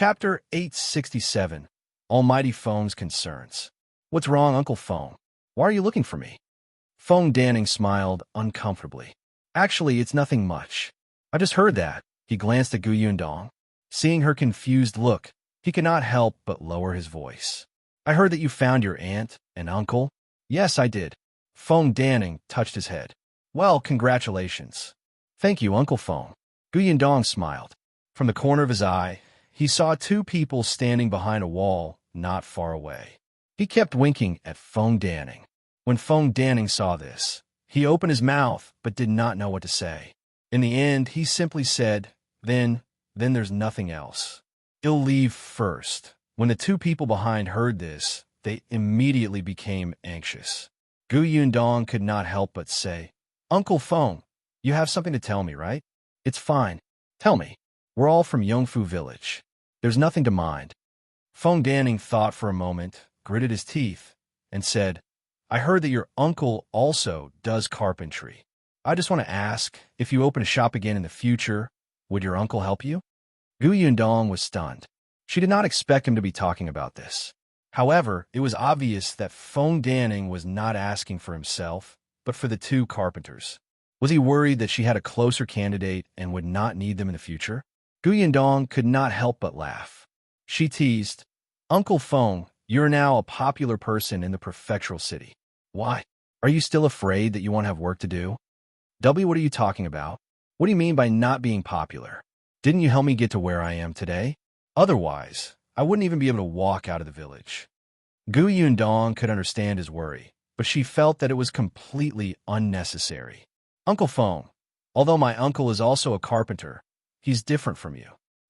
Chapter 867, Almighty Feng's Concerns. What's wrong, Uncle Feng? Why are you looking for me? Feng Danning smiled uncomfortably. Actually, it's nothing much. I just heard that. He glanced at Yundong. Seeing her confused look, he could not help but lower his voice. I heard that you found your aunt and uncle. Yes, I did. Feng Danning touched his head. Well, congratulations. Thank you, Uncle Feng. Yundong smiled. From the corner of his eye, he saw two people standing behind a wall not far away. He kept winking at Feng Danning. When Feng Danning saw this, he opened his mouth but did not know what to say. In the end, he simply said, Then there's nothing else. He'll leave first. When the two people behind heard this, they immediately became anxious. Yundong could not help but say, Uncle Feng, you have something to tell me, right? It's fine. Tell me. We're all from Yongfu village. There's nothing to mind. Feng Danning thought for a moment, gritted his teeth, and said, I heard that your uncle also does carpentry. I just want to ask, if you open a shop again in the future, would your uncle help you? Yundong was stunned. She did not expect him to be talking about this. However, it was obvious that Feng Danning was not asking for himself, but for the two carpenters. Was he worried that she had a closer candidate and would not need them in the future? Yundong could not help but laugh. She teased, Uncle Feng, you're now a popular person in the prefectural city. Why? Are you still afraid that you won't have work to do? W, what are you talking about? What do you mean by not being popular? Didn't you help me get to where I am today? Otherwise, I wouldn't even be able to walk out of the village. Yundong could understand his worry, but she felt that it was completely unnecessary. Uncle Feng, although my uncle is also a carpenter, he's different from you.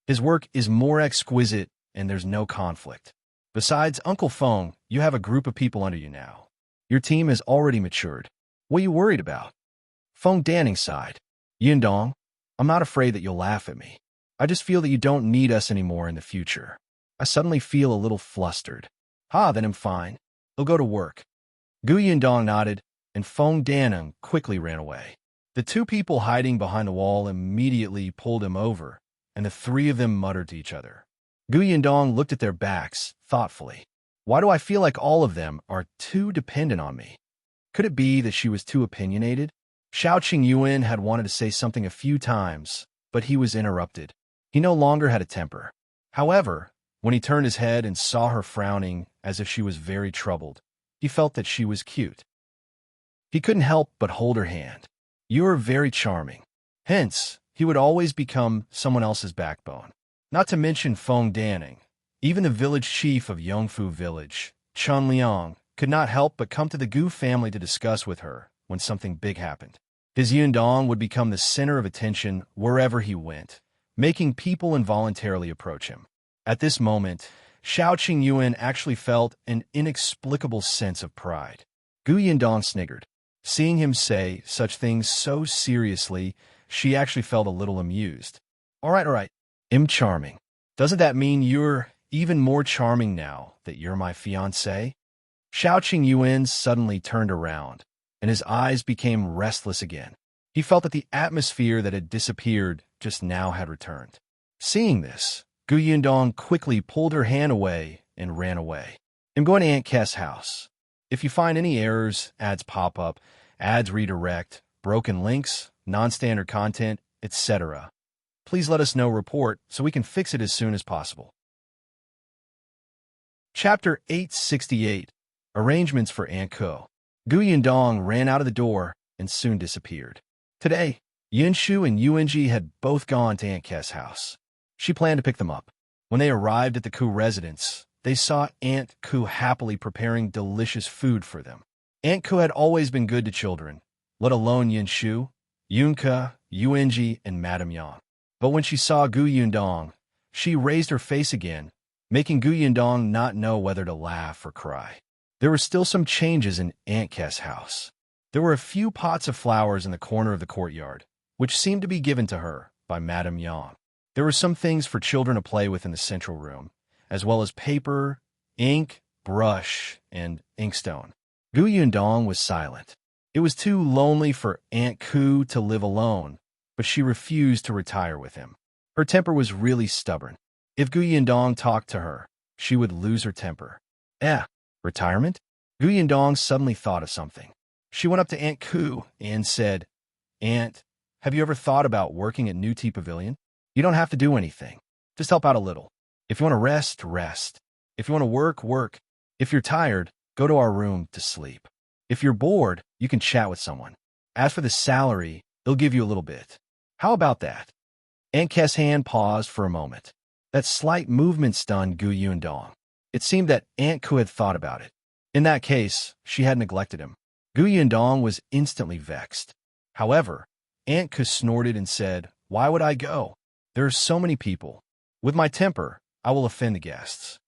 His work is more exquisite and there's no conflict. Besides, Uncle Feng, you have a group of people under you now. Your team has already matured. What are you worried about? Feng Danning sighed. Yundong, I'm not afraid that you'll laugh at me. I just feel that you don't need us anymore in the future. I suddenly feel a little flustered. Then I'm fine. I'll go to work. Yundong nodded, and Feng Danning quickly ran away. The two people hiding behind the wall immediately pulled him over, and the three of them muttered to each other. Yundong looked at their backs thoughtfully. Why do I feel like all of them are too dependent on me? Could it be that she was too opinionated? Qiuyue had wanted to say something a few times, but he was interrupted. He no longer had a temper. However, when he turned his head and saw her frowning as if she was very troubled, he felt that she was cute. He couldn't help but hold her hand. You are very charming. Hence, he would always become someone else's backbone. Not to mention Feng Danning. Even the village chief of Yongfu village, Chun Liang, could not help but come to the Gu family to discuss with her when something big happened. His Yundong would become the center of attention wherever he went, making people involuntarily approach him. At this moment, Qiuyue actually felt an inexplicable sense of pride. Yundong sniggered. Seeing him say such things so seriously, she actually felt a little amused. All right. I'm charming. Doesn't that mean you're even more charming now that you're my fiancé? Qiuyue suddenly turned around, and his eyes became restless again. He felt that the atmosphere that had disappeared just now had returned. Seeing this, Yundong quickly pulled her hand away and ran away. I'm going to Aunt Kess's house. If you find any errors, ads pop up, ads redirect, broken links, non-standard content, etc., please let us know report so we can fix it as soon as possible. Chapter 868, Arrangements for Aunt Ko. Yundong ran out of the door and soon disappeared. Today, Yunshu and Yuanji had both gone to Aunt Kess's house. She planned to pick them up. When they arrived at the Ku residence, they saw Aunt Ku happily preparing delicious food for them. Aunt Ku had always been good to children, let alone Yunshu, Yunke, Yuanji, and Madame Yang. But when she saw Yundong, she raised her face again, making Yundong not know whether to laugh or cry. There were still some changes in Aunt Kess's house. There were a few pots of flowers in the corner of the courtyard, which seemed to be given to her by Madame Yang. There were some things for children to play with in the central room, as well as paper, ink, brush, and inkstone. Yundong was silent. It was too lonely for Aunt Ku to live alone, but she refused to retire with him. Her temper was really stubborn. If Gu Yundong talked to her, she would lose her temper. Retirement? Gu Yundong suddenly thought of something. She went up to Aunt Ku and said, "Aunt, have you ever thought about working at New Tea Pavilion? You don't have to do anything. Just help out a little. If you want to rest, rest. If you want to work, work. If you're tired, go to our room to sleep. If you're bored, you can chat with someone. As for the salary, they'll give you a little bit. How about that?" Aunt Ke's hand paused for a moment. That slight movement stunned Gu Yundong. It seemed that Aunt Ku had thought about it. In that case, she had neglected him. Gu Yundong was instantly vexed. However, Aunt Ku snorted and said, "Why would I go? There are so many people. With my temper, I will offend the guests."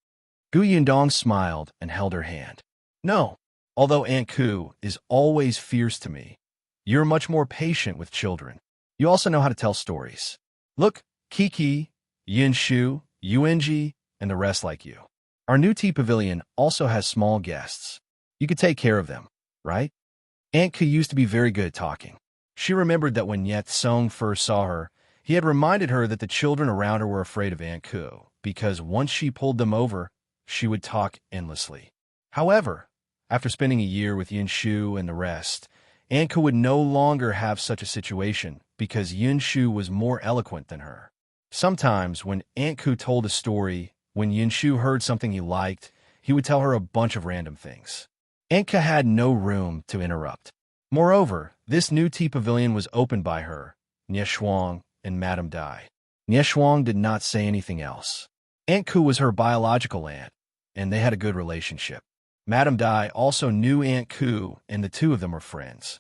Gu Yundong smiled and held her hand. "No, although Aunt Ku is always fierce to me, you're much more patient with children. You also know how to tell stories. Look, Kiki, Yunshu, Yuanji, and the rest like you. Our new tea pavilion also has small guests. You could take care of them, right?" Aunt Ku used to be very good at talking. She remembered that when Yet Song first saw her, he had reminded her that the children around her were afraid of Aunt Ku, because once she pulled them over, she would talk endlessly. However, after spending a year with Yunshu and the rest, Aunt Ku would no longer have such a situation because Yunshu was more eloquent than her. Sometimes, when Aunt Ku told a story, when Yunshu heard something he liked, he would tell her a bunch of random things. Aunt Ku had no room to interrupt. Moreover, this new tea pavilion was opened by her, Nie Shuang, and Madame Dai. Nie Shuang did not say anything else. Aunt Ku was her biological aunt, and they had a good relationship. Madame Dai also knew Aunt Ku, and the two of them were friends.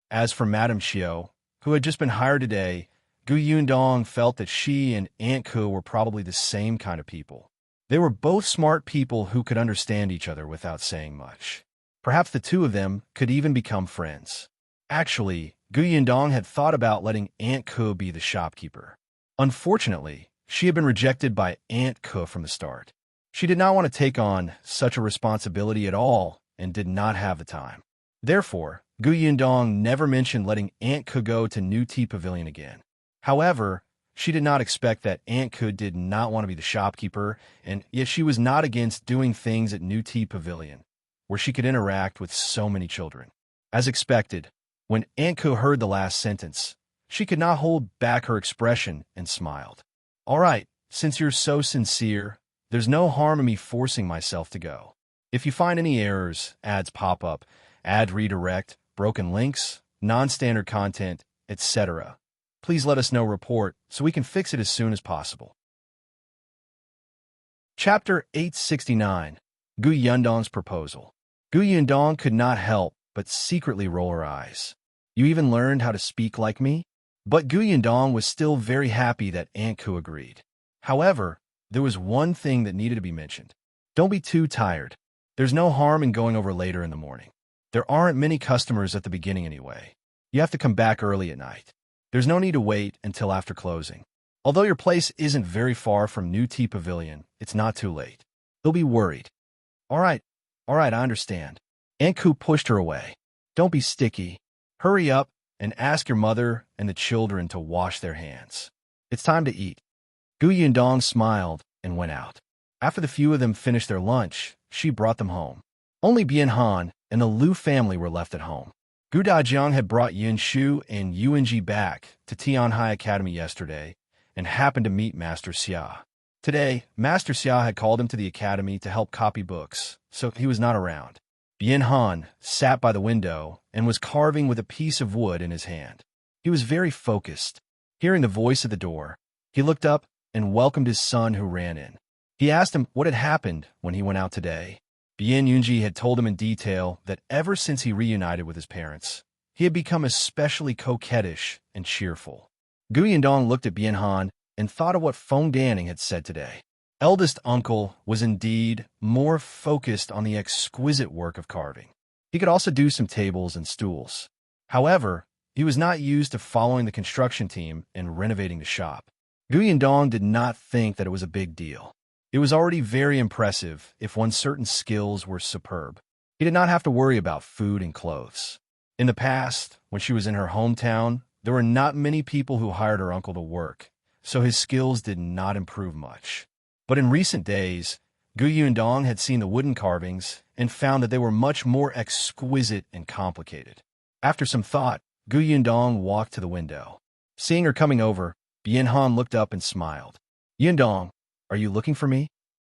As for Madame Qiuyue, who had just been hired today, Gu Yundong felt that she and Aunt Ku were probably the same kind of people. They were both smart people who could understand each other without saying much. Perhaps the two of them could even become friends. Actually, Gu Yundong had thought about letting Aunt Ku be the shopkeeper. Unfortunately, she had been rejected by Aunt Ku from the start. She did not want to take on such a responsibility at all and did not have the time. Therefore, Gu Yundong never mentioned letting Aunt Ku go to New Tea Pavilion again. However, she did not expect that Aunt Ku did not want to be the shopkeeper, and yet she was not against doing things at New Tea Pavilion, where she could interact with so many children. As expected, when Aunt Ku heard the last sentence, she could not hold back her expression and smiled. "All right, since you're so sincere, there's no harm in me forcing myself to go. If you find any errors, ads pop up, ad redirect, broken links, non-standard content, etc., please let us know report so we can fix it as soon as possible." Chapter 869. Gu Yundong's Proposal. Gu Yundong could not help but secretly roll her eyes. "You even learned how to speak like me?" But Gu Yundong was still very happy that Aunt Ku agreed. However, there was one thing that needed to be mentioned. Don't be too tired. There's no harm in going over later in the morning. There aren't many customers at the beginning anyway. You have to come back early at night. There's no need to wait until after closing. Although your place isn't very far from New Tea Pavilion, it's not too late. They'll be worried." All right, I understand." Aunt Ku pushed her away. "Don't be sticky. Hurry up and ask your mother and the children to wash their hands. It's time to eat." Gu Yundong smiled and went out. After the few of them finished their lunch, she brought them home. Only Bian Han and the Liu family were left at home. Gu Dajiang had brought Yunshu and Yuanji back to Tianhai Academy yesterday and happened to meet Master Xia. Today, Master Xia had called him to the academy to help copy books, so he was not around. Bian Han sat by the window and was carving with a piece of wood in his hand. He was very focused. Hearing the voice at the door, he looked up and welcomed his son who ran in. He asked him what had happened when he went out today. Bian Yunji had told him in detail that ever since he reunited with his parents, he had become especially coquettish and cheerful. Gu Yundong looked at Bian Han and thought of what Feng had said today. Eldest uncle was indeed more focused on the exquisite work of carving. He could also do some tables and stools. However, he was not used to following the construction team and renovating the shop. Gu Yundong did not think that it was a big deal. It was already very impressive if one's certain skills were superb. He did not have to worry about food and clothes. In the past, when she was in her hometown, there were not many people who hired her uncle to work, so his skills did not improve much. But in recent days, Yundong had seen the wooden carvings and found that they were much more exquisite and complicated. After some thought, Yundong walked to the window. Seeing her coming over, Bianhan looked up and smiled. "Yundong, are you looking for me?"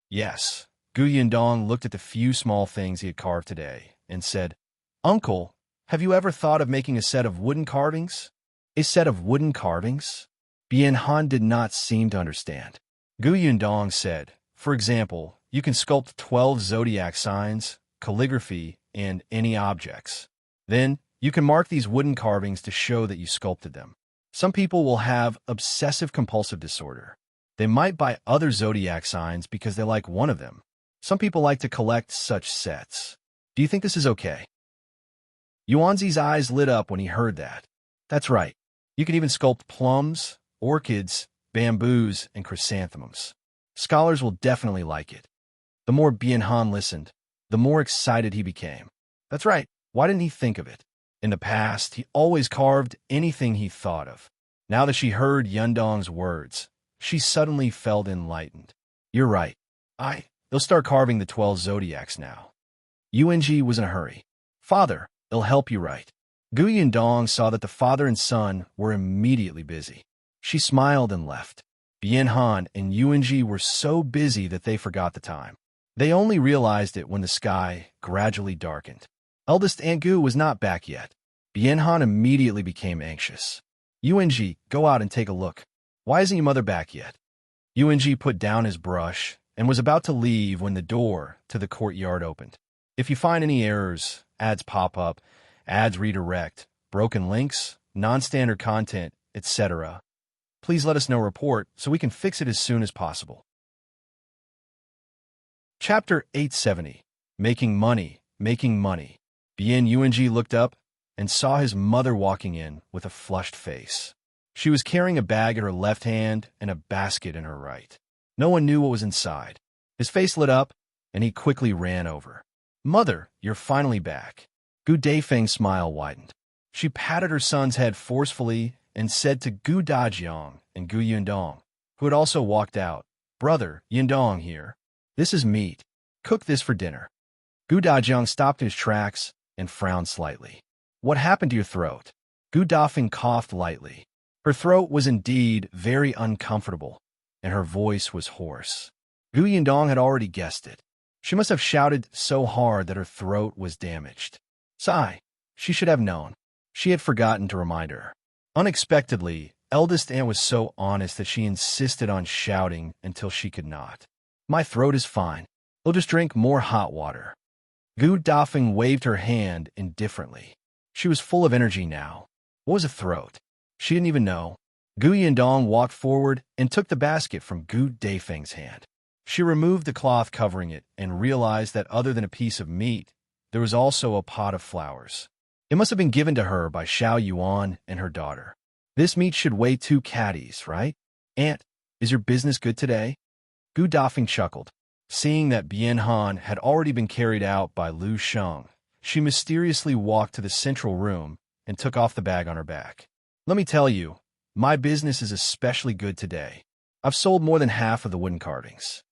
"Yes." Yundong looked at the few small things he had carved today and said, "Uncle, have you ever thought of making a set of wooden carvings?" "A set of wooden carvings?" Bianhan did not seem to understand. Yundong said, "For example, you can sculpt 12 zodiac signs, calligraphy, and any objects. Then, you can mark these wooden carvings to show that you sculpted them. Some people will have obsessive-compulsive disorder. They might buy other zodiac signs because they like one of them. Some people like to collect such sets. Do you think this is okay?" Yuanzi's eyes lit up when he heard that. "That's right. You can even sculpt plums, orchids, bamboos, and chrysanthemums. Scholars will definitely like it." The more Bianhan listened, the more excited he became. That's right. Why didn't he think of it? In the past, he always carved anything he thought of. Now that she heard Yundong's words, she suddenly felt enlightened. "You're right. They'll start carving the 12 zodiacs now." Yuanji was in a hurry. "Father, they'll help you right." Yundong saw that the father and son were immediately busy. She smiled and left. Bianhan and Yuanji were so busy that they forgot the time. They only realized it when the sky gradually darkened. Eldest Aunt Gu was not back yet. Bianhan immediately became anxious. "Yuanji, go out and take a look. Why isn't your mother back yet?" Yuanji put down his brush and was about to leave when the door to the courtyard opened. "If you find any errors, ads pop up, ads redirect, broken links, non-standard content, etc., please let us know report so we can fix it as soon as possible." Chapter 870. Making Money, Making Money. Bien Yuanji looked up and saw his mother walking in with a flushed face. She was carrying a bag in her left hand and a basket in her right. No one knew what was inside. His face lit up, and he quickly ran over. "Mother, you're finally back." Gu Daifeng's smile widened. She patted her son's head forcefully and said to Gu Dajiang and Gu Yundong, who had also walked out, "Brother, Yundong here. This is meat. Cook this for dinner." Gu Dajiang stopped in his tracks and frowned slightly. "What happened to your throat?" Gu Dafeng coughed lightly. Her throat was indeed very uncomfortable, and her voice was hoarse. Gu Yundong had already guessed it. She must have shouted so hard that her throat was damaged. Sigh. She should have known. She had forgotten to remind her. Unexpectedly, Eldest Aunt was so honest that she insisted on shouting until she could not. "My throat is fine. We'll just drink more hot water." Gu Dafeng waved her hand indifferently. She was full of energy now. What was a throat? She didn't even know. Gu Yundong walked forward and took the basket from Gu Daifeng's hand. She removed the cloth covering it and realized that other than a piece of meat, there was also a pot of flowers. It must have been given to her by Xiao Yuan and her daughter. "This meat should weigh 2 caddies, right? Aunt, is your business good today?" Gu Dafeng chuckled. Seeing that Bianhan had already been carried out by Lu Sheng, she mysteriously walked to the central room and took off the bag on her back. "Let me tell you, my business is especially good today. I've sold more than half of the wooden carvings."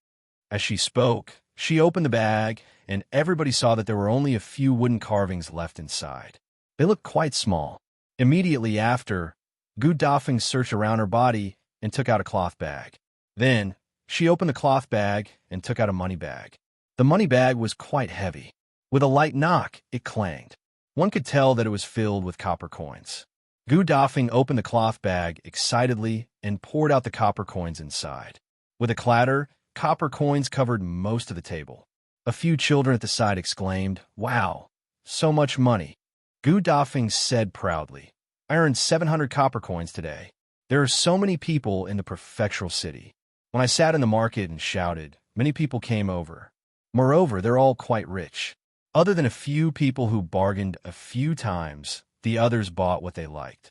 As she spoke, she opened the bag, and everybody saw that there were only a few wooden carvings left inside. They looked quite small. Immediately after, Gu Dafeng searched around her body and took out a cloth bag. Then, she opened the cloth bag and took out a money bag. The money bag was quite heavy. With a light knock, it clanged. One could tell that it was filled with copper coins. Gu Dafeng opened the cloth bag excitedly and poured out the copper coins inside. With a clatter, copper coins covered most of the table. A few children at the side exclaimed, "Wow, so much money." Gu Dafeng said proudly, "I earned 700 copper coins today. There are so many people in the prefectural city. When I sat in the market and shouted, many people came over. Moreover, they're all quite rich. Other than a few people who bargained a few times, the others bought what they liked."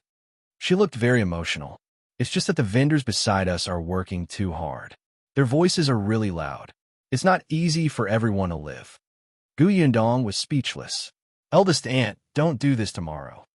She looked very emotional. "It's just that the vendors beside us are working too hard. Their voices are really loud. It's not easy for everyone to live." Gu Yundong was speechless. "Eldest Aunt, don't do this tomorrow."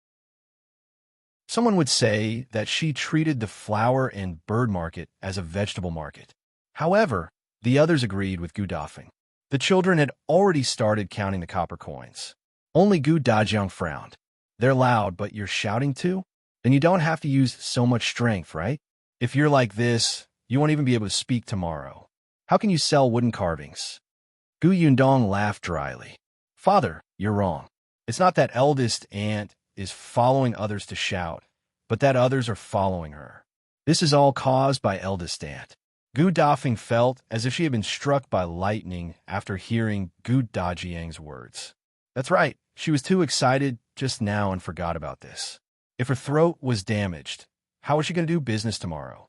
Someone would say that she treated the flower and bird market as a vegetable market. However, the others agreed with Gu Dafeng. The children had already started counting the copper coins. Only Gu Dajiang frowned. They're loud, but you're shouting too? Then you don't have to use so much strength, right? If you're like this, you won't even be able to speak tomorrow. How can you sell wooden carvings? Gu Yundong laughed dryly. Father, you're wrong. It's not that eldest aunt is following others to shout, but that others are following her. This is all caused by eldest aunt. Gu Dafeng felt as if she had been struck by lightning after hearing Gu Dajiang's words. That's right, she was too excited just now and forgot about this. If her throat was damaged, how was she going to do business tomorrow?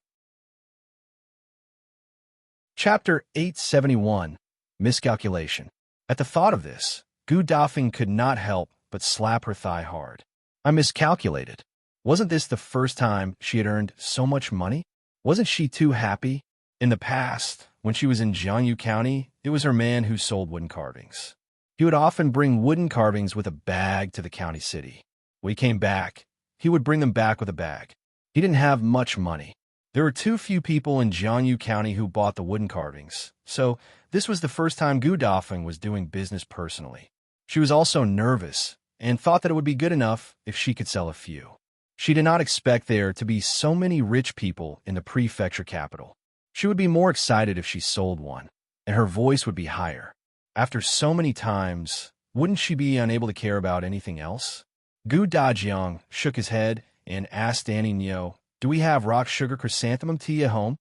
Chapter 871, Miscalculation. At the thought of this, Gu Dafeng could not help but slap her thigh hard. I miscalculated. Wasn't this the first time she had earned so much money? Wasn't she too happy? In the past, when she was in Jiangyu County, it was her man who sold wooden carvings. He would often bring wooden carvings with a bag to the county city. When he came back, he would bring them back with a bag. He didn't have much money. There were too few people in Jiangyu County who bought the wooden carvings, so this was the first time Gu Dafeng was doing business personally. She was also nervous and thought that it would be good enough if she could sell a few. She did not expect there to be so many rich people in the prefecture capital. She would be more excited if she sold one, and her voice would be higher. After so many times, wouldn't she be unable to care about anything else? Gu Dajiang shook his head and asked Danny Nyo, "Do we have rock sugar chrysanthemum tea at home?"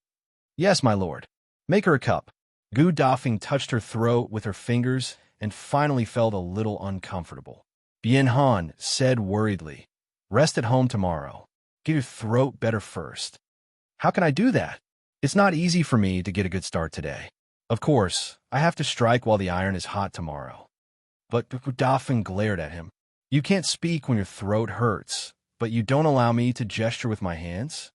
"Yes, my lord." "Make her a cup." Gu Dafeng touched her throat with her fingers and finally felt a little uncomfortable. Bien Han said worriedly, "Rest at home tomorrow. Get your throat better first." "How can I do that? It's not easy for me to get a good start today. Of course, I have to strike while the iron is hot tomorrow." But Gu Dafeng glared at him. "You can't speak when your throat hurts, but you don't allow me to gesture with my hands?"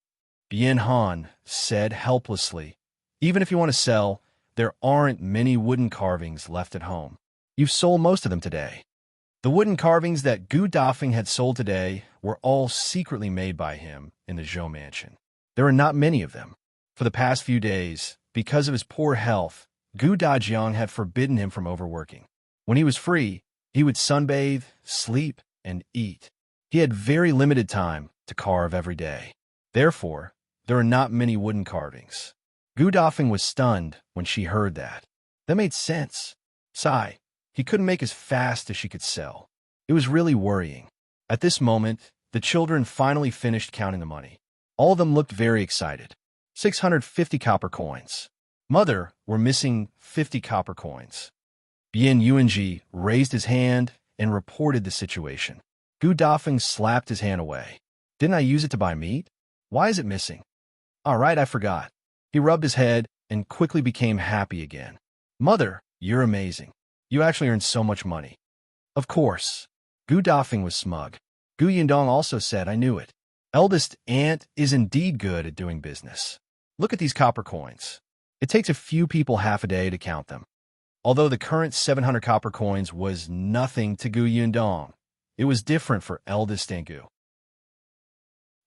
Bien Han said helplessly, "Even if you want to sell, there aren't many wooden carvings left at home. You've sold most of them today." The wooden carvings that Gu Dafeng had sold today were all secretly made by him in the Zhou mansion. There were not many of them. For the past few days, because of his poor health, Gu Dajiang had forbidden him from overworking. When he was free, he would sunbathe, sleep, and eat. He had very limited time to carve every day. Therefore, there are not many wooden carvings. Gu Dafeng was stunned when she heard that. That made sense. Sigh. He couldn't make as fast as she could sell. It was really worrying. At this moment, the children finally finished counting the money. All of them looked very excited. 650 copper coins. Mother, we're missing 50 copper coins. Bien Yuanji raised his hand and reported the situation. Gu Dafeng slapped his hand away. Didn't I use it to buy meat? Why is it missing? All right, I forgot. He rubbed his head and quickly became happy again. Mother, you're amazing. You actually earned so much money. Of course. Gu Dafeng was smug. Gu Yundong also said, I knew it. Eldest aunt is indeed good at doing business. Look at these copper coins. It takes a few people half a day to count them. Although the current 700 copper coins was nothing to Gu Yundong, it was different for Eldest Aunt Gu.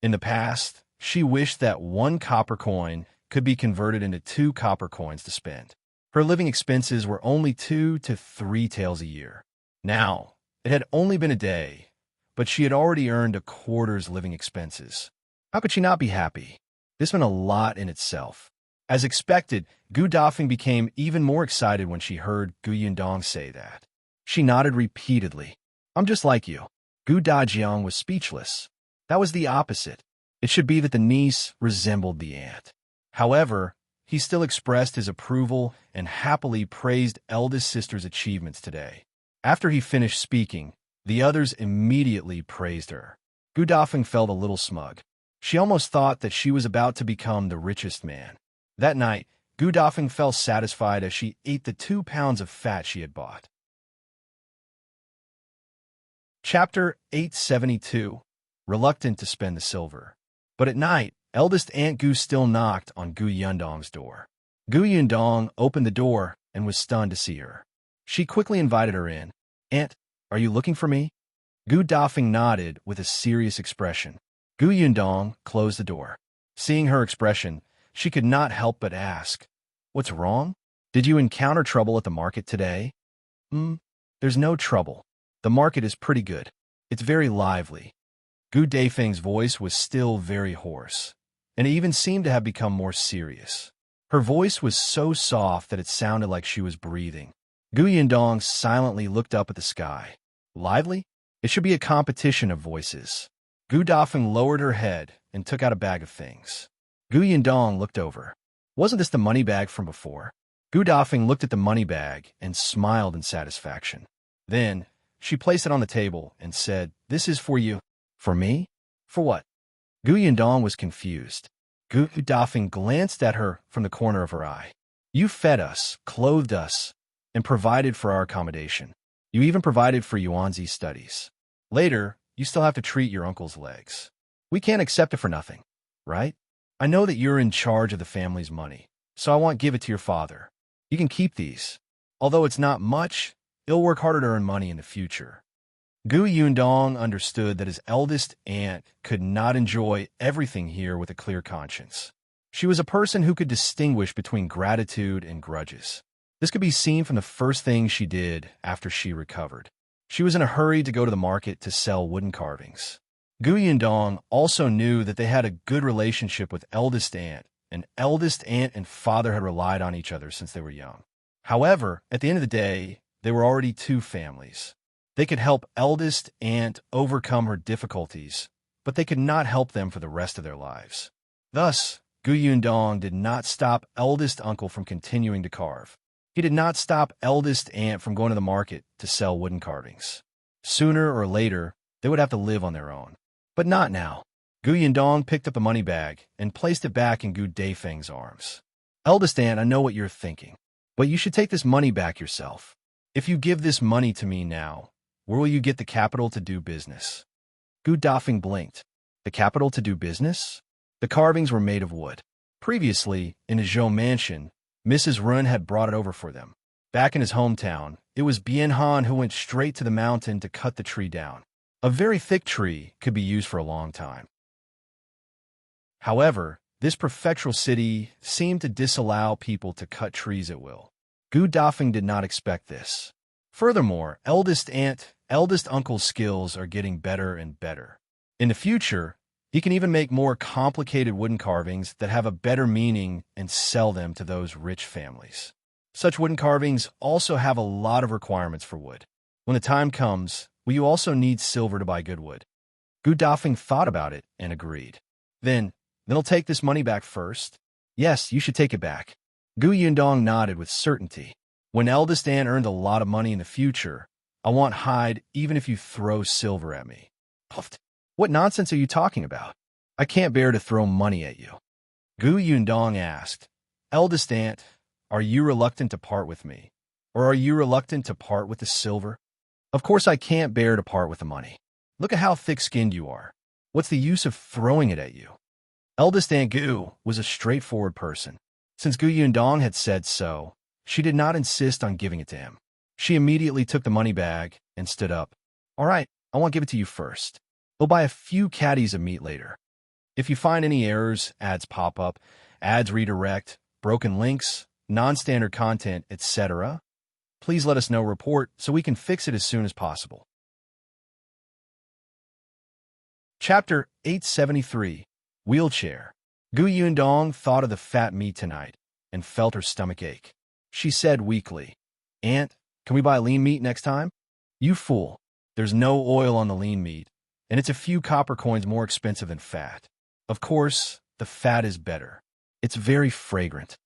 In the past, she wished that 1 copper coin could be converted into 2 copper coins to spend. Her living expenses were only 2 to 3 taels a year. Now, it had only been a day, but she had already earned a quarter's living expenses. How could she not be happy? This meant a lot in itself. As expected, Gu Dafeng became even more excited when she heard Gu Yundong say that. She nodded repeatedly. I'm just like you. Gu Dajiang was speechless. That was the opposite. It should be that the niece resembled the aunt. However, he still expressed his approval and happily praised eldest sister's achievements today. After he finished speaking, the others immediately praised her. Gu Dafeng felt a little smug. She almost thought that she was about to become the richest man. That night, Gu Dafeng felt satisfied as she ate the 2 pounds of fat she had bought. Chapter 872. Reluctant to spend the silver. But at night, eldest Aunt Gu still knocked on Gu Yundong's door. Gu Yundong opened the door and was stunned to see her. She quickly invited her in. Aunt, are you looking for me? Gu Dafeng nodded with a serious expression. Yundong closed the door. Seeing her expression, she could not help but ask, "What's wrong? Did you encounter trouble at the market today?" There's no trouble. The market is pretty good. It's very lively." Gu Dafeng's voice was still very hoarse, and it even seemed to have become more serious. Her voice was so soft that it sounded like she was breathing. Gu Yundong silently looked up at the sky. Lively? It should be a competition of voices. Gu Dafeng lowered her head and took out a bag of things. Gu Yundong looked over. Wasn't this the money bag from before? Gu Dafeng looked at the money bag and smiled in satisfaction. Then, she placed it on the table and said, "This is for you." "For me? For what?" Gu Yundong was confused. Gu Dafeng glanced at her from the corner of her eye. "You fed us, clothed us, and provided for our accommodation. You even provided for Yuanzi's studies. Later, you still have to treat your uncle's legs. We can't accept it for nothing, right? I know that you're in charge of the family's money, so I won't give it to your father. You can keep these. Although it's not much, he'll work harder to earn money in the future." Gu Yundong understood that his eldest aunt could not enjoy everything here with a clear conscience. She was a person who could distinguish between gratitude and grudges. This could be seen from the first thing she did after she recovered. She was in a hurry to go to the market to sell wooden carvings. Gu Yundong also knew that they had a good relationship with eldest aunt, and eldest aunt and father had relied on each other since they were young. However, at the end of the day, they were already two families. They could help eldest aunt overcome her difficulties, but they could not help them for the rest of their lives. Thus, Gu Yundong did not stop eldest uncle from continuing to carve. He did not stop eldest aunt from going to the market to sell wooden carvings. Sooner or later, they would have to live on their own. But not now. Gu Yundong picked up the money bag and placed it back in Gu Dafeng's arms. "Eldest aunt, I know what you're thinking, but you should take this money back yourself. If you give this money to me now, where will you get the capital to do business?" Gu Dafeng blinked. The capital to do business? The carvings were made of wood. Previously, in his Zhou mansion, Mrs. Run had brought it over for them. Back in his hometown, it was Bien Han who went straight to the mountain to cut the tree down. A very thick tree could be used for a long time. However, this prefectural city seemed to disallow people to cut trees at will. Gu Dafeng did not expect this. Furthermore, eldest uncle's skills are getting better and better. In the future, he can even make more complicated wooden carvings that have a better meaning and sell them to those rich families. Such wooden carvings also have a lot of requirements for wood. When the time comes, will you also need silver to buy good wood? Gu Dafeng thought about it and agreed. Then I'll take this money back first. Yes, you should take it back. Gu Yundong nodded with certainty. When eldest aunt earned a lot of money in the future, I won't hide even if you throw silver at me. Puffed. What nonsense are you talking about? I can't bear to throw money at you. Gu Yundong asked, "Eldest aunt, are you reluctant to part with me? Or are you reluctant to part with the silver?" "Of course I can't bear to part with the money. Look at how thick-skinned you are. What's the use of throwing it at you?" Eldest aunt Gu was a straightforward person. Since Gu Yundong had said so, she did not insist on giving it to him. She immediately took the money bag and stood up. "All right, I won't give it to you first. We'll buy a few caddies of meat later. If you find any errors, ads pop up, ads redirect, broken links, non-standard content, etc., please let us know. Report so we can fix it as soon as possible." Chapter 873, Wheelchair. Gu Yundong thought of the fat meat tonight and felt her stomach ache. She said weakly, "Aunt, can we buy lean meat next time?" "You fool. There's no oil on the lean meat, and it's a few copper coins more expensive than fat. Of course, the fat is better. It's very fragrant."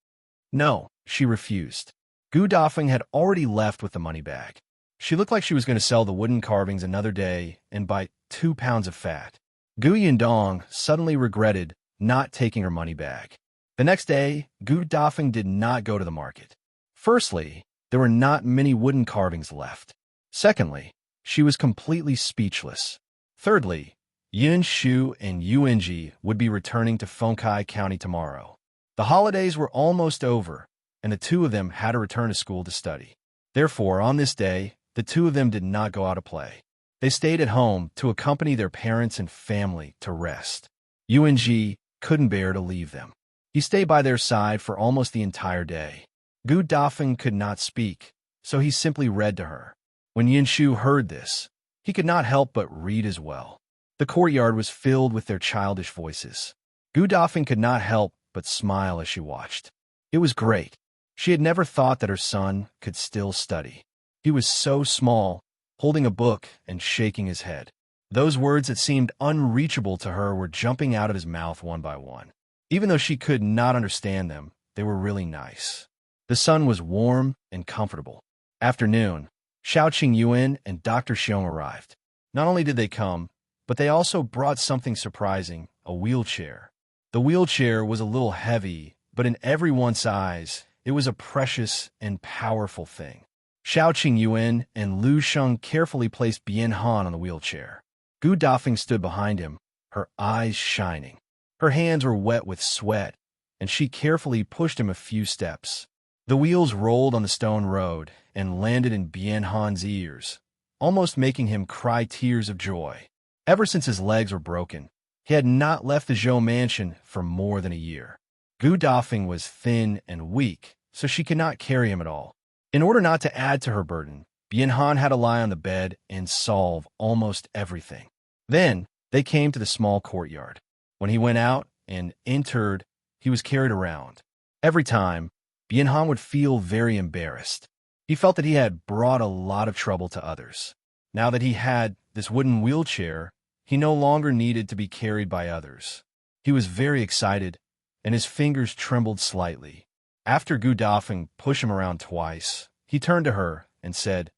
"No," she refused. Gu Dafeng had already left with the money bag. She looked like she was going to sell the wooden carvings another day and buy 2 pounds of fat. Gu Yundong suddenly regretted not taking her money bag. The next day, Gu Dafeng did not go to the market. Firstly, there were not many wooden carvings left. Secondly, she was completely speechless. Thirdly, Yunshu and Yuanji would be returning to Fengkai County tomorrow. The holidays were almost over, and the two of them had to return to school to study. Therefore, on this day, the two of them did not go out to play. They stayed at home to accompany their parents and family to rest. Yunshu couldn't bear to leave them. He stayed by their side for almost the entire day. Dafu could not speak, so he simply read to her. When Yunshu heard this, he could not help but read as well. The courtyard was filled with their childish voices. Dafu could not help but smile as she watched. It was great. She had never thought that her son could still study. He was so small, holding a book and shaking his head. Those words that seemed unreachable to her were jumping out of his mouth one by one. Even though she could not understand them, they were really nice. The sun was warm and comfortable. After noon, Qiuyue and Dr. Xiong arrived. Not only did they come, but they also brought something surprising, a wheelchair. The wheelchair was a little heavy, but in everyone's eyes, it was a precious and powerful thing. Qiuyue and Lu Sheng carefully placed Bian Han on the wheelchair. Dafu stood behind him, her eyes shining. Her hands were wet with sweat, and she carefully pushed him a few steps. The wheels rolled on the stone road and landed in Bian Han's ears, almost making him cry tears of joy. Ever since his legs were broken, he had not left the Zhou mansion for more than a year. Dafu was thin and weak, so she could not carry him at all. In order not to add to her burden, Bian Han had to lie on the bed and solve almost everything. Then they came to the small courtyard. When he went out and entered, he was carried around. Every time, Bian Han would feel very embarrassed. He felt that he had brought a lot of trouble to others. Now that he had this wooden wheelchair, he no longer needed to be carried by others. He was very excited, and his fingers trembled slightly. After Dafu pushed him around twice, he turned to her and said,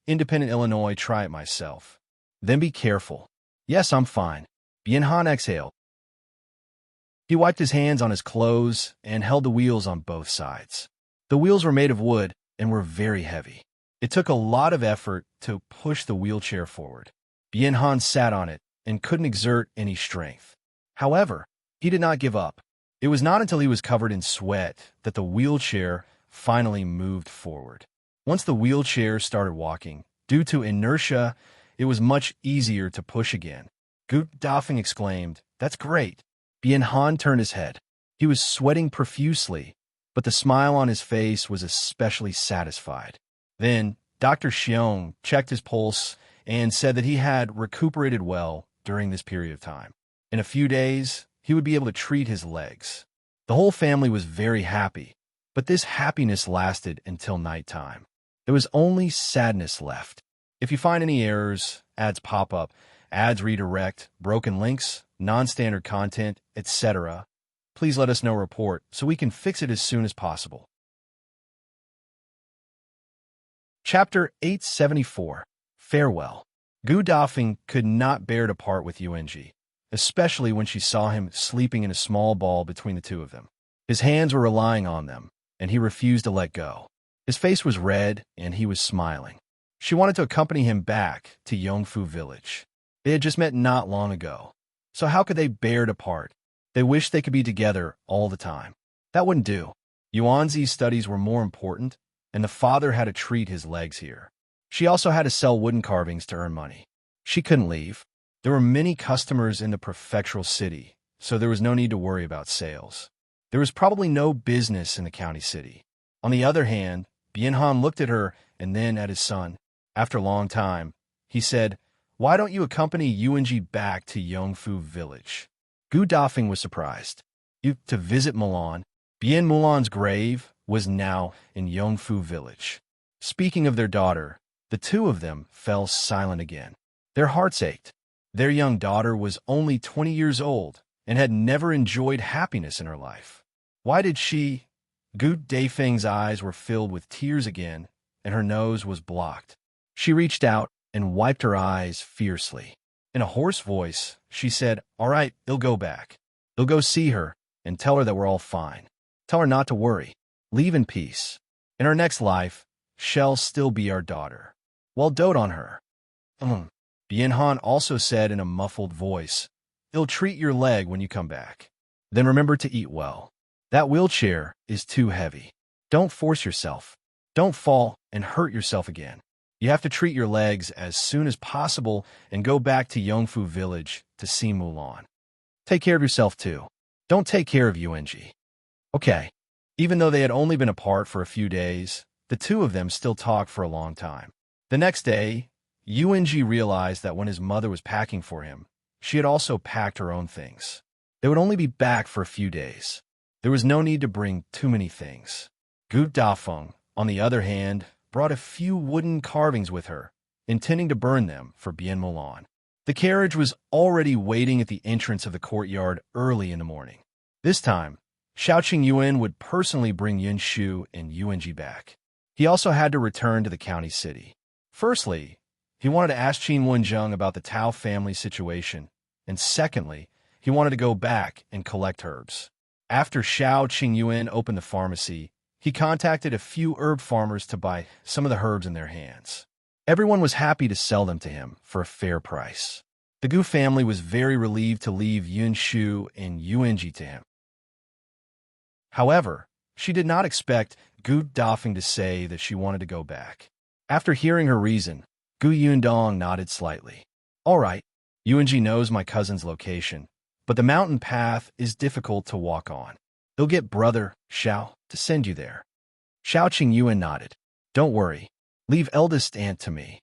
"Independent Illinois, try it myself. Then be careful." "Yes, I'm fine." Bian Han exhaled. He wiped his hands on his clothes and held the wheels on both sides. The wheels were made of wood and were very heavy. It took a lot of effort to push the wheelchair forward. Bian Han sat on it and couldn't exert any strength. However, he did not give up. It was not until he was covered in sweat that the wheelchair finally moved forward. Once the wheelchair started walking, due to inertia, it was much easier to push again. Dafu exclaimed, "That's great." Bian Han turned his head. He was sweating profusely, but the smile on his face was especially satisfied. Then Dr. Xiong checked his pulse and said that he had recuperated well during this period of time. In a few days, he would be able to treat his legs. The whole family was very happy, but this happiness lasted until nighttime. There was only sadness left. If you find any errors, ads pop up, ads redirect, broken links, non-standard content, etc., please let us know report so we can fix it as soon as possible. Chapter 874 Farewell. Dafu could not bear to part with Yunshu, especially when she saw him sleeping in a small ball between the two of them. His hands were relying on them, and he refused to let go. His face was red, and he was smiling. She wanted to accompany him back to Yongfu village. They had just met not long ago, so how could they bear to part? They wished they could be together all the time. That wouldn't do. Yuanzi's studies were more important, and the father had to treat his legs here. She also had to sell wooden carvings to earn money. She couldn't leave. There were many customers in the prefectural city, so there was no need to worry about sales. There was probably no business in the county city. On the other hand, Bian Han looked at her and then at his son. After a long time, he said, "Why don't you accompany Yunshu back to Yongfu village?" Dafu was surprised. To visit Mulan. Bian Mulan's grave was now in Yongfu village. Speaking of their daughter, the two of them fell silent again. Their hearts ached. Their young daughter was only 20 years old and had never enjoyed happiness in her life. Why did she? Dafeng's eyes were filled with tears again, and her nose was blocked. She reached out and wiped her eyes fiercely. In a hoarse voice, she said, "All right, they'll go back. They'll go see her and tell her that we're all fine. Tell her not to worry. Leave in peace. In our next life, she'll still be our daughter. We'll dote on her." Bian Han also said in a muffled voice, "They'll treat your leg when you come back. Then remember to eat well. That wheelchair is too heavy. Don't force yourself. Don't fall and hurt yourself again." You have to treat your legs as soon as possible and go back to Yongfu village to see Mulan. Take care of yourself too. Don't take care of Yuanji. Okay. Even though they had only been apart for a few days, the two of them still talked for a long time. The next day, Yuanji realized that when his mother was packing for him, she had also packed her own things. They would only be back for a few days. There was no need to bring too many things. Gu Dafeng, on the other hand, brought a few wooden carvings with her, intending to burn them for Bien Mulan. The carriage was already waiting at the entrance of the courtyard early in the morning. This time, Xiao Qingyuan would personally bring Yunshu and Yuanji back. He also had to return to the county city. Firstly, he wanted to ask Qin Wenzheng about the Tao family situation, and secondly, he wanted to go back and collect herbs. After Xiao Qingyuan opened the pharmacy, he contacted a few herb farmers to buy some of the herbs in their hands. Everyone was happy to sell them to him for a fair price. The Gu family was very relieved to leave Yunshu and Yuanji to him. However, she did not expect Gu Dafeng to say that she wanted to go back. After hearing her reason, Gu Yundong nodded slightly. All right, Yuanji knows my cousin's location, but the mountain path is difficult to walk on. He'll get brother Xiao to send you there. Xiao Qingyuan nodded. Don't worry. Leave eldest aunt to me.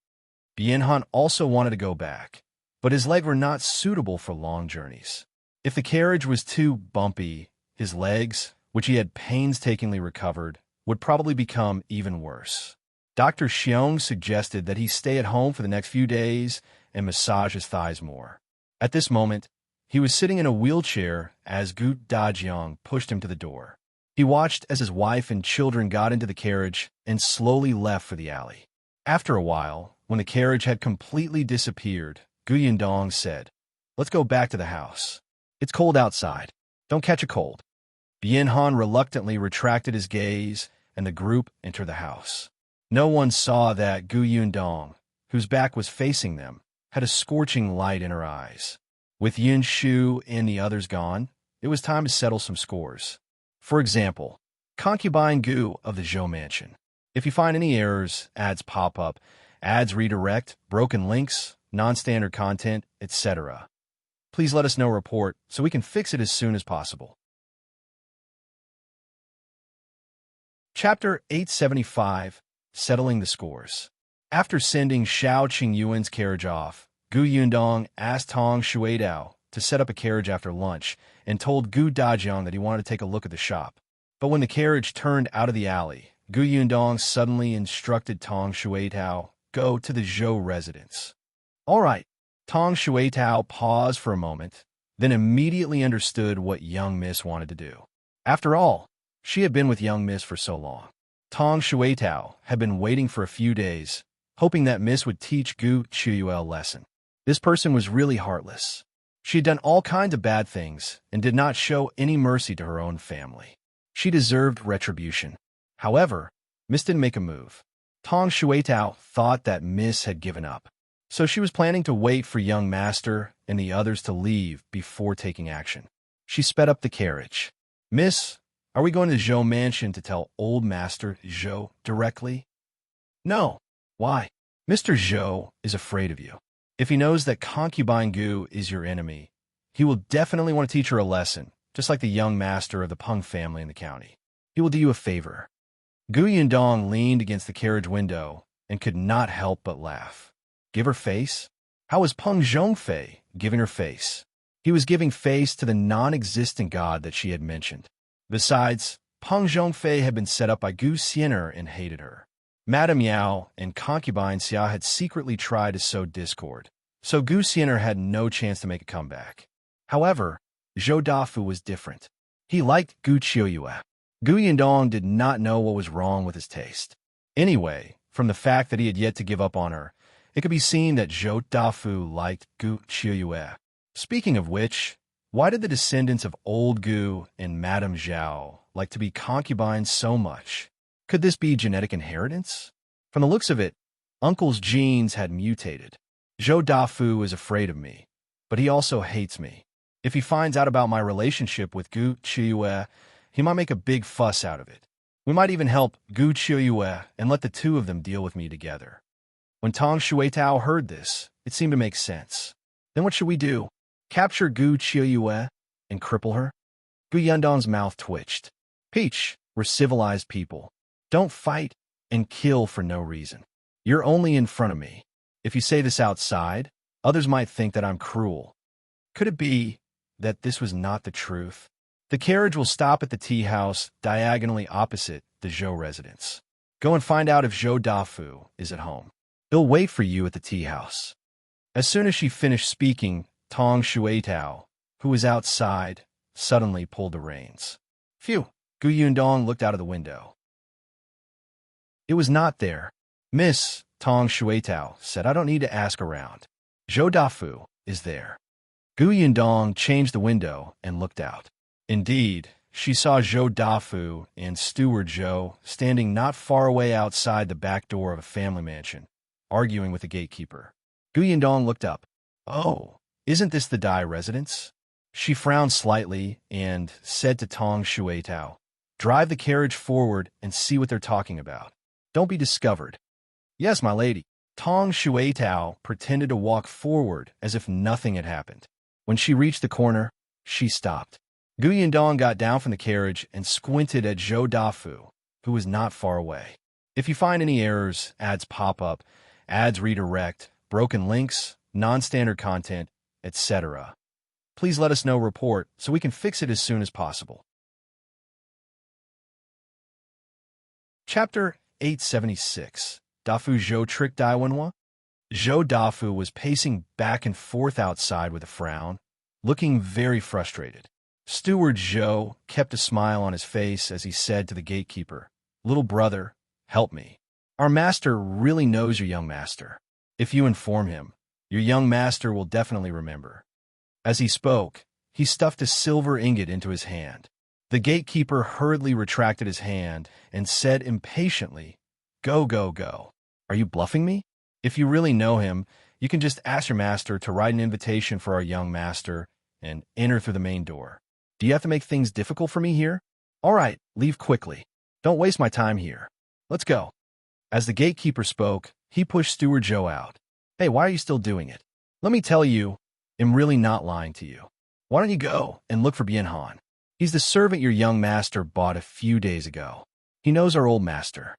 Bianhan also wanted to go back, but his legs were not suitable for long journeys. If the carriage was too bumpy, his legs, which he had painstakingly recovered, would probably become even worse. Dr. Xiong suggested that he stay at home for the next few days and massage his thighs more. At this moment, he was sitting in a wheelchair as Gu Dajiang pushed him to the door. He watched as his wife and children got into the carriage and slowly left for the alley. After a while, when the carriage had completely disappeared, Gu Yundong said, "Let's go back to the house. It's cold outside. Don't catch a cold." Bianhan reluctantly retracted his gaze, and the group entered the house. No one saw that Gu Yundong, whose back was facing them, had a scorching light in her eyes. With Yunshu and the others gone, it was time to settle some scores. For example, Concubine Gu of the Zhou mansion. If you find any errors, ads pop up, ads redirect, broken links, non-standard content, etc. Please let us know report so we can fix it as soon as possible. Chapter 875, Settling the Scores. After sending Xiao Qingyuan's carriage off, Gu Yundong asked Tong Shuidao to set up a carriage after lunch and told Gu Dajiang that he wanted to take a look at the shop. But when the carriage turned out of the alley, Gu Yundong suddenly instructed Tong Shuidao, "Go to the Zhou residence." All right. Tong Shuidao paused for a moment, then immediately understood what young Miss wanted to do. After all, she had been with young Miss for so long. Tong Shuidao had been waiting for a few days, hoping that Miss would teach Gu Qiuyue a lesson. This person was really heartless. She had done all kinds of bad things and did not show any mercy to her own family. She deserved retribution. However, Miss didn't make a move. Tong Shuidao thought that Miss had given up, so she was planning to wait for young master and the others to leave before taking action. She sped up the carriage. "Miss, are we going to Zhou mansion to tell old master Zhou directly?" "No." "Why?" "Mr. Zhou is afraid of you. If he knows that Concubine Gu is your enemy, he will definitely want to teach her a lesson, just like the young master of the Peng family in the county. He will do you a favor." Gu Yundong leaned against the carriage window and could not help but laugh. Give her face? How was Peng Zhongfei giving her face? He was giving face to the non-existent god that she had mentioned. Besides, Peng Zhongfei had been set up by Gu Xiener and hated her. Madame Yao and concubine Xia had secretly tried to sow discord, so Gu Xiener had no chance to make a comeback. However, Zhou Dafu was different. He liked Gu Qiuyue. Gu Yundong did not know what was wrong with his taste. Anyway, from the fact that he had yet to give up on her, it could be seen that Zhou Dafu liked Gu Qiuyue. Speaking of which, why did the descendants of old Gu and Madame Zhao like to be concubines so much? Could this be genetic inheritance? From the looks of it, Uncle's genes had mutated. Zhou Dafu is afraid of me, but he also hates me. If he finds out about my relationship with Gu Qiuyue, he might make a big fuss out of it. We might even help Gu Qiuyue and let the two of them deal with me together. When Tong Shuitao heard this, it seemed to make sense. Then what should we do? Capture Gu Qiuyue and cripple her? Gu Yundong's mouth twitched. Peach, we're civilized people. Don't fight and kill for no reason. You're only in front of me. If you say this outside, others might think that I'm cruel. Could it be that this was not the truth? The carriage will stop at the tea house diagonally opposite the Zhou residence. Go and find out if Zhou Dafu is at home. He'll wait for you at the tea house. As soon as she finished speaking, Tong Shuitao, who was outside, suddenly pulled the reins. Phew! Gu Yundong looked out of the window. It was not there. Miss, Tong Shuitao said, I don't need to ask around. Zhou Dafu is there. Gu Yundong changed the window and looked out. Indeed, she saw Zhou Dafu and Steward Zhou standing not far away outside the back door of a family mansion, arguing with the gatekeeper. Gu Yundong looked up. Oh, isn't this the Dai residence? She frowned slightly and said to Tong Shuitao, drive the carriage forward and see what they're talking about. Don't be discovered. Yes, my lady. Tong Shuitao pretended to walk forward as if nothing had happened. When she reached the corner, she stopped. Gu Yundong got down from the carriage and squinted at Zhou Dafu, who was not far away. If you find any errors, ads pop up, ads redirect, broken links, non-standard content, etc., please let us know report so we can fix it as soon as possible. Chapter 876. Dafu Zhou tricked Dai Wenhuo? Zhou Dafu was pacing back and forth outside with a frown, looking very frustrated. Steward Zhou kept a smile on his face as he said to the gatekeeper, Little brother, help me. Our master really knows your young master. If you inform him, your young master will definitely remember. As he spoke, he stuffed a silver ingot into his hand. The gatekeeper hurriedly retracted his hand and said impatiently, Go, go, go. Are you bluffing me? If you really know him, you can just ask your master to write an invitation for our young master and enter through the main door. Do you have to make things difficult for me here? All right, leave quickly. Don't waste my time here. Let's go. As the gatekeeper spoke, he pushed Steward Zhou out. Hey, why are you still doing it? Let me tell you, I'm really not lying to you. Why don't you go and look for Bianhan? He's the servant your young master bought a few days ago. He knows our old master.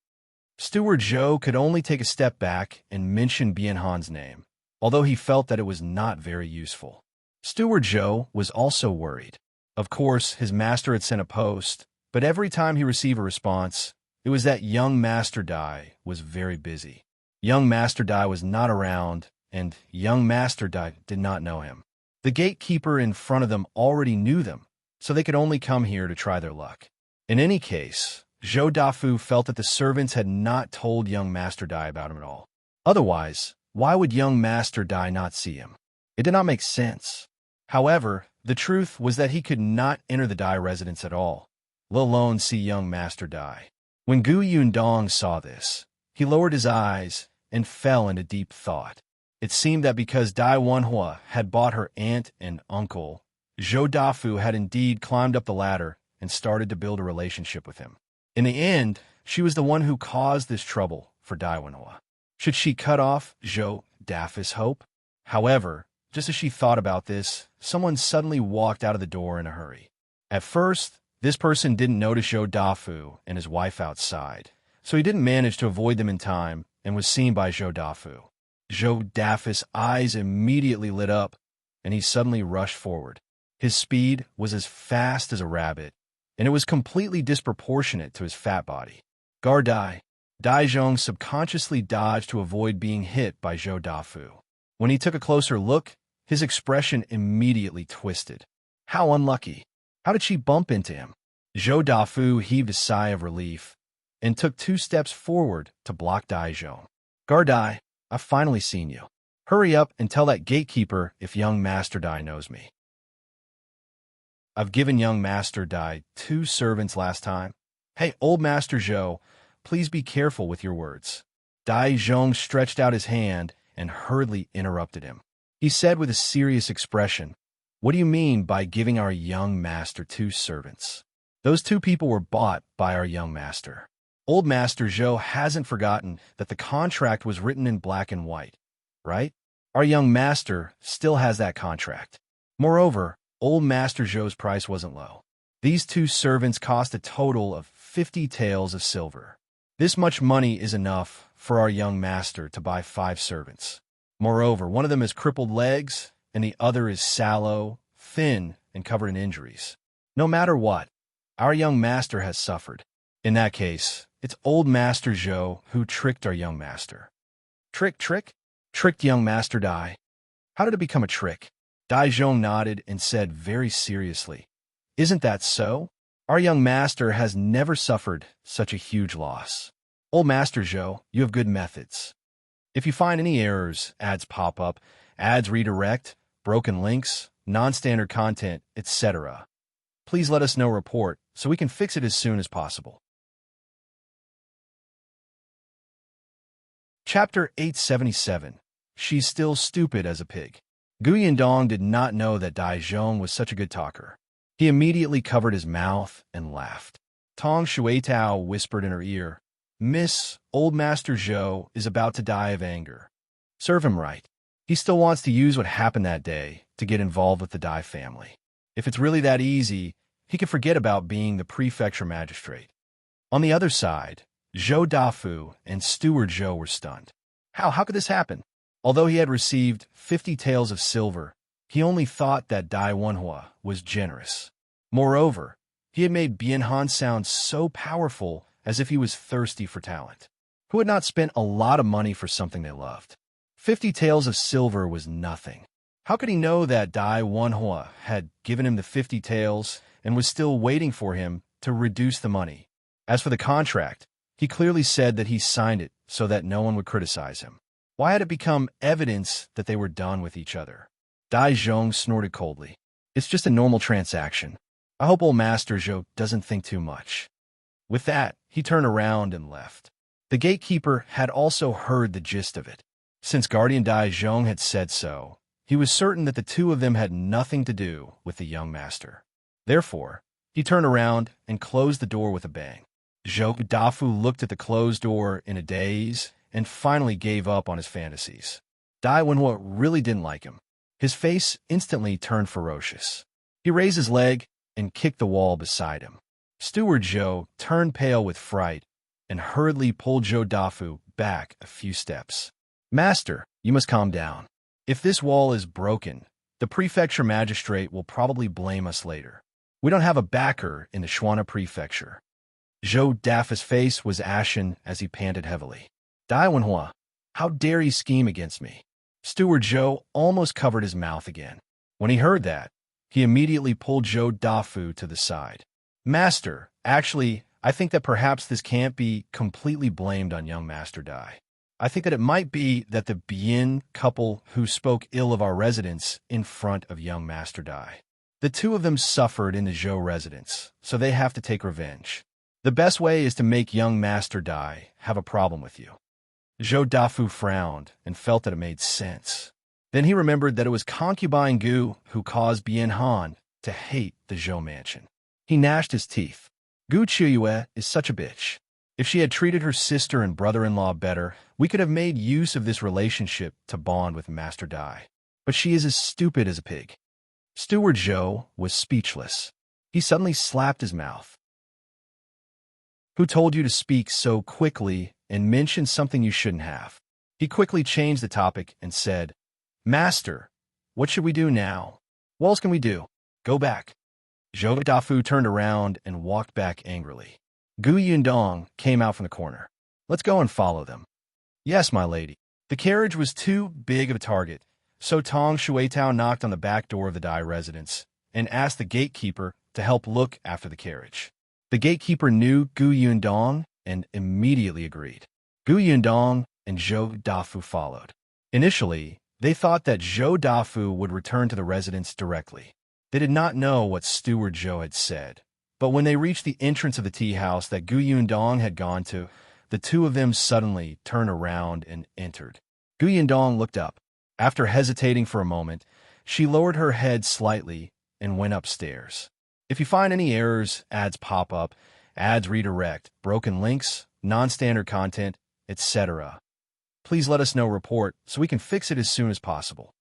Steward Zhou could only take a step back and mention Bianhan's name, although he felt that it was not very useful. Steward Zhou was also worried. Of course, his master had sent a post, but every time he received a response, it was that young Master Dai was very busy. Young Master Dai was not around, and young Master Dai did not know him. The gatekeeper in front of them already knew them, so they could only come here to try their luck. In any case, Zhou Dafu felt that the servants had not told young Master Dai about him at all. Otherwise, why would young Master Dai not see him? It did not make sense. However, the truth was that he could not enter the Dai residence at all, let alone see young Master Dai. When Gu Yundong saw this, he lowered his eyes and fell into deep thought. It seemed that because Dai Wenhuo had bought her aunt and uncle, Zhou Dafu had indeed climbed up the ladder and started to build a relationship with him. In the end, she was the one who caused this trouble for Dai Wenhuo. Should she cut off Zhou Dafu's hope? However, just as she thought about this, someone suddenly walked out of the door in a hurry. At first, this person didn't notice Zhou Dafu and his wife outside, so he didn't manage to avoid them in time and was seen by Zhou Dafu. Zhou Dafu's eyes immediately lit up, and he suddenly rushed forward. His speed was as fast as a rabbit, and it was completely disproportionate to his fat body. Dai Zhong subconsciously dodged to avoid being hit by Zhou Dafu. When he took a closer look, his expression immediately twisted. How unlucky. How did she bump into him? Zhou Dafu heaved a sigh of relief and took 2 steps forward to block Dai Zhong. Dai, I've finally seen you. Hurry up and tell that gatekeeper if young Master Dai knows me. I've given young Master Dai 2 servants last time. Hey, old Master Zhou, please be careful with your words. Dai Zhong stretched out his hand and hurriedly interrupted him. He said with a serious expression, What do you mean by giving our young master 2 servants? Those 2 people were bought by our young master. Old Master Zhou hasn't forgotten that the contract was written in black and white, right? Our young master still has that contract. Moreover, Old Master Zhou's price wasn't low. These 2 servants cost a total of 50 taels of silver. This much money is enough for our young master to buy 5 servants. Moreover, one of them has crippled legs, and the other is sallow, thin, and covered in injuries. No matter what, our young master has suffered. In that case, it's Old Master Zhou who tricked our young master. Trick? Tricked young Master Dai? How did it become a trick? Dai Zhong nodded and said very seriously, "Isn't that so? Our young master has never suffered such a huge loss. Old Master Zhou, you have good methods. If you find any errors, ads pop up, ads redirect, broken links, non-standard content, etc., please let us know report so we can fix it as soon as possible." Chapter 877. She's still stupid as a pig. Yundong did not know that Dai Zhong was such a good talker. He immediately covered his mouth and laughed. Tong Shuitao whispered in her ear, "Miss, Old Master Zhou is about to die of anger. Serve him right. He still wants to use what happened that day to get involved with the Dai family. If it's really that easy, he can forget about being the prefecture magistrate." On the other side, Zhou Dafu and Steward Zhou were stunned. How could this happen? Although he had received 50 taels of silver, he only thought that Dai Wenhuo was generous. Moreover, he had made Bianhan sound so powerful as if he was thirsty for talent. Who had not spent a lot of money for something they loved? 50 taels of silver was nothing. How could he know that Dai Wenhuo had given him the 50 taels and was still waiting for him to reduce the money? As for the contract, he clearly said that he signed it so that no one would criticize him. Why had it become evidence that they were done with each other? Dai Zhong snorted coldly. "It's just a normal transaction. I hope Old Master Zhou doesn't think too much." With that, he turned around and left. The gatekeeper had also heard the gist of it. Since Guardian Dai Zhong had said so, he was certain that the 2 of them had nothing to do with the young master. Therefore, he turned around and closed the door with a bang. Zhou Dafu looked at the closed door in a daze and finally gave up on his fantasies. Dai Wenhuo really didn't like him. His face instantly turned ferocious. He raised his leg and kicked the wall beside him. Steward Zhou turned pale with fright and hurriedly pulled Zhou Dafu back a few steps. "Master, you must calm down. If this wall is broken, the prefecture magistrate will probably blame us later. We don't have a backer in the Shuana prefecture." Zhou Dafu's face was ashen as he panted heavily. "Dai Wenhuo, how dare he scheme against me?" Steward Zhou almost covered his mouth again. When he heard that, he immediately pulled Zhou Dafu to the side. "Master, actually, I think that perhaps this can't be completely blamed on young Master Dai. I think that it might be that the Bian couple who spoke ill of our residence in front of young Master Dai. The 2 of them suffered in the Zhou residence, so they have to take revenge. The best way is to make young Master Dai have a problem with you." Zhou Dafu frowned and felt that it made sense. Then he remembered that it was concubine Gu who caused Bianhan to hate the Zhou mansion. He gnashed his teeth. Gu Qiuyue is such a bitch. If she had treated her sister and brother-in-law better, we could have made use of this relationship to bond with Master Dai. But she is as stupid as a pig. Steward Zhou was speechless. He suddenly slapped his mouth. "Who told you to speak so quickly and mention something you shouldn't have?" He quickly changed the topic and said, "Master, what should we do now? What else can we do? Go back." Zhou Dafu turned around and walked back angrily. Gu Yundong came out from the corner. "Let's go and follow them." "Yes, my lady." The carriage was too big of a target, so Tong Shuitao knocked on the back door of the Dai residence and asked the gatekeeper to help look after the carriage. The gatekeeper knew Gu Yundong and immediately agreed. Gu Yundong and Zhou Dafu followed. Initially, they thought that Zhou Dafu would return to the residence directly. They did not know what Steward Zhou had said, but when they reached the entrance of the tea house that Gu Yundong had gone to, the 2 of them suddenly turned around and entered. Gu Yundong looked up. After hesitating for a moment, she lowered her head slightly and went upstairs. If you find any errors, ads pop up, ads redirect, broken links, non-standard content, etc. Please let us know report so we can fix it as soon as possible.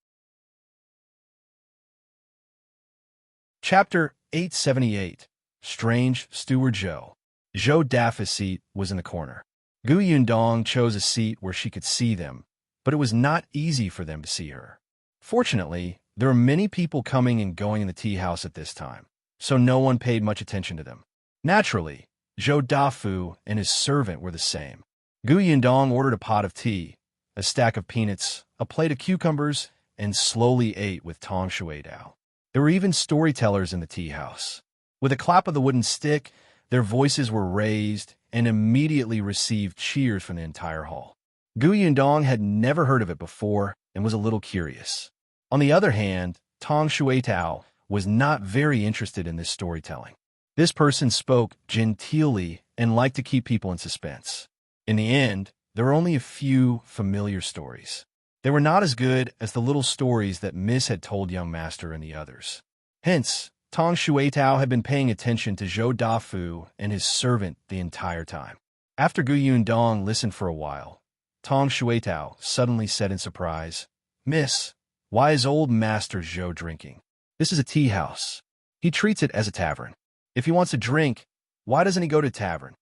Chapter 878. Strange Steward Zhou. Zhou Dafu's seat was in the corner. Yundong chose a seat where she could see them, but it was not easy for them to see her. Fortunately, there were many people coming and going in the tea house at this time, so no one paid much attention to them. Naturally, Zhou Dafu and his servant were the same. Yundong ordered a pot of tea, a stack of peanuts, a plate of cucumbers, and slowly ate with Tong Shuidao. There were even storytellers in the tea house. With a clap of the wooden stick, their voices were raised and immediately received cheers from the entire hall. Yundong had never heard of it before and was a little curious. On the other hand, Tong Shuidao was not very interested in this storytelling. This person spoke genteelly and liked to keep people in suspense. In the end, there were only a few familiar stories. They were not as good as the little stories that Miss had told young master and the others. Hence, Tong Shuidao had been paying attention to Zhou Dafu and his servant the entire time. After Yundong listened for a while, Tong Shuidao suddenly said in surprise, "Miss, why is old Master Zhou drinking? This is a tea house. He treats it as a tavern. If he wants a drink, why doesn't he go to tavern?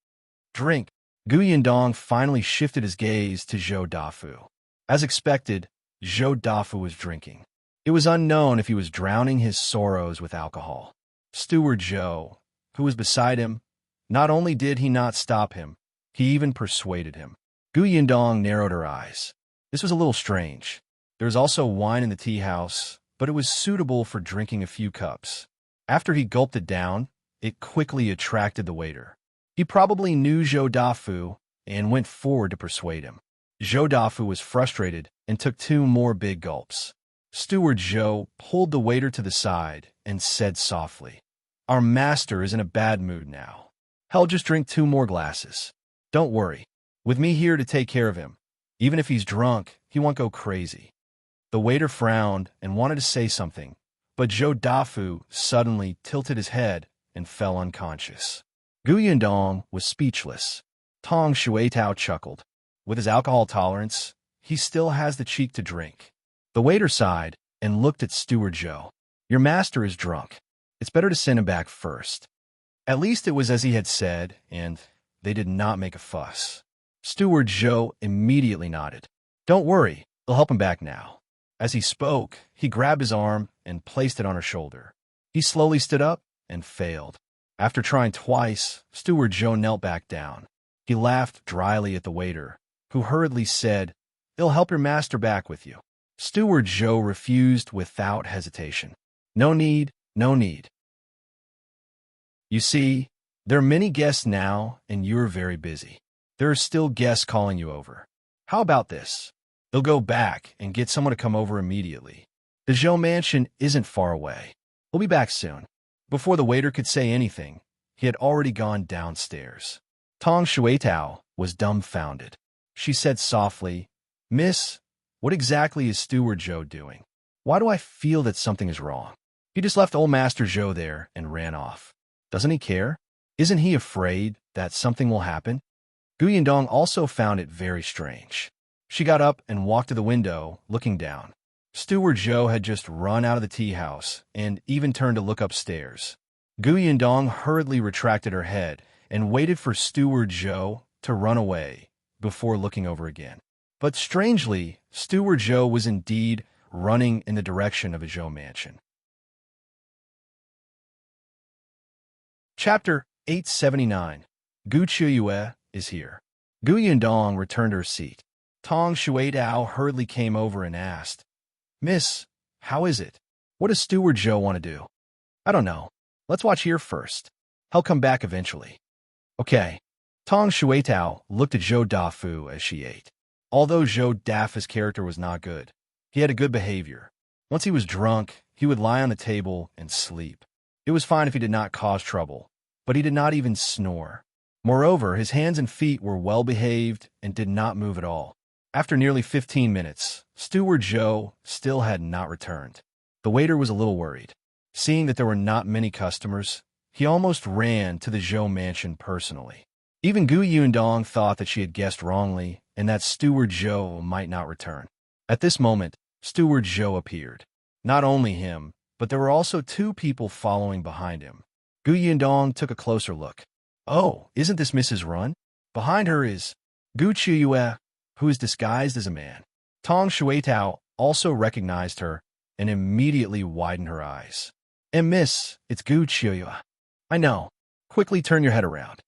Drink." Yundong finally shifted his gaze to Zhou Dafu. As expected, Zhou Dafu was drinking. It was unknown if he was drowning his sorrows with alcohol. Steward Zhou, who was beside him, not only did he not stop him, he even persuaded him. Yundong narrowed her eyes. This was a little strange. There was also wine in the tea house, but it was suitable for drinking a few cups. After he gulped it down, it quickly attracted the waiter. He probably knew Zhou Dafu and went forward to persuade him. Zhou Dafu was frustrated and took 2 more big gulps. Steward Zhou pulled the waiter to the side and said softly, "Our master is in a bad mood now. He'll just drink 2 more glasses. Don't worry. With me here to take care of him. Even if he's drunk, he won't go crazy." The waiter frowned and wanted to say something, but Zhou Dafu suddenly tilted his head and fell unconscious. Yundong was speechless. Tong Shuidao chuckled. With his alcohol tolerance, he still has the cheek to drink. The waiter sighed and looked at Steward Zhou. "Your master is drunk. It's better to send him back first." At least it was as he had said, and they did not make a fuss. Steward Zhou immediately nodded. "Don't worry, they'll help him back now." As he spoke, he grabbed his arm and placed it on her shoulder. He slowly stood up and failed. After trying twice, Steward Zhou knelt back down. He laughed dryly at the waiter, who hurriedly said, "They'll help your master back with you." Steward Zhou refused without hesitation. "No need, no need. You see, there are many guests now, and you're very busy. There are still guests calling you over. How about this? They'll go back and get someone to come over immediately. The Zhou mansion isn't far away. We'll be back soon." Before the waiter could say anything, he had already gone downstairs. Tong Shuidao was dumbfounded. She said softly, "Miss, what exactly is Steward Zhou doing? Why do I feel that something is wrong? He just left old Master Zhou there and ran off. Doesn't he care? Isn't he afraid that something will happen?" Yundong also found it very strange. She got up and walked to the window, looking down. Steward Zhou had just run out of the tea house and even turned to look upstairs. Yundong hurriedly retracted her head and waited for Steward Zhou to run away before looking over again. But strangely, Steward Zhou was indeed running in the direction of a Zhou mansion. Chapter 879. Qiuyue is here. Yundong returned to her seat. Tong Shuidao hurriedly came over and asked, "Miss, how is it? What does Steward Zhou want to do?" "I don't know. Let's watch here first. He'll come back eventually." "Okay." Tong Shuidao looked at Zhou Dafu as she ate. Although Zhou Dafu's character was not good, he had a good behavior. Once he was drunk, he would lie on the table and sleep. It was fine if he did not cause trouble, but he did not even snore. Moreover, his hands and feet were well behaved and did not move at all. After nearly 15 minutes, Steward Zhou still had not returned. The waiter was a little worried. Seeing that there were not many customers, he almost ran to the Zhou mansion personally. Even Gu Yundong thought that she had guessed wrongly and that Steward Zhou might not return. At this moment, Steward Zhou appeared. Not only him, but there were also two people following behind him. Gu Yundong took a closer look. Oh, isn't this Mrs. Run? Behind her is Qiuyue, who is disguised as a man. Tong Shuitao also recognized her and immediately widened her eyes. And miss, it's Qiuyue. I know. Quickly turn your head around.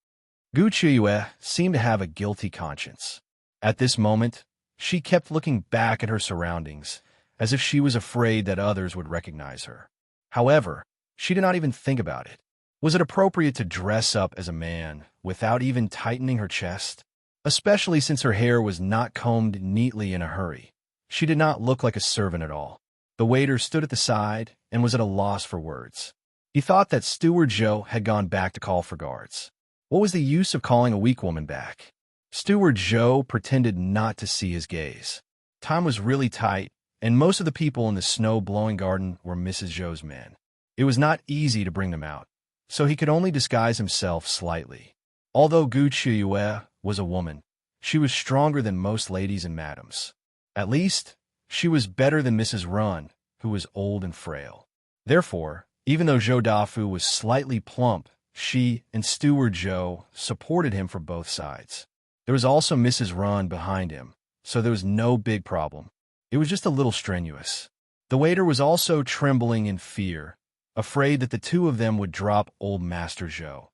Qiuyue seemed to have a guilty conscience. At this moment, she kept looking back at her surroundings, as if she was afraid that others would recognize her. However, she did not even think about it. Was it appropriate to dress up as a man without even tightening her chest? Especially since her hair was not combed neatly in a hurry. She did not look like a servant at all. The waiter stood at the side and was at a loss for words. He thought that Steward Zhou had gone back to call for guards. What was the use of calling a weak woman back? Steward Zhou pretended not to see his gaze. Time was really tight, and most of the people in the snow-blowing garden were Mrs. Zhou's men. It was not easy to bring them out, so he could only disguise himself slightly. Although Qiuyue was a woman, she was stronger than most ladies and madams. At least, she was better than Mrs. Run, who was old and frail. Therefore, even though Zhou Dafu was slightly plump, she and Steward Zhou supported him from both sides. There was also Mrs. Run behind him, so there was no big problem. It was just a little strenuous. The waiter was also trembling in fear, afraid that the two of them would drop old Master Zhou,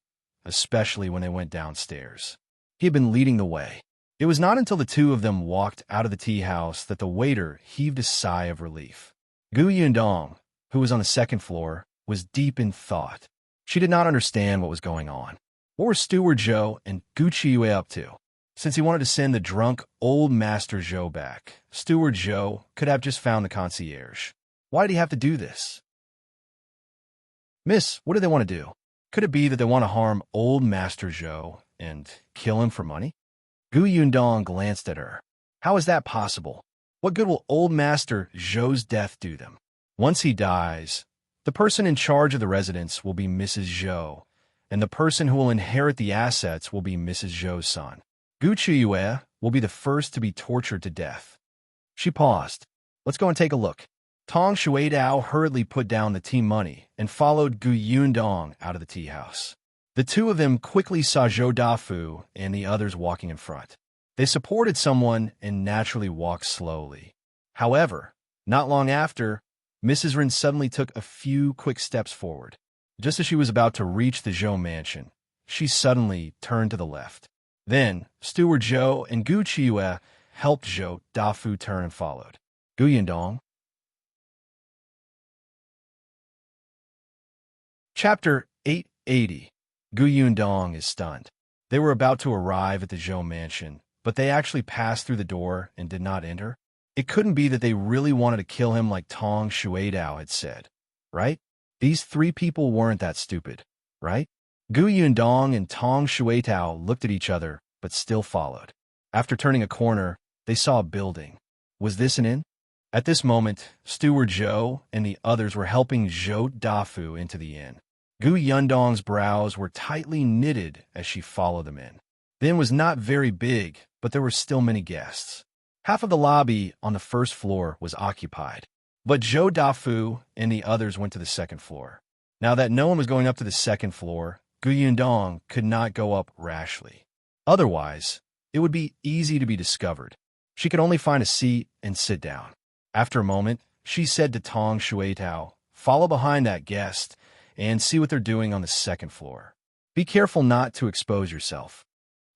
especially when they went downstairs. He had been leading the way. It was not until the two of them walked out of the tea house that the waiter heaved a sigh of relief. Gu Yundong, who was on the second floor, was deep in thought. She did not understand what was going on. What were Steward Zhou and Qiuyue up to? Since he wanted to send the drunk old Master Zhou back, Steward Zhou could have just found the concierge. Why did he have to do this? Miss, what do they want to do? Could it be that they want to harm old Master Zhou and kill him for money? Gu Yundong glanced at her. How is that possible? What good will old Master Zhou's death do them? Once he dies, the person in charge of the residence will be Mrs. Zhou, and the person who will inherit the assets will be Mrs. Zhou's son. Qiuyue will be the first to be tortured to death. She paused. Let's go and take a look. Tong Shuitao hurriedly put down the tea money and followed Gu Yundong out of the tea house. The two of them quickly saw Zhou Dafu and the others walking in front. They supported someone and naturally walked slowly. However, not long after, Mrs. Rin suddenly took a few quick steps forward. Just as she was about to reach the Zhou mansion, she suddenly turned to the left. Then, Steward Zhou and Qiuyue helped Zhou Dafu turn and followed. Gu Yundong. Chapter 880. Gu Yundong is stunned. They were about to arrive at the Zhou mansion, but they actually passed through the door and did not enter. It couldn't be that they really wanted to kill him like Tong Shuitao had said, right? These three people weren't that stupid, right? Gu Yundong and Tong Shuitao looked at each other, but still followed. After turning a corner, they saw a building. Was this an inn? At this moment, Steward Zhou and the others were helping Zhou Dafu into the inn. Gu Yundong's brows were tightly knitted as she followed them in. The inn was not very big, but there were still many guests. Half of the lobby on the first floor was occupied, but Zhou Dafu and the others went to the second floor. Now that no one was going up to the second floor, Gu Yundong could not go up rashly. Otherwise, it would be easy to be discovered. She could only find a seat and sit down. After a moment, she said to Tong Shuitao, "Follow behind that guest and see what they're doing on the second floor. Be careful not to expose yourself."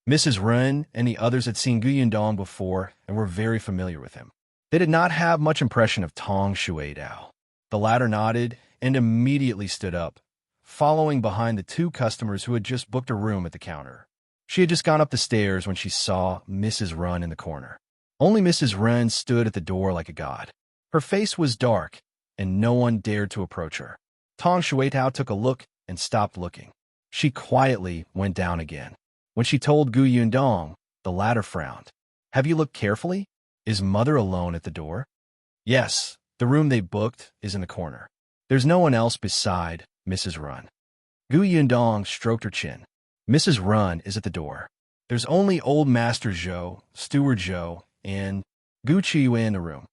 Mrs. Ren and the others had seen Gu Yundong before and were very familiar with him. They did not have much impression of Tong Shuitao. The latter nodded and immediately stood up, following behind the two customers who had just booked a room at the counter. She had just gone up the stairs when she saw Mrs. Run in the corner. Only Mrs. Ren stood at the door like a god. Her face was dark, and no one dared to approach her. Tong Shuitao took a look and stopped looking. She quietly went down again. When she told Gu Yundong, the latter frowned. "Have you looked carefully? Is Mother alone at the door?" "Yes, the room they booked is in the corner. There's no one else beside Mrs. Run." Gu Yundong stroked her chin. Mrs. Run is at the door. There's only old Master Zhou, Steward Zhou, and Qiuyue in the room.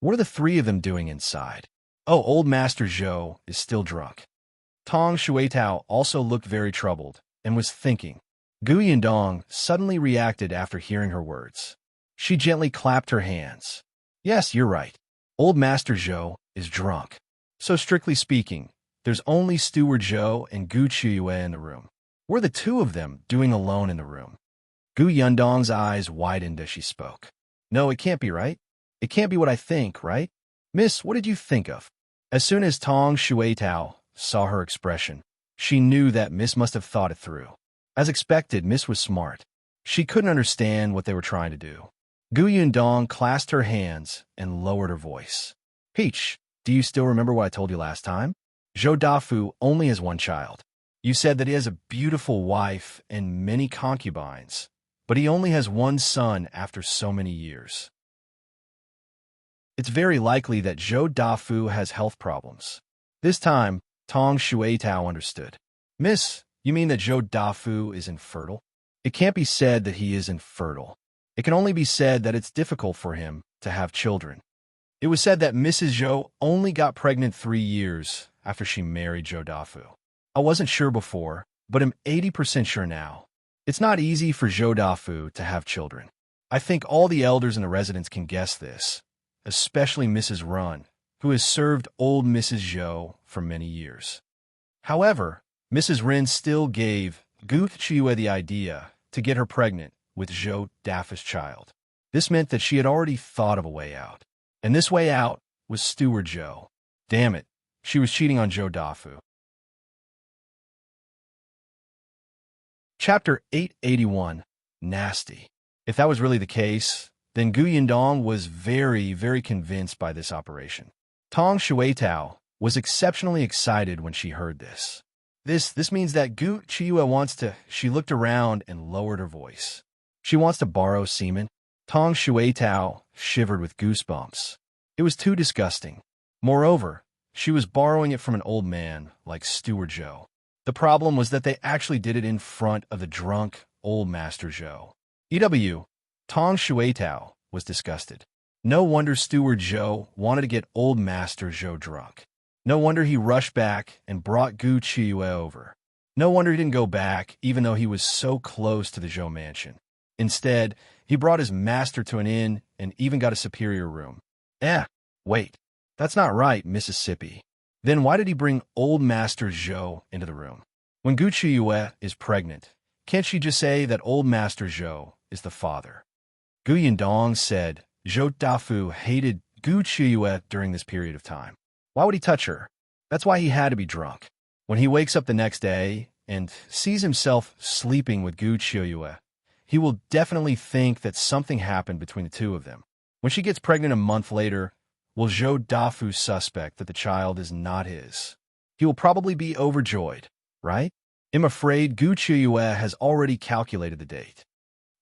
What are the three of them doing inside? Oh, old Master Zhou is still drunk. Tong Shuitao also looked very troubled and was thinking. Yundong suddenly reacted after hearing her words. She gently clapped her hands. Yes, you're right. Old Master Zhou is drunk. So strictly speaking, there's only Steward Zhou and Qiuyue in the room. What are the two of them doing alone in the room? Yundong's eyes widened as she spoke. No, it can't be right. It can't be what I think, right? Miss, what did you think of? As soon as Tong Shuitao saw her expression, she knew that Miss must have thought it through. As expected, Miss was smart. She couldn't understand what they were trying to do. Yundong clasped her hands and lowered her voice. Peach, do you still remember what I told you last time? Zhou Dafu only has one child. You said that he has a beautiful wife and many concubines, but he only has one son after so many years. It's very likely that Zhou Dafu has health problems. This time, Tong Shuitao understood. Miss, you mean that Zhou Dafu is infertile? It can't be said that he is infertile. It can only be said that it's difficult for him to have children. It was said that Mrs. Zhou only got pregnant 3 years after she married Zhou Dafu. I wasn't sure before, but I'm 80% sure now. It's not easy for Zhou Dafu to have children. I think all the elders in the residence can guess this, especially Mrs. Run, who has served old Mrs. Zhou for many years. However, Mrs. Rin still gave Qiuyue the idea to get her pregnant with Zhou Dafu's child. This meant that she had already thought of a way out. And this way out was Steward Zhou. Damn it, she was cheating on Zhou Dafu. Chapter 881, Nasty. If that was really the case, then Yundong was very, very convinced by this operation. Tong Shuitao was exceptionally excited when she heard this. This means that Qiuyue wants to... She looked around and lowered her voice. She wants to borrow semen. Tong Shuitao shivered with goosebumps. It was too disgusting. Moreover, she was borrowing it from an old man like Steward Zhou. The problem was that they actually did it in front of the drunk old Master Zhou. Tong Shuitao was disgusted. No wonder Steward Zhou wanted to get old Master Zhou drunk. No wonder he rushed back and brought Qiuyue over. No wonder he didn't go back even though he was so close to the Zhou mansion. Instead, he brought his master to an inn and even got a superior room. Wait, that's not right, Mississippi. Then why did he bring old Master Zhou into the room? When Qiuyue is pregnant, can't she just say that old Master Zhou is the father? Yundong said Zhou Dafu hated Qiuyue during this period of time. Why would he touch her? That's why he had to be drunk. When he wakes up the next day and sees himself sleeping with Qiuyue, he will definitely think that something happened between the two of them. When she gets pregnant a month later, will Zhou Dafu suspect that the child is not his? He will probably be overjoyed, right? I'm afraid Qiuyue has already calculated the date.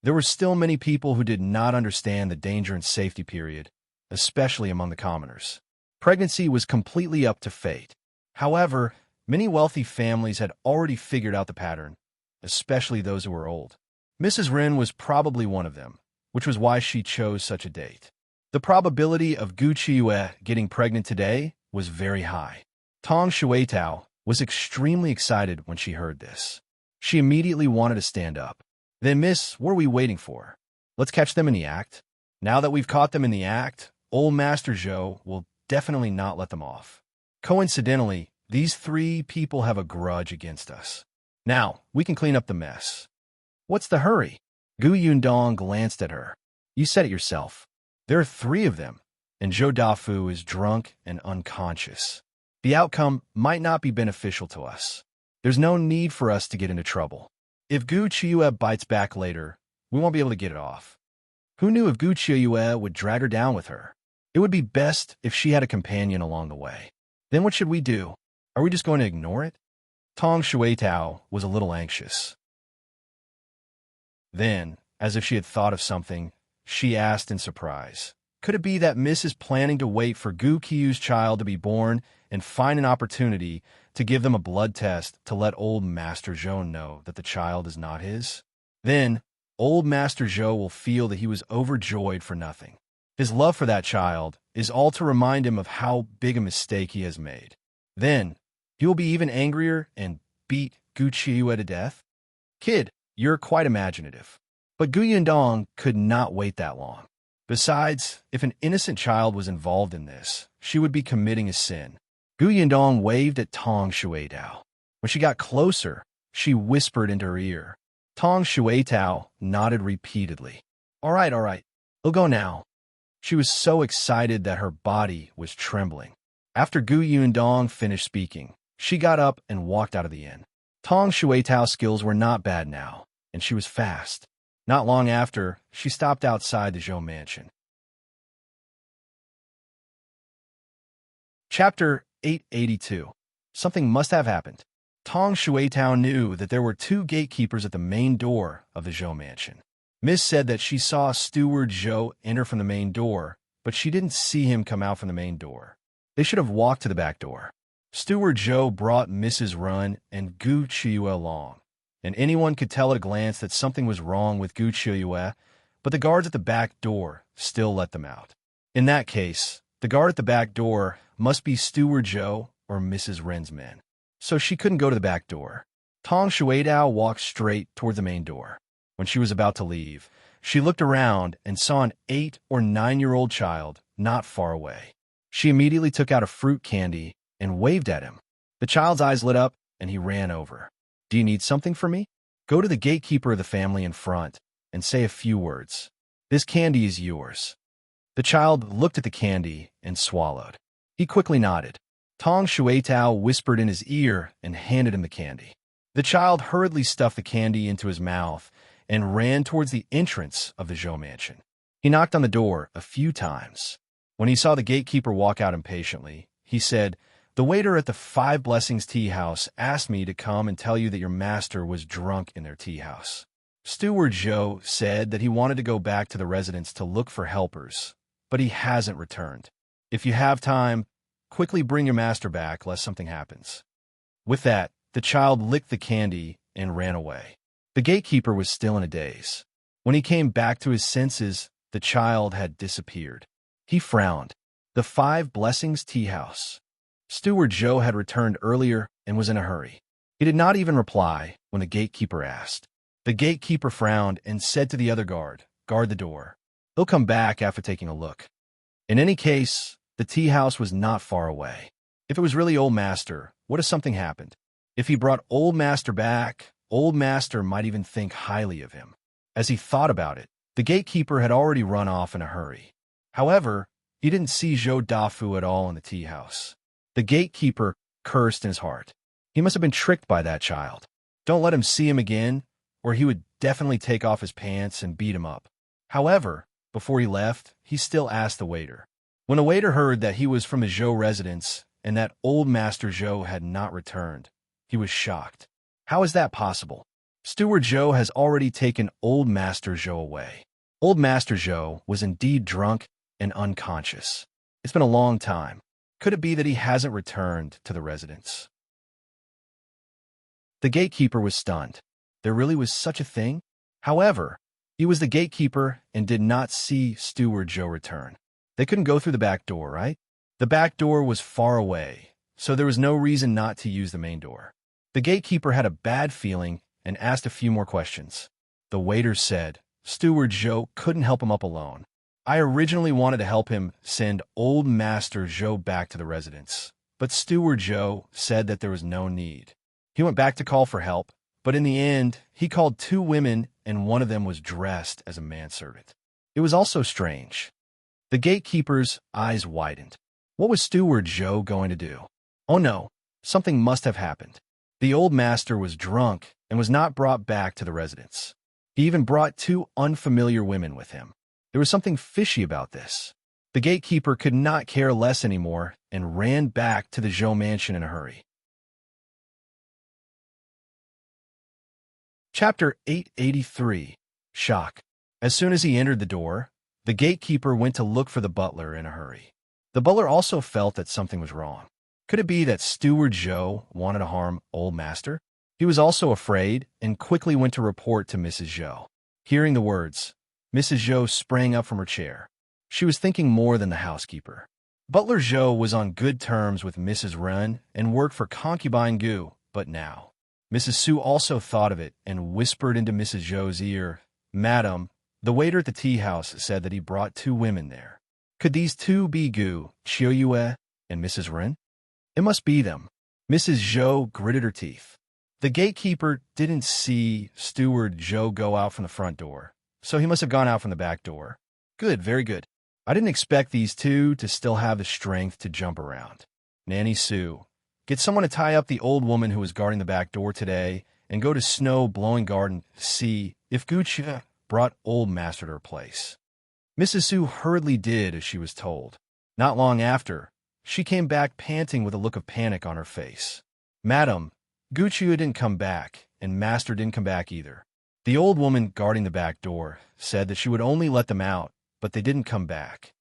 There were still many people who did not understand the danger and safety period, especially among the commoners. Pregnancy was completely up to fate. However, many wealthy families had already figured out the pattern, especially those who were old. Mrs. Rin was probably one of them, which was why she chose such a date. The probability of Qiuyue getting pregnant today was very high. Tong Shuitao was extremely excited when she heard this. She immediately wanted to stand up. Then, miss, what are we waiting for? Let's catch them in the act. Now that we've caught them in the act, old Master Zhou will definitely not let them off. Coincidentally, these 3 people have a grudge against us. Now, we can clean up the mess. What's the hurry? Yundong glanced at her. You said it yourself. There are 3 of them, and Zhou Dafu is drunk and unconscious. The outcome might not be beneficial to us. There's no need for us to get into trouble. If Qiuyue bites back later, we won't be able to get it off. Who knew if Qiuyue would drag her down with her? It would be best if she had a companion along the way. Then what should we do? Are we just going to ignore it? Tong Shuitao was a little anxious. Then, as if she had thought of something, she asked in surprise, Could it be that Miss is planning to wait for Qiuyue's child to be born and find an opportunity to give them a blood test to let old Master Zhou know that the child is not his? Then, old Master Zhou will feel that he was overjoyed for nothing. His love for that child is all to remind him of how big a mistake he has made. Then, he will be even angrier and beat Qiuyue to death. Kid, you're quite imaginative. But Yundong could not wait that long. Besides, if an innocent child was involved in this, she would be committing a sin. Yundong waved at Tong Shuitao. When she got closer, she whispered into her ear. Tong Shuitao nodded repeatedly. All right, we'll go now. She was so excited that her body was trembling. After Yundong finished speaking, she got up and walked out of the inn. Tong Shuitao's skills were not bad now, and she was fast. Not long after, she stopped outside the Zhou mansion. Chapter 882. Something must have happened. Tong Shuitao knew that there were 2 gatekeepers at the main door of the Zhou mansion. Miss said that she saw Steward Zhou enter from the main door, but she didn't see him come out from the main door. They should have walked to the back door. Steward Zhou brought Mrs. Run and Qiuyue along, and anyone could tell at a glance that something was wrong with Qiuyue, but the guards at the back door still let them out. In that case, the guard at the back door must be Steward Zhou or Mrs. Ren's men, so she couldn't go to the back door. Tong Shuitao walked straight toward the main door. When she was about to leave, she looked around and saw an 8- or 9-year-old child not far away. She immediately took out a fruit candy and waved at him. The child's eyes lit up, and he ran over. Do you need something from me? Go to the gatekeeper of the family in front and say a few words. This candy is yours. The child looked at the candy and swallowed. He quickly nodded. Tong Shuitao whispered in his ear and handed him the candy. The child hurriedly stuffed the candy into his mouth and ran towards the entrance of the Zhou mansion. He knocked on the door a few times. When he saw the gatekeeper walk out impatiently, he said, "The waiter at the 5 Blessings tea house asked me to come and tell you that your master was drunk in their tea house." Steward Zhou said that he wanted to go back to the residence to look for helpers, but he hasn't returned. If you have time, quickly bring your master back lest something happens. With that, the child licked the candy and ran away. The gatekeeper was still in a daze. When he came back to his senses, the child had disappeared. He frowned. The 5 Blessings tea house. Steward Zhou had returned earlier and was in a hurry. He did not even reply when the gatekeeper asked. The gatekeeper frowned and said to the other guard, "Guard the door. He'll come back after taking a look." In any case, the tea house was not far away. If it was really Old Master, what if something happened? If he brought Old Master back, Old Master might even think highly of him. As he thought about it, the gatekeeper had already run off in a hurry. However, he didn't see Zhou Dafu at all in the tea house. The gatekeeper cursed in his heart. He must have been tricked by that child. Don't let him see him again, or he would definitely take off his pants and beat him up. However, before he left, he still asked the waiter. When the waiter heard that he was from the Zhou residence and that Old Master Zhou had not returned, he was shocked. How is that possible? Steward Zhou has already taken Old Master Zhou away. Old Master Zhou was indeed drunk and unconscious. It's been a long time. Could it be that he hasn't returned to the residence? The gatekeeper was stunned. There really was such a thing? However, he was the gatekeeper and did not see Steward Zhou return. They couldn't go through the back door, right? The back door was far away, so there was no reason not to use the main door. The gatekeeper had a bad feeling and asked a few more questions. The waiter said, Steward Zhou couldn't help him up alone. I originally wanted to help him send Old Master Zhou back to the residence, but Steward Zhou said that there was no need. He went back to call for help, but in the end, he called 2 women and one of them was dressed as a manservant. It was also strange. The gatekeeper's eyes widened. What was Steward Zhou going to do? Oh no, something must have happened. The old master was drunk and was not brought back to the residence. He even brought 2 unfamiliar women with him. There was something fishy about this. The gatekeeper could not care less anymore and ran back to the Zhou mansion in a hurry. Chapter 883. Shock. As soon as he entered the door, The gatekeeper went to look for the butler in a hurry. The butler also felt that something was wrong. Could it be that Steward Zhou wanted to harm Old Master? He was also afraid and quickly went to report to Mrs. Zhou. Hearing the words, Mrs. Zhou sprang up from her chair. She was thinking more than the housekeeper. Butler Zhou was on good terms with Mrs. Ren and worked for concubine Gu, but now. Mrs. Su also thought of it and whispered into Mrs. Zhou's ear, Madam, the waiter at the tea house said that he brought 2 women there. Could these 2 be Gu, Qiuyue, and Mrs. Ren? It must be them. Mrs. Zhou gritted her teeth. The gatekeeper didn't see Steward Zhou go out from the front door, so he must have gone out from the back door. Good, very good. I didn't expect these 2 to still have the strength to jump around. Nanny Su, get someone to tie up the old woman who was guarding the back door today and go to Snow Blowing Garden to see if Qiuyue brought Old Master to her place. Mrs. Su hurriedly did as she was told. Not long after, she came back panting with a look of panic on her face. Madam, Qiuyue didn't come back, and Master didn't come back either. The old woman guarding the back door said that she would only let them out, but they didn't come back.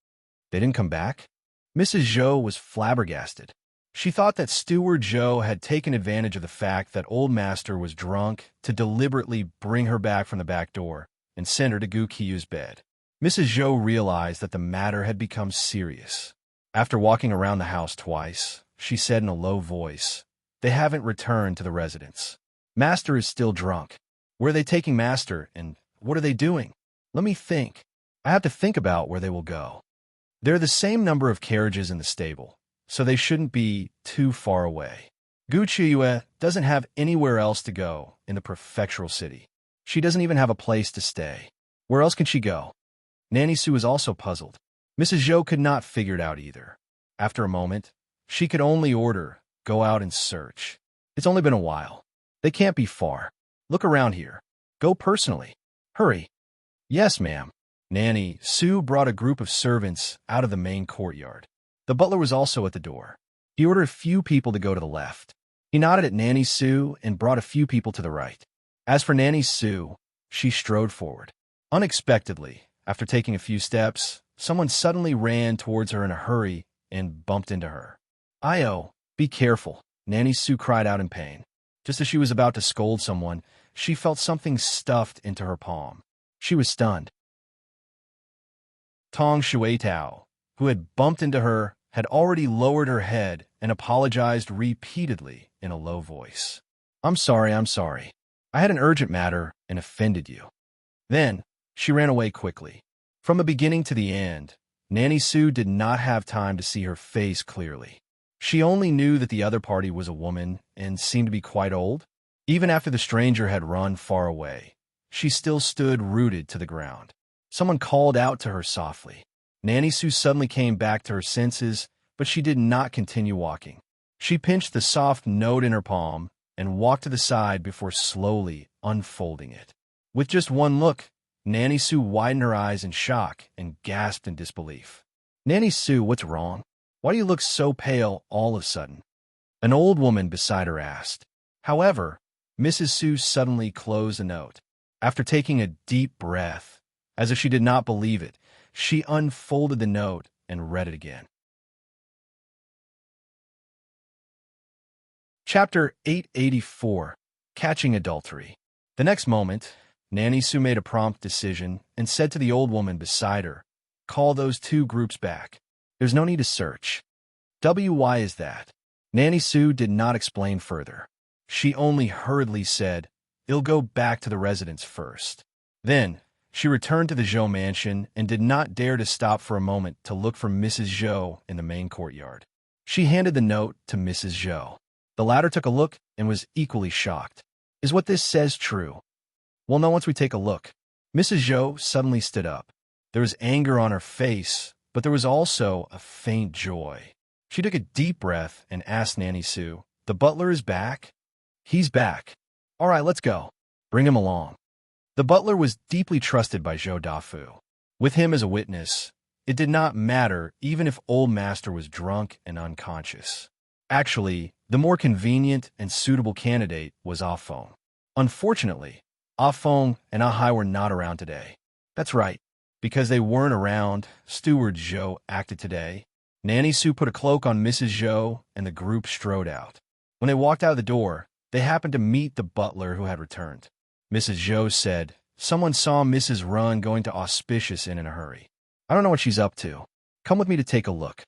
They didn't come back? Mrs. Zhou was flabbergasted. She thought that Steward Zhou had taken advantage of the fact that Old Master was drunk to deliberately bring her back from the back door and send her to Qiuyue's bed. Mrs. Zhou realized that the matter had become serious. After walking around the house twice, she said in a low voice, They haven't returned to the residence. Master is still drunk. Where are they taking Master, and what are they doing? Let me think. I have to think about where they will go. There are the same number of carriages in the stable, so they shouldn't be too far away. Qiuyue doesn't have anywhere else to go in the prefectural city. She doesn't even have a place to stay. Where else can she go? Nanny Su was also puzzled. Mrs. Zhou could not figure it out either. After a moment, she could only order, go out and search. It's only been a while. They can't be far. Look around here. Go personally. Hurry. Yes, ma'am. Nanny Su brought a group of servants out of the main courtyard. The butler was also at the door. He ordered a few people to go to the left. He nodded at Nanny Su and brought a few people to the right. As for Nanny Su, she strode forward. Unexpectedly, after taking a few steps, someone suddenly ran towards her in a hurry and bumped into her. "Io, be careful," Nanny Su cried out in pain. Just as she was about to scold someone, she felt something stuffed into her palm. She was stunned. Tong Shuitao, who had bumped into her, had already lowered her head and apologized repeatedly in a low voice. I'm sorry. I had an urgent matter and offended you." Then, she ran away quickly. From the beginning to the end, Nanny Su did not have time to see her face clearly. She only knew that the other party was a woman and seemed to be quite old. Even after the stranger had run far away, she still stood rooted to the ground. Someone called out to her softly. Nanny Su suddenly came back to her senses, but she did not continue walking. She pinched the soft note in her palm and walked to the side before slowly unfolding it. With just one look, Nanny Su widened her eyes in shock and gasped in disbelief. "Nanny Su, what's wrong? Why do you look so pale all of a sudden?" An old woman beside her asked. However, Mrs. Su suddenly closed the note. After taking a deep breath, as if she did not believe it, she unfolded the note and read it again. Chapter 884, Catching Adultery. The next moment, Nanny Su made a prompt decision and said to the old woman beside her, "Call those 2 groups back. There's no need to search." Why is that? Nanny Su did not explain further. She only hurriedly said, "It'll go back to the residence first." Then, she returned to the Zhou mansion and did not dare to stop for a moment to look for Mrs. Zhou in the main courtyard. She handed the note to Mrs. Zhou. The latter took a look and was equally shocked. Is what this says true? Well, no, once we take a look. Mrs. Zhou suddenly stood up. There was anger on her face, but there was also a faint joy. She took a deep breath and asked Nanny Su, "The butler is back?" "He's back." "All right, let's go. Bring him along." The butler was deeply trusted by Zhou Dafu. With him as a witness, it did not matter even if Old Master was drunk and unconscious. Actually, the more convenient and suitable candidate was Feng. Unfortunately, Feng and Ahai were not around today. That's right. Because they weren't around, Steward Zhou acted today. Nanny Sue put a cloak on Mrs. Zhou, and the group strode out. When they walked out of the door, they happened to meet the butler who had returned. Mrs. Zhou said, "Someone saw Mrs. Run going to Auspicious Inn in a hurry. I don't know what she's up to. Come with me to take a look."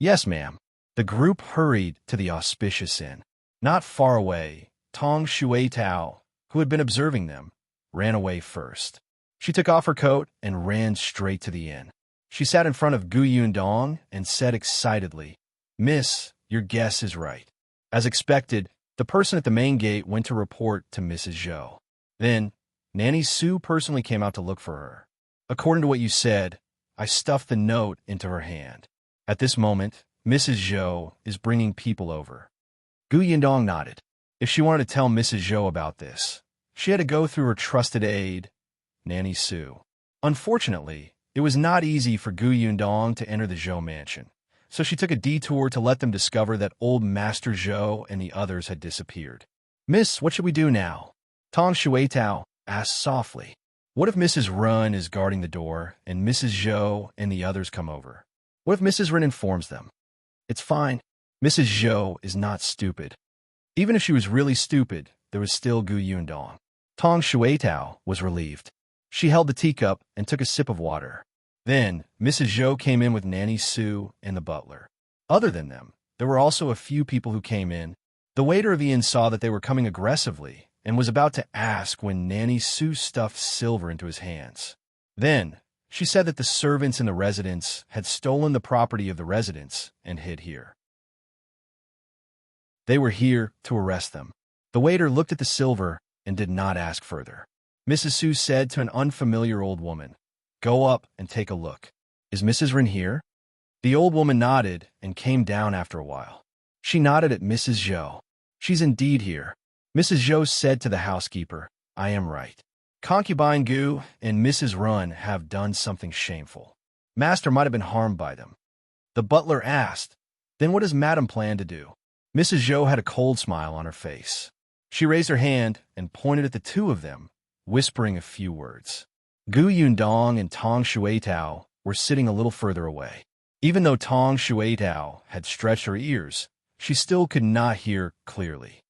"Yes, ma'am." The group hurried to the Auspicious Inn. Not far away, Tong Shuetao, who had been observing them, ran away first. She took off her coat and ran straight to the inn. She sat in front of Yundong and said excitedly, "Miss, your guess is right." As expected, the person at the main gate went to report to Mrs. Zhou. Then, Nanny Sue personally came out to look for her. "According to what you said, I stuffed the note into her hand. At this moment, Mrs. Zhou is bringing people over." Yundong nodded. If she wanted to tell Mrs. Zhou about this, she had to go through her trusted aide, Nanny Sue. Unfortunately, it was not easy for Yundong to enter the Zhou mansion, so she took a detour to let them discover that old Master Zhou and the others had disappeared. "Miss, what should we do now?" Tong Shuetao asked softly. "What if Mrs. Run is guarding the door and Mrs. Zhou and the others come over? What if Mrs. Run informs them?" "It's fine. Mrs. Zhou is not stupid." Even if she was really stupid, there was still Yundong. Tong Shuetao was relieved. She held the teacup and took a sip of water. Then, Mrs. Zhou came in with Nanny Sue and the butler. Other than them, there were also a few people who came in. The waiter of the inn saw that they were coming aggressively and was about to ask when Nanny Sue stuffed silver into his hands. Then, she said that the servants in the residence had stolen the property of the residents and hid here. They were here to arrest them. The waiter looked at the silver and did not ask further. Mrs. Sue said to an unfamiliar old woman, "Go up and take a look. Is Mrs. Rin here?" The old woman nodded and came down after a while. She nodded at Mrs. Zhou. "She's indeed here." Mrs. Zhou said to the housekeeper, "I am right. Concubine Gu and Mrs. Run have done something shameful. Master might have been harmed by them." The butler asked, "Then what does Madam plan to do?" Mrs. Zhou had a cold smile on her face. She raised her hand and pointed at the two of them, whispering a few words. Yundong and Tong Shuetao were sitting a little further away. Even though Tong Shuetao had stretched her ears, she still could not hear clearly.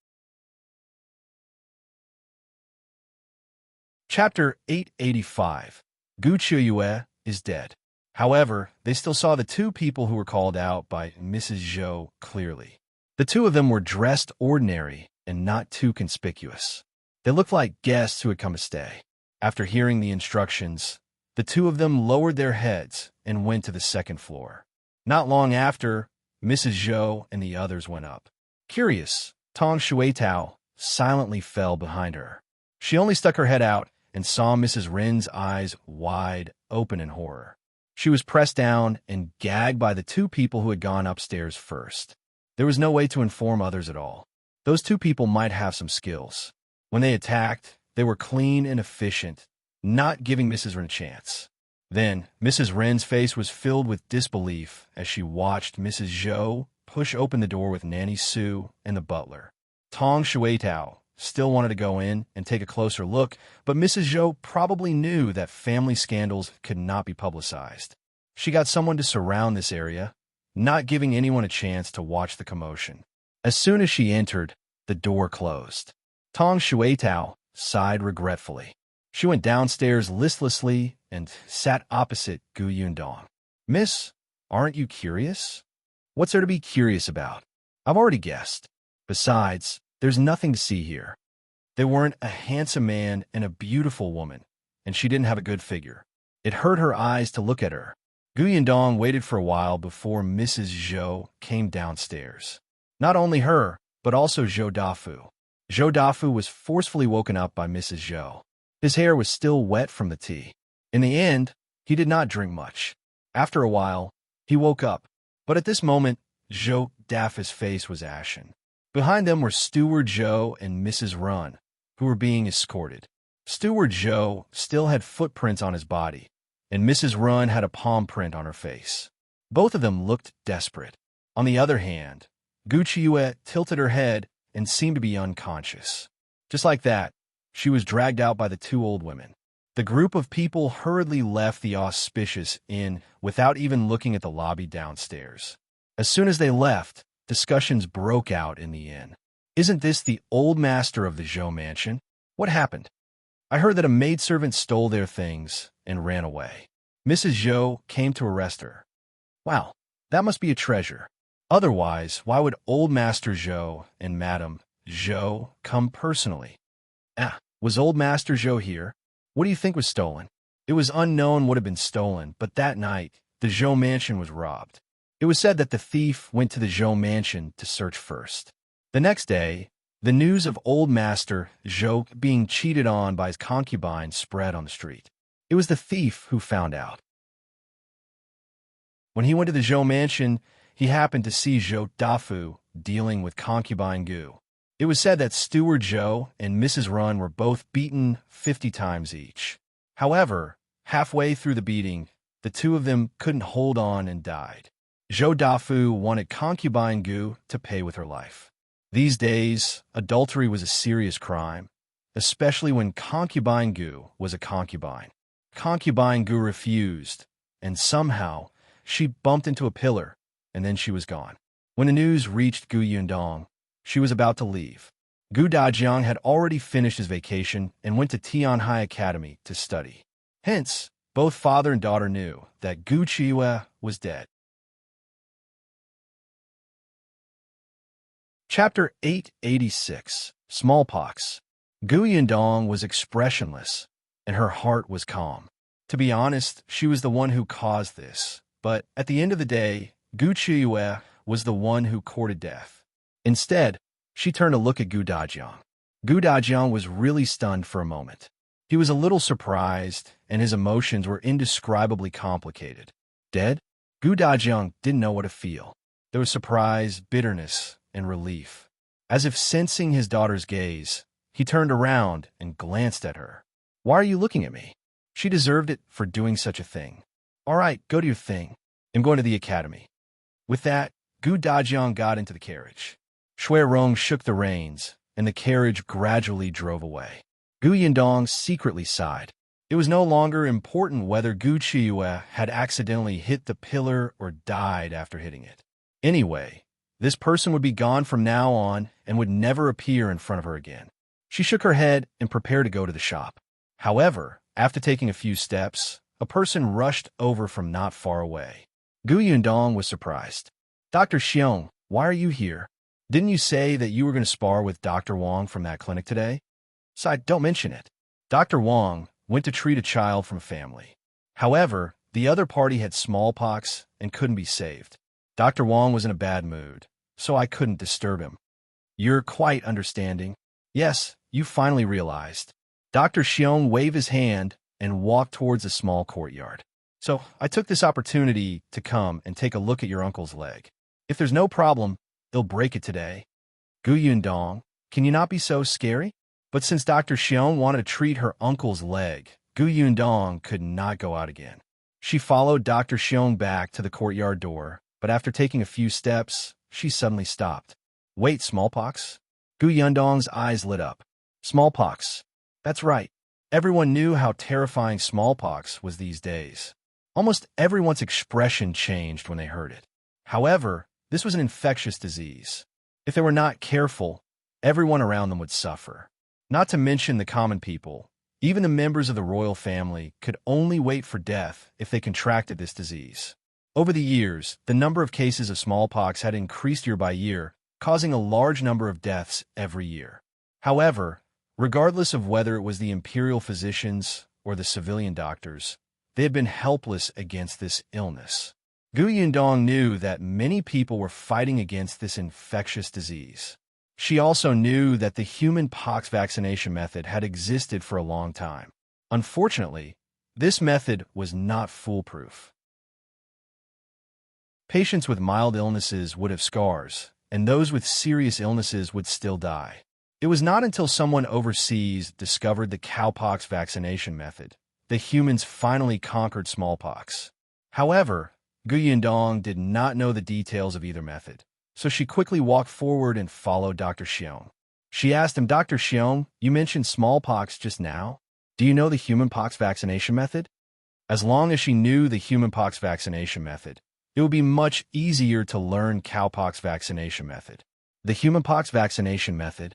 Chapter 885. Qiuyue is dead. However, they still saw the two people who were called out by Mrs. Zhou clearly. The two of them were dressed ordinary and not too conspicuous. They looked like guests who had come to stay. After hearing the instructions, the two of them lowered their heads and went to the second floor. Not long after, Mrs. Zhou and the others went up. Curious, Tong Shuetao silently fell behind her. She only stuck her head out and saw Mrs. Rin's eyes wide open in horror. She was pressed down and gagged by the two people who had gone upstairs first. There was no way to inform others at all. Those two people might have some skills. When they attacked, they were clean and efficient, not giving Mrs. Rin a chance. Then, Mrs. Rin's face was filled with disbelief as she watched Mrs. Zhou push open the door with Nanny Sue and the butler. Tong Shuetao still wanted to go in and take a closer look, but Mrs. Zhou probably knew that family scandals could not be publicized. She got someone to surround this area, not giving anyone a chance to watch the commotion. As soon as she entered, the door closed. Tong Shuetao sighed regretfully. She went downstairs listlessly and sat opposite Yundong. "Miss, aren't you curious?" "What's there to be curious about? I've already guessed. Besides, there's nothing to see here." They weren't a handsome man and a beautiful woman, and she didn't have a good figure. It hurt her eyes to look at her. Yundong waited for a while before Mrs. Zhou came downstairs. Not only her, but also Zhou Dafu. Zhou Dafu was forcefully woken up by Mrs. Zhou. His hair was still wet from the tea. In the end, he did not drink much. After a while, he woke up, but at this moment, Zhou Dafu's face was ashen. Behind them were Steward Zhou and Mrs. Run, who were being escorted. Steward Zhou still had footprints on his body, and Mrs. Run had a palm print on her face. Both of them looked desperate. On the other hand, Qiuyue tilted her head and seemed to be unconscious. Just like that, she was dragged out by the two old women. The group of people hurriedly left the auspicious inn without even looking at the lobby downstairs. As soon as they left, discussions broke out in the inn. Isn't this the old master of the Zhou mansion? What happened? I heard that a maidservant stole their things and ran away. Mrs. Zhou came to arrest her. Wow, that must be a treasure. Otherwise, why would old Master Zhou and Madame Zhou come personally? Was old Master Zhou here? What do you think was stolen? It was unknown what had been stolen, but that night, the Zhou mansion was robbed. It was said that the thief went to the Zhou mansion to search first. The next day, the news of old Master Zhou being cheated on by his concubine spread on the street. It was the thief who found out. When he went to the Zhou mansion, he happened to see Zhou Dafu dealing with concubine Gu. It was said that Steward Zhou and Mrs. Run were both beaten 50 times each. However, halfway through the beating, the two of them couldn't hold on and died. Zhou Dafu wanted concubine Gu to pay with her life. These days, adultery was a serious crime, especially when concubine Gu was a concubine. Concubine Gu refused, and somehow she bumped into a pillar, and then she was gone. When the news reached Gu Yundong, she was about to leave. Gu Dajiang had already finished his vacation and went to Tianhai Academy to study. Hence, both father and daughter knew that Gu Qiuyue was dead. Chapter 886, Smallpox. Gu Yundong was expressionless, and her heart was calm. To be honest, she was the one who caused this, but at the end of the day, Gu Qiuyue was the one who courted death. Instead, she turned to look at Gu Dajiang. Gu Dajiang was really stunned for a moment. He was a little surprised, and his emotions were indescribably complicated. Dead? Gu Dajiang didn't know what to feel. There was surprise, bitterness, and relief. As if sensing his daughter's gaze, he turned around and glanced at her. Why are you looking at me? She deserved it for doing such a thing. All right, go to your thing. I'm going to the academy. With that, Gu Dajiang got into the carriage. Shui Rong shook the reins, and the carriage gradually drove away. Gu Yundong secretly sighed. It was no longer important whether Gu Qiuyue had accidentally hit the pillar or died after hitting it. Anyway, this person would be gone from now on and would never appear in front of her again. She shook her head and prepared to go to the shop. However, after taking a few steps, a person rushed over from not far away. Gu Yundong was surprised. Dr. Xiong, why are you here? Didn't you say that you were going to spar with Dr. Wang from that clinic today? Don't mention it. Dr. Wang went to treat a child from a family. However, the other party had smallpox and couldn't be saved. Dr. Wang was in a bad mood, so I couldn't disturb him. You're quite understanding. Yes, you finally realized. Dr. Xiong waved his hand and walked towards a small courtyard. So I took this opportunity to come and take a look at your uncle's leg. If there's no problem, they'll break it today. Gu Yundong, can you not be so scary? But since Dr. Xiong wanted to treat her uncle's leg, Gu Yundong could not go out again. She followed Dr. Xiong back to the courtyard door, but after taking a few steps, she suddenly stopped. Wait, Smallpox? Gu Yundong's eyes lit up. Smallpox. That's right. Everyone knew how terrifying smallpox was these days. Almost everyone's expression changed when they heard it. However, this was an infectious disease. If they were not careful, everyone around them would suffer. Not to mention the common people. Even the members of the royal family could only wait for death if they contracted this disease. Over the years, the number of cases of smallpox had increased year by year, causing a large number of deaths every year. However, regardless of whether it was the imperial physicians or the civilian doctors, they had been helpless against this illness. Gu Yundong knew that many people were fighting against this infectious disease. She also knew that the human pox vaccination method had existed for a long time. Unfortunately, this method was not foolproof. Patients with mild illnesses would have scars, and those with serious illnesses would still die. It was not until someone overseas discovered the cowpox vaccination method that humans finally conquered smallpox. However, Gu Yundong did not know the details of either method, so she quickly walked forward and followed Dr. Xiong. She asked him, Dr. Xiong, you mentioned smallpox just now? Do you know the humanpox vaccination method? As long as she knew the humanpox vaccination method, it would be much easier to learn cowpox vaccination method. The humanpox vaccination method.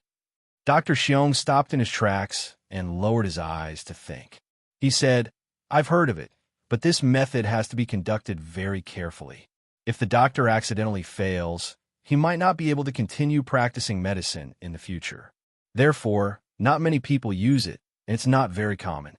Dr. Qiuyue stopped in his tracks and lowered his eyes to think. He said, I've heard of it, but this method has to be conducted very carefully. If the doctor accidentally fails, he might not be able to continue practicing medicine in the future. Therefore, not many people use it, and it's not very common.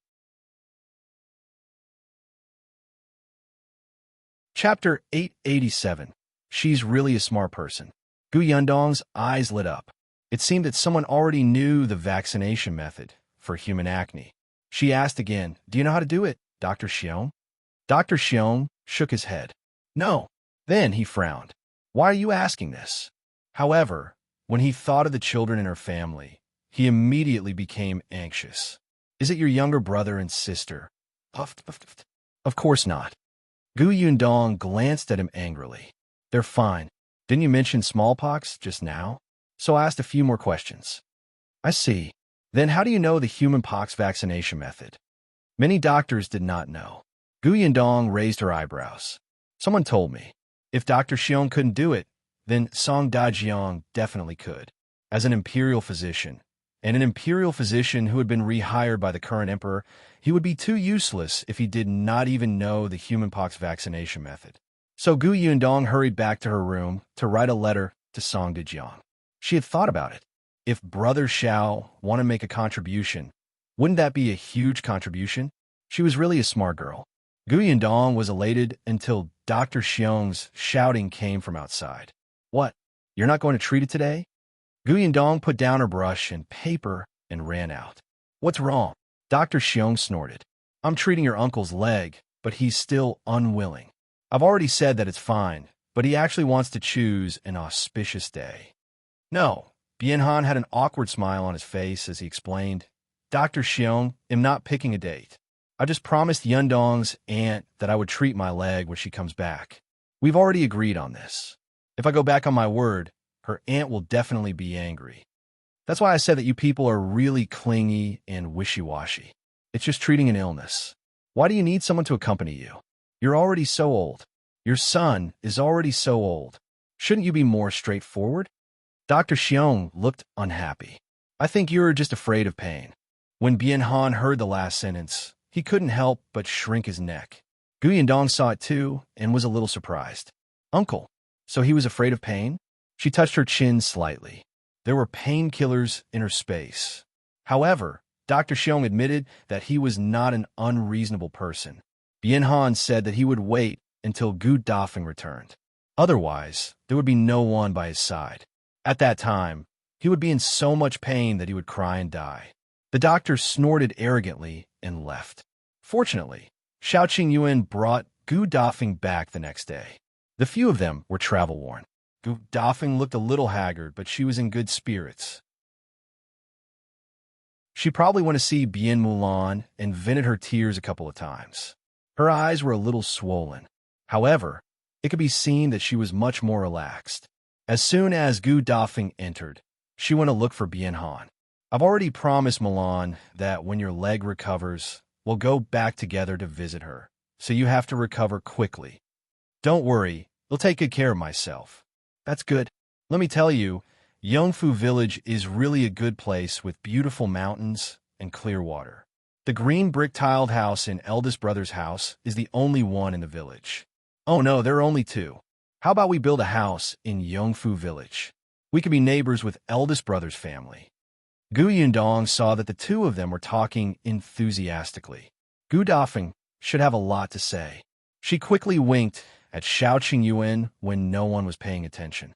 Chapter 887. She's really a smart person. Yundong's eyes lit up. It seemed that someone already knew the vaccination method for human acne. She asked again, Do you know how to do it, Dr. Qiuyue? Dr. Qiuyue shook his head. No. Then he frowned. Why are you asking this? However, when he thought of the children in her family, he immediately became anxious. Is it your younger brother and sister? Puffed. Of course not. Yundong glanced at him angrily. They're fine. Didn't you mention smallpox just now? So I asked a few more questions. I see. Then how do you know the humanpox vaccination method? Many doctors did not know. Yundong raised her eyebrows. Someone told me. If Dr. Qiuyue couldn't do it, then Song Dajiang definitely could. As an imperial physician, and an imperial physician who had been rehired by the current emperor, he would be too useless if he did not even know the humanpox vaccination method. So Yundong hurried back to her room to write a letter to Song Dajiang. She had thought about it. If Brother Xiao wanted to make a contribution, wouldn't that be a huge contribution? She was really a smart girl. Yundong was elated until Dr. Qiuyue's shouting came from outside. What? You're not going to treat it today? Yundong put down her brush and paper and ran out. What's wrong? Dr. Qiuyue snorted. I'm treating your uncle's leg, but he's still unwilling. I've already said that it's fine, but he actually wants to choose an auspicious day. No. Bianhan had an awkward smile on his face as he explained, Dr. Qiuyue, I'm not picking a date. I just promised Yundong's aunt that I would treat my leg when she comes back. We've already agreed on this. If I go back on my word, her aunt will definitely be angry. That's why I said that you people are really clingy and wishy-washy. It's just treating an illness. Why do you need someone to accompany you? You're already so old. Your son is already so old. Shouldn't you be more straightforward? Dr. Qiuyue looked unhappy. I think you're just afraid of pain. When Bianhan heard the last sentence, he couldn't help but shrink his neck. Yundong saw it too and was a little surprised. Uncle, so he was afraid of pain? She touched her chin slightly. There were painkillers in her space. However, Dr. Qiuyue admitted that he was not an unreasonable person. Bianhan said that he would wait until Dafu returned. Otherwise, there would be no one by his side. At that time, he would be in so much pain that he would cry and die. The doctor snorted arrogantly and left. Fortunately, Qiuyue brought Dafu back the next day. The few of them were travel-worn. Dafu looked a little haggard, but she was in good spirits. She probably went to see Bien Mulan and vented her tears a couple of times. Her eyes were a little swollen. However, it could be seen that she was much more relaxed. As soon as Dafu entered, she went to look for Bianhan. I've already promised Mulan that when your leg recovers, we'll go back together to visit her, so you have to recover quickly. Don't worry, I'll take good care of myself. That's good. Let me tell you, Yongfu village is really a good place with beautiful mountains and clear water. The green brick-tiled house in eldest brother's house is the only one in the village. Oh no, there are only two. How about we build a house in Yongfu village? We could be neighbors with eldest brother's family. Yundong saw that the two of them were talking enthusiastically. Dafu should have a lot to say. She quickly winked at Qiuyue when no one was paying attention.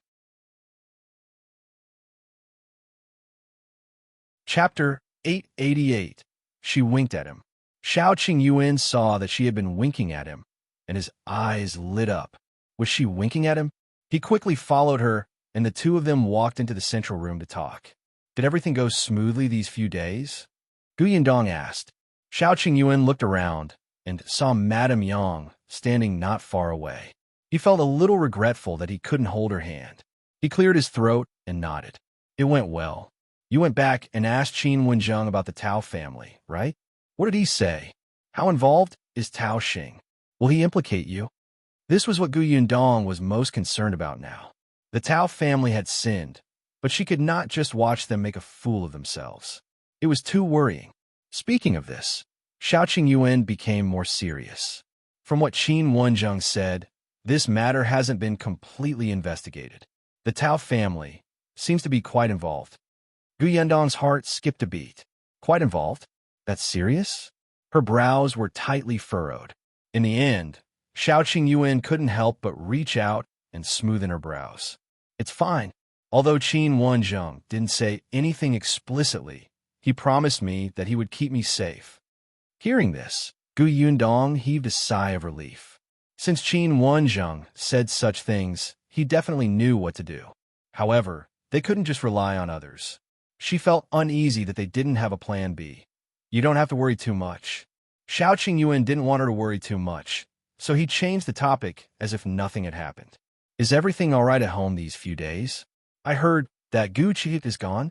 Chapter 888. She winked at him. Qiuyue saw that she had been winking at him, and his eyes lit up. Was she winking at him? He quickly followed her, and the two of them walked into the central room to talk. Did everything go smoothly these few days? Yundong asked. Qiuyue looked around and saw Madame Yang standing not far away. He felt a little regretful that he couldn't hold her hand. He cleared his throat and nodded. It went well. You went back and asked Qin Wenzheng about the Tao family, right? What did he say? How involved is Tao Xing? Will he implicate you? This was what Gu Yundong was most concerned about now. The Tao family had sinned, but she could not just watch them make a fool of themselves. It was too worrying. Speaking of this, Qiuyue became more serious. From what Qin Wenzheng said, this matter hasn't been completely investigated. The Tao family seems to be quite involved. Gu Yundong's heart skipped a beat. Quite involved? That's serious? Her brows were tightly furrowed. In the end, Qiuyue couldn't help but reach out and smoothen her brows. It's fine. Although Qin Wenzheng didn't say anything explicitly, he promised me that he would keep me safe. Hearing this, Gu Yundong heaved a sigh of relief. Since Qin Wenzheng said such things, he definitely knew what to do. However, they couldn't just rely on others. She felt uneasy that they didn't have a plan B. You don't have to worry too much. Qiuyue didn't want her to worry too much, so he changed the topic as if nothing had happened. Is everything all right at home these few days? I heard that Gu Qi is gone.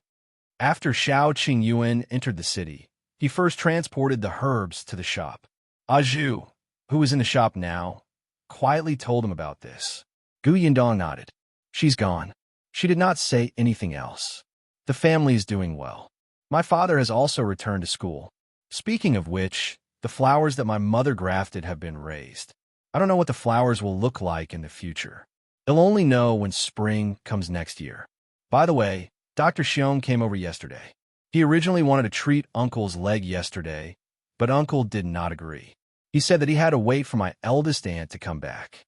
After Qiuyue entered the city, he first transported the herbs to the shop. Zhou, who was in the shop now, quietly told him about this. Gu Yundong nodded. She's gone. She did not say anything else. The family is doing well. My father has also returned to school. Speaking of which, the flowers that my mother grafted have been raised. I don't know what the flowers will look like in the future. They'll only know when spring comes next year. By the way, Dr. Xiong came over yesterday. He originally wanted to treat Uncle's leg yesterday, but Uncle did not agree. He said that he had to wait for my eldest aunt to come back.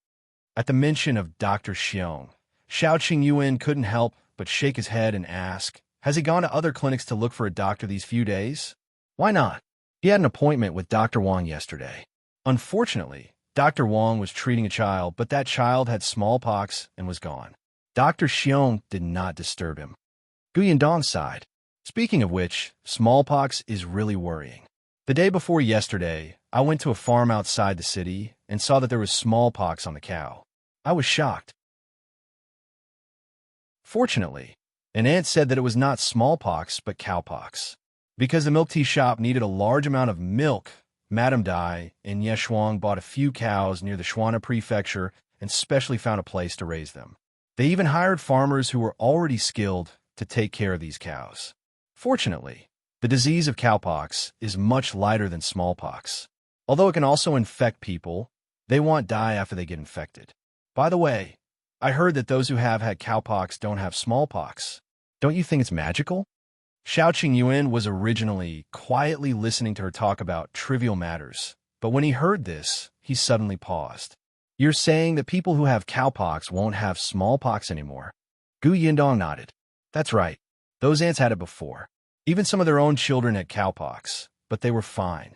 At the mention of Dr. Xiong, Qiuyue couldn't help but shake his head and ask, has he gone to other clinics to look for a doctor these few days? Why not? He had an appointment with Dr. Wang yesterday. Unfortunately, Dr. Wang was treating a child, but that child had smallpox and was gone. Dr. Xiong did not disturb him. Gu Yundong sighed. Speaking of which, smallpox is really worrying. The day before yesterday, I went to a farm outside the city and saw that there was smallpox on the cow. I was shocked. Fortunately, an aunt said that it was not smallpox but cowpox. Because the milk tea shop needed a large amount of milk, Madame Dai and Yeshuang bought a few cows near the Shuana prefecture and specially found a place to raise them. They even hired farmers who were already skilled to take care of these cows. Fortunately, the disease of cowpox is much lighter than smallpox. Although it can also infect people, they won't die after they get infected. By the way, I heard that those who have had cowpox don't have smallpox. Don't you think it's magical? Qiuyue was originally quietly listening to her talk about trivial matters, but when he heard this, he suddenly paused. You're saying that people who have cowpox won't have smallpox anymore? Gu Yundong nodded. That's right. Those ants had it before. Even some of their own children had cowpox, but they were fine.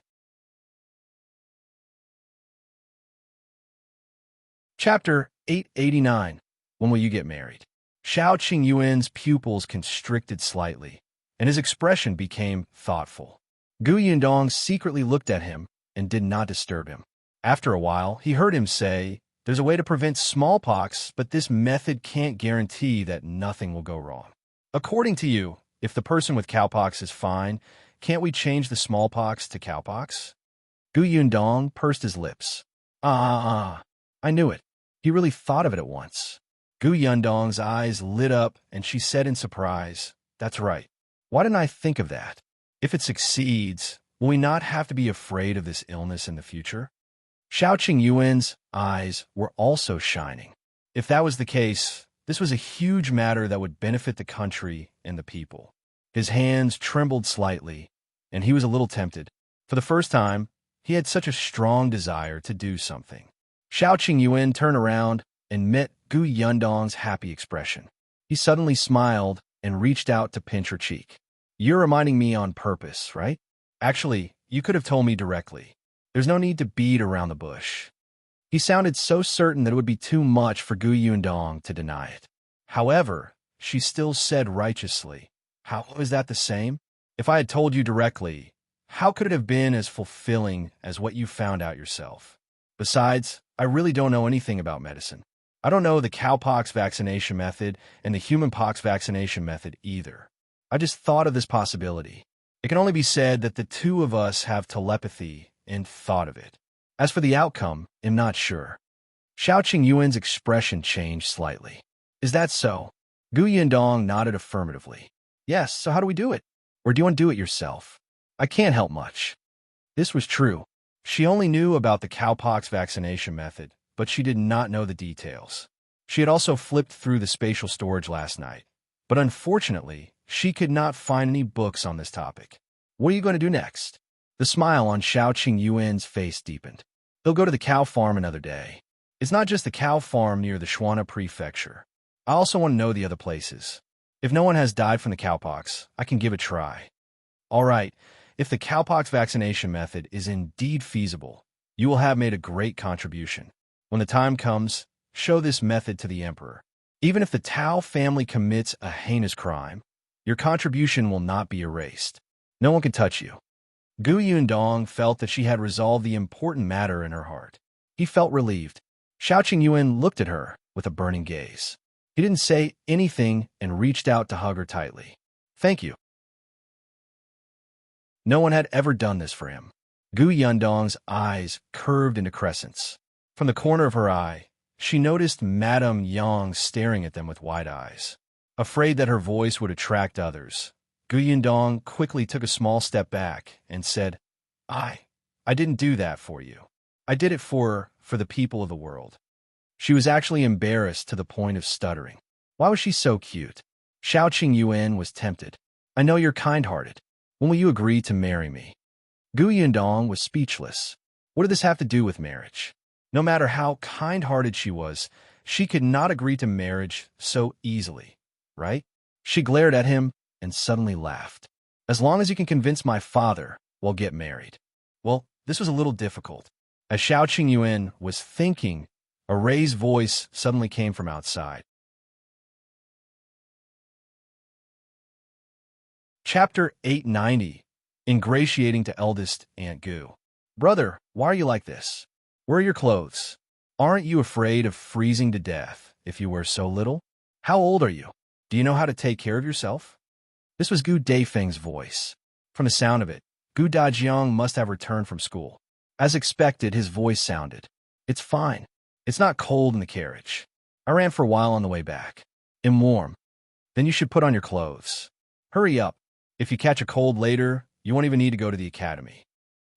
Chapter 889. When will you get married? Qiuyue's pupils constricted slightly, and his expression became thoughtful. Gu Yundong secretly looked at him and did not disturb him. After a while, he heard him say, there's a way to prevent smallpox, but this method can't guarantee that nothing will go wrong. According to you, if the person with cowpox is fine, can't we change the smallpox to cowpox? Gu Yundong pursed his lips. I knew it. He really thought of it at once. Gu Yundong's eyes lit up, and she said in surprise, that's right. Why didn't I think of that? If it succeeds, will we not have to be afraid of this illness in the future? Qiuyue's eyes were also shining. If that was the case, this was a huge matter that would benefit the country and the people. His hands trembled slightly, and he was a little tempted. For the first time, he had such a strong desire to do something. Qiuyue turned around and met Gu Yundong's happy expression. He suddenly smiled and reached out to pinch her cheek. You're reminding me on purpose, right? Actually, you could have told me directly. There's no need to beat around the bush. He sounded so certain that it would be too much for Gu Yundong to deny it. However, she still said righteously, how is that the same? If I had told you directly, how could it have been as fulfilling as what you found out yourself? Besides, I really don't know anything about medicine. I don't know the cowpox vaccination method and the human pox vaccination method either. I just thought of this possibility. It can only be said that the two of us have telepathy and thought of it. As for the outcome, I'm not sure. Xiao Qingyuan's expression changed slightly. Is that so? Gu Yundong nodded affirmatively. Yes, so how do we do it? Or do you want to do it yourself? I can't help much. This was true. She only knew about the cowpox vaccination method, but she did not know the details. She had also flipped through the spatial storage last night, but unfortunately, she could not find any books on this topic. What are you going to do next? The smile on Xiao Qingyuan's face deepened. They'll go to the cow farm another day. It's not just the cow farm near the Shuana prefecture. I also want to know the other places. If no one has died from the cowpox, I can give it a try. All right, if the cowpox vaccination method is indeed feasible, you will have made a great contribution. When the time comes, show this method to the emperor. Even if the Tao family commits a heinous crime, your contribution will not be erased. No one can touch you. Gu Yundong felt that she had resolved the important matter in her heart. He felt relieved. Xiao Qingyuan looked at her with a burning gaze. He didn't say anything and reached out to hug her tightly. Thank you. No one had ever done this for him. Gu Yundong's eyes curved into crescents. From the corner of her eye, she noticed Madame Yang staring at them with wide eyes. Afraid that her voice would attract others, Gu Yundong quickly took a small step back and said, I didn't do that for you. I did it for the people of the world. She was actually embarrassed to the point of stuttering. Why was she so cute? Xiao Qingyuan was tempted. I know you're kind-hearted. When will you agree to marry me? Gu Yundong was speechless. What did this have to do with marriage? No matter how kind-hearted she was, she could not agree to marriage so easily, right? She glared at him and suddenly laughed. As long as you can convince my father, we'll get married. Well, this was a little difficult. As Xiao Qingyuan was thinking, a raised voice suddenly came from outside. Chapter 890, Ingratiating to Eldest Aunt Gu. Brother, why are you like this? Where are your clothes? Aren't you afraid of freezing to death if you wear so little? How old are you? Do you know how to take care of yourself? This was Gu Daifeng's voice. From the sound of it, Gu Dajiang must have returned from school. As expected, his voice sounded. It's fine. It's not cold in the carriage. I ran for a while on the way back. I'm warm. Then you should put on your clothes. Hurry up. If you catch a cold later, you won't even need to go to the academy.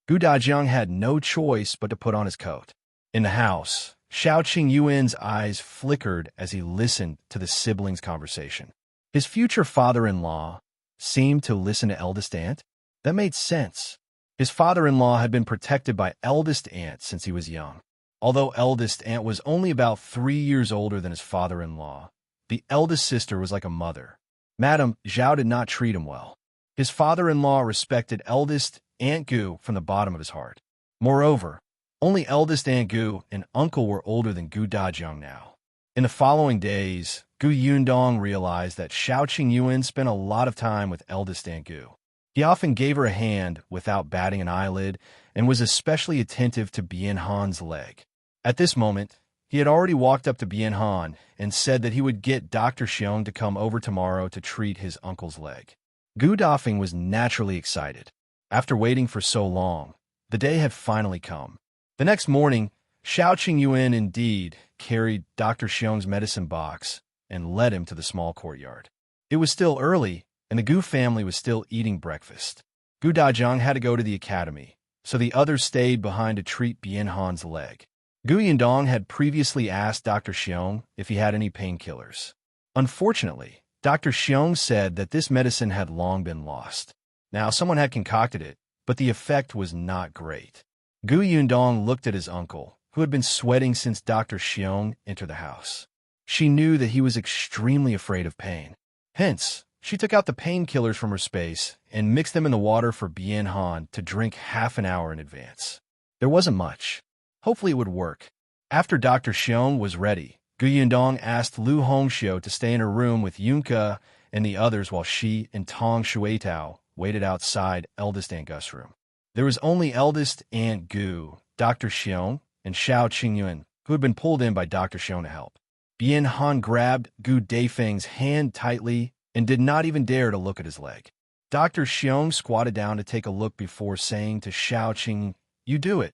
Gu Dajiang had no choice but to put on his coat. In the house, Xiao Qingyuan's eyes flickered as he listened to the siblings' conversation. His future father-in-law seemed to listen to eldest aunt. That made sense. His father-in-law had been protected by eldest aunt since he was young. Although eldest aunt was only about 3 years older than his father-in-law, the eldest sister was like a mother. Madame Zhou did not treat him well. His father-in-law respected eldest Aunt Gu from the bottom of his heart. Moreover, only eldest Aunt Gu and uncle were older than Gu Dajiang now. In the following days, Gu Yundong realized that Xiao Qingyuan spent a lot of time with eldest Aunt Gu. He often gave her a hand without batting an eyelid and was especially attentive to Bien Han's leg. At this moment, he had already walked up to Bien Han and said that he would get Dr. Xiong to come over tomorrow to treat his uncle's leg. Gu Dafeng was naturally excited. After waiting for so long, the day had finally come. The next morning, Xiao Qingyuan indeed carried Dr. Xiong's medicine box and led him to the small courtyard. It was still early, and the Gu family was still eating breakfast. Gu Dajiang had to go to the academy, so the others stayed behind to treat Bien Han's leg. Gu Yundong had previously asked Dr. Xiong if he had any painkillers. Unfortunately, Dr. Xiong said that this medicine had long been lost. Now, someone had concocted it, but the effect was not great. Gu Yundong looked at his uncle, who had been sweating since Dr. Xiong entered the house. She knew that he was extremely afraid of pain. Hence, she took out the painkillers from her space and mixed them in the water for Bien Han to drink half an hour in advance. There wasn't much. Hopefully it would work. After Dr. Xiong was ready, Gu Yundong asked Lu Hongxiu to stay in her room with Yunke and the others while she and Tong Shuitao waited outside eldest Aunt Gu's room. There was only eldest Aunt Gu, Dr. Xiong, and Xiao Qingyuan, who had been pulled in by Dr. Xiong to help. Bien Han grabbed Gu Daifeng's hand tightly and did not even dare to look at his leg. Dr. Xiong squatted down to take a look before saying to Xiao Qing, "You do it."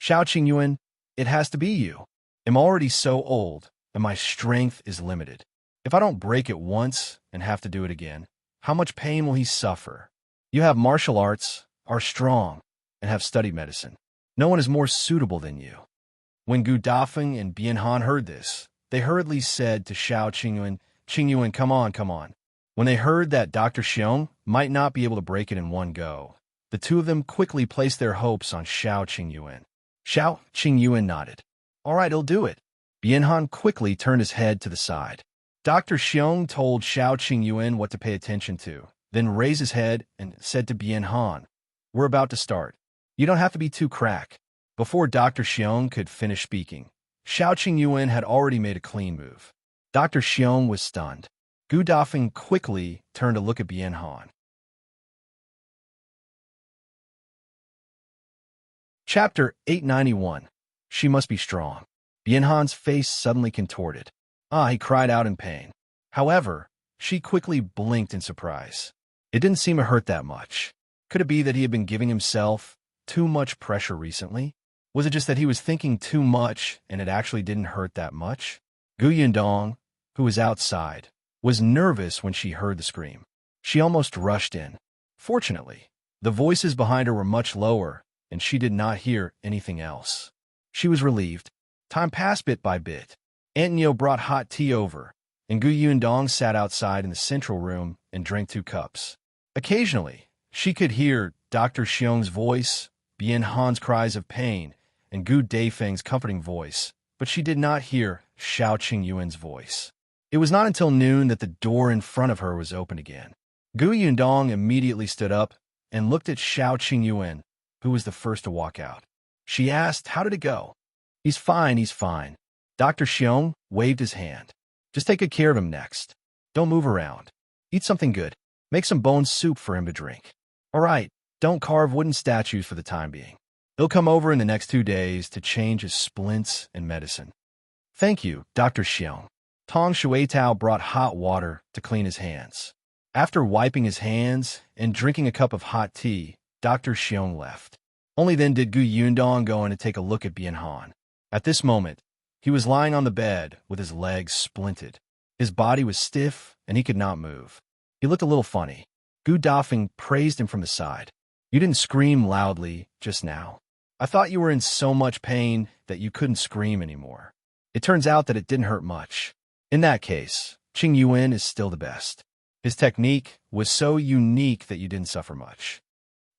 Xiao Qingyuan, "It has to be you. I'm already so old, and my strength is limited. If I don't break it once and have to do it again, how much pain will he suffer? You have martial arts, are strong, and have studied medicine. No one is more suitable than you." When Gu Dafeng and Bianhan heard this, they hurriedly said to Xiao Qingyuan, "Qingyuan, come on, come on." When they heard that Dr. Xiong might not be able to break it in one go, the two of them quickly placed their hopes on Xiao Qingyuan. Xiao Qingyuan nodded. "All right, he'll do it." Bianhan quickly turned his head to the side. Dr. Xiong told Xiao Qingyuan what to pay attention to, then raised his head and said to Bianhan, "We're about to start. You don't have to be too crack." Before Dr. Xiong could finish speaking, Xiao Qingyuan had already made a clean move. Dr. Xiong was stunned. Gu Dafeng quickly turned to look at Bianhan. Chapter 891. She must be strong. Bianhan's face suddenly contorted. He cried out in pain. However, she quickly blinked in surprise. It didn't seem to hurt that much. Could it be that he had been giving himself too much pressure recently? Was it just that he was thinking too much and it actually didn't hurt that much? Yundong, who was outside, was nervous when she heard the scream. She almost rushed in. Fortunately, the voices behind her were much lower, and she did not hear anything else. She was relieved. Time passed bit by bit. Aunt Neo brought hot tea over, and Gu Yundong sat outside in the central room and drank 2 cups. Occasionally, she could hear Dr. Xiong's voice, Bianhan's cries of pain, and Gu Dafeng's comforting voice, but she did not hear Xiao Qingyuan's voice. It was not until noon that the door in front of her was opened again. Gu Yundong immediately stood up and looked at Xiao Qingyuan, who was the first to walk out. She asked, "How did it go?" He's fine, he's fine." Dr. Xiong waved his hand. "Just take good care of him next. Don't move around. Eat something good. Make some bone soup for him to drink. All right, don't carve wooden statues for the time being. He'll come over in the next 2 days to change his splints and medicine." "Thank you, Dr. Xiong." Tong Shueitao brought hot water to clean his hands. After wiping his hands and drinking a cup of hot tea, Dr. Xiong left. Only then did Gu Yundong go in to take a look at Bianhan. At this moment, he was lying on the bed with his legs splinted. His body was stiff, and he could not move. He looked a little funny. Gu Dafeng praised him from the side. "You didn't scream loudly just now. I thought you were in so much pain that you couldn't scream anymore. It turns out that it didn't hurt much. In that case, Qingyuan is still the best. His technique was so unique that you didn't suffer much."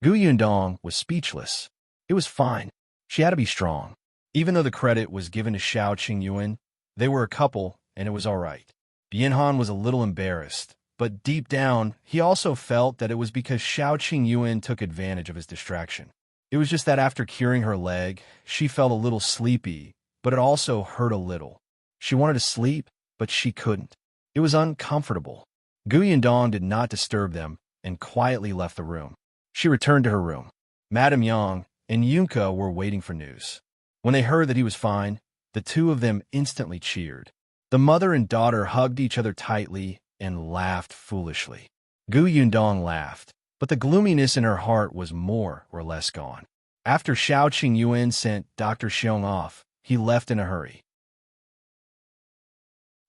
Gu Yundong was speechless. It was fine. She had to be strong. Even though the credit was given to Xiao Qingyuan, they were a couple, and it was all right. Bianhan was a little embarrassed, but deep down, he also felt that it was because Xiao Qingyuan took advantage of his distraction. It was just that after curing her leg, she felt a little sleepy, but it also hurt a little. She wanted to sleep, but she couldn't. It was uncomfortable. Gu Yundong did not disturb them and quietly left the room. She returned to her room. Madame Yang and Yunka were waiting for news. When they heard that he was fine, the two of them instantly cheered. The mother and daughter hugged each other tightly and laughed foolishly. Gu Yundong laughed, but the gloominess in her heart was more or less gone. After Xiao Qingyuan sent Dr. Xiong off, he left in a hurry.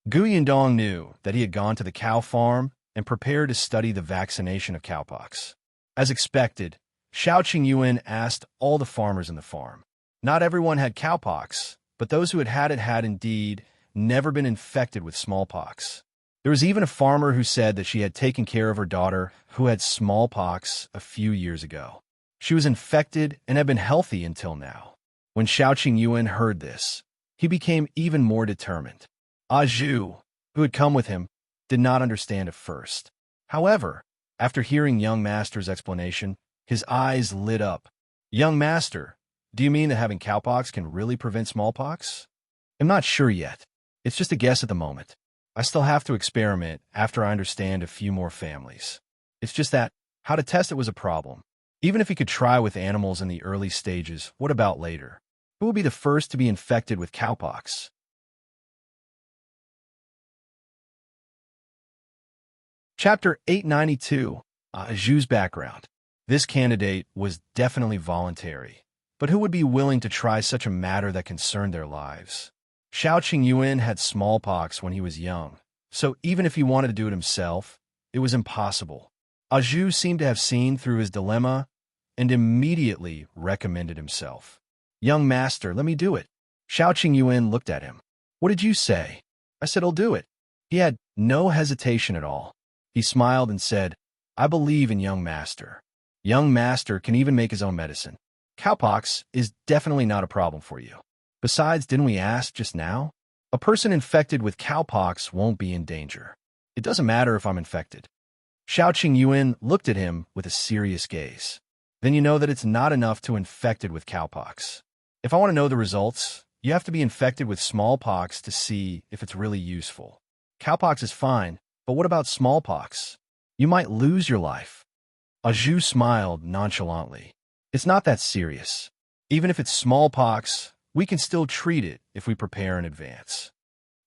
Gu Yundong knew that he had gone to the cow farm and prepared to study the vaccination of cowpox. As expected, Xiao Qingyuan asked all the farmers in the farm. Not everyone had cowpox, but those who had it had indeed never been infected with smallpox. There was even a farmer who said that she had taken care of her daughter who had smallpox a few years ago. She was infected and had been healthy until now. When Xiao Qingyuan heard this, he became even more determined. Zhou, who had come with him, did not understand at first. However, after hearing young master's explanation, his eyes lit up. "Young master, do you mean that having cowpox can really prevent smallpox?" "I'm not sure yet. It's just a guess at the moment. I still have to experiment after I understand a few more families. It's just that how to test it was a problem. Even if he could try with animals in the early stages, what about later? Who will be the first to be infected with cowpox?" Chapter 892, Zhou's background. This candidate was definitely voluntary, but who would be willing to try such a matter that concerned their lives? Qiuyue had smallpox when he was young, so even if he wanted to do it himself, it was impossible. Zhou seemed to have seen through his dilemma and immediately recommended himself. "Young master, let me do it." Qiuyue looked at him. "What did you say?" "I said I'll do it." He had no hesitation at all. He smiled and said, "I believe in young master. Young master can even make his own medicine. Cowpox is definitely not a problem for you. Besides, didn't we ask just now? A person infected with cowpox won't be in danger. It doesn't matter if I'm infected." Qiuyue looked at him with a serious gaze. "Then you know that it's not enough to infected with cowpox. If I want to know the results, you have to be infected with smallpox to see if it's really useful. Cowpox is fine, but what about smallpox? You might lose your life." Zhou smiled nonchalantly. "It's not that serious. Even if it's smallpox, we can still treat it if we prepare in advance."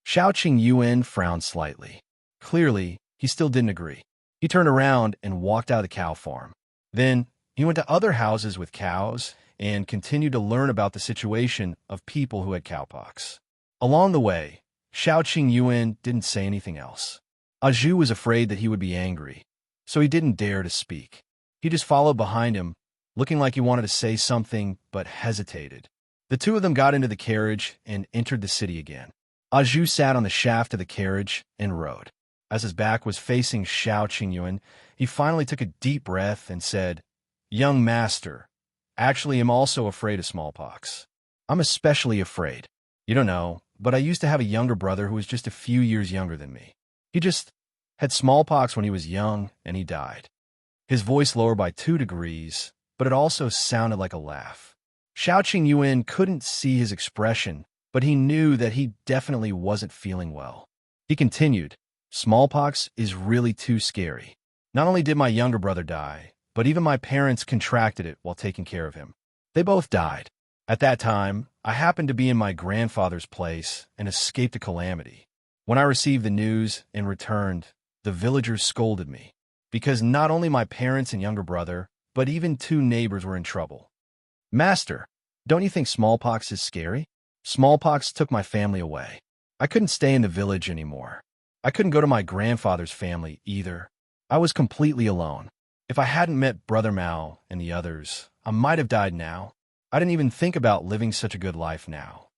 Qiuyue frowned slightly. Clearly, he still didn't agree. He turned around and walked out of the cow farm. Then, he went to other houses with cows and continued to learn about the situation of people who had cowpox. Along the way, Qiuyue didn't say anything else. Zhou was afraid that he would be angry, so he didn't dare to speak. He just followed behind him, looking like he wanted to say something but hesitated. The two of them got into the carriage and entered the city again. Zhou sat on the shaft of the carriage and rode. As his back was facing Qiuyue, he finally took a deep breath and said, "Young master, actually I'm also afraid of smallpox. I'm especially afraid. You don't know, but I used to have a younger brother who was just a few years younger than me. He just had smallpox when he was young, and he died." His voice lowered by 2 degrees, but it also sounded like a laugh. Qiuyue couldn't see his expression, but he knew that he definitely wasn't feeling well. He continued, "Smallpox is really too scary. Not only did my younger brother die, but even my parents contracted it while taking care of him. They both died. At that time, I happened to be in my grandfather's place and escaped a calamity. When I received the news and returned, the villagers scolded me, because not only my parents and younger brother, but even 2 neighbors were in trouble. Master, don't you think smallpox is scary? Smallpox took my family away. I couldn't stay in the village anymore. I couldn't go to my grandfather's family either. I was completely alone. If I hadn't met Brother Mao and the others, I might have died now. I didn't even think about living such a good life now."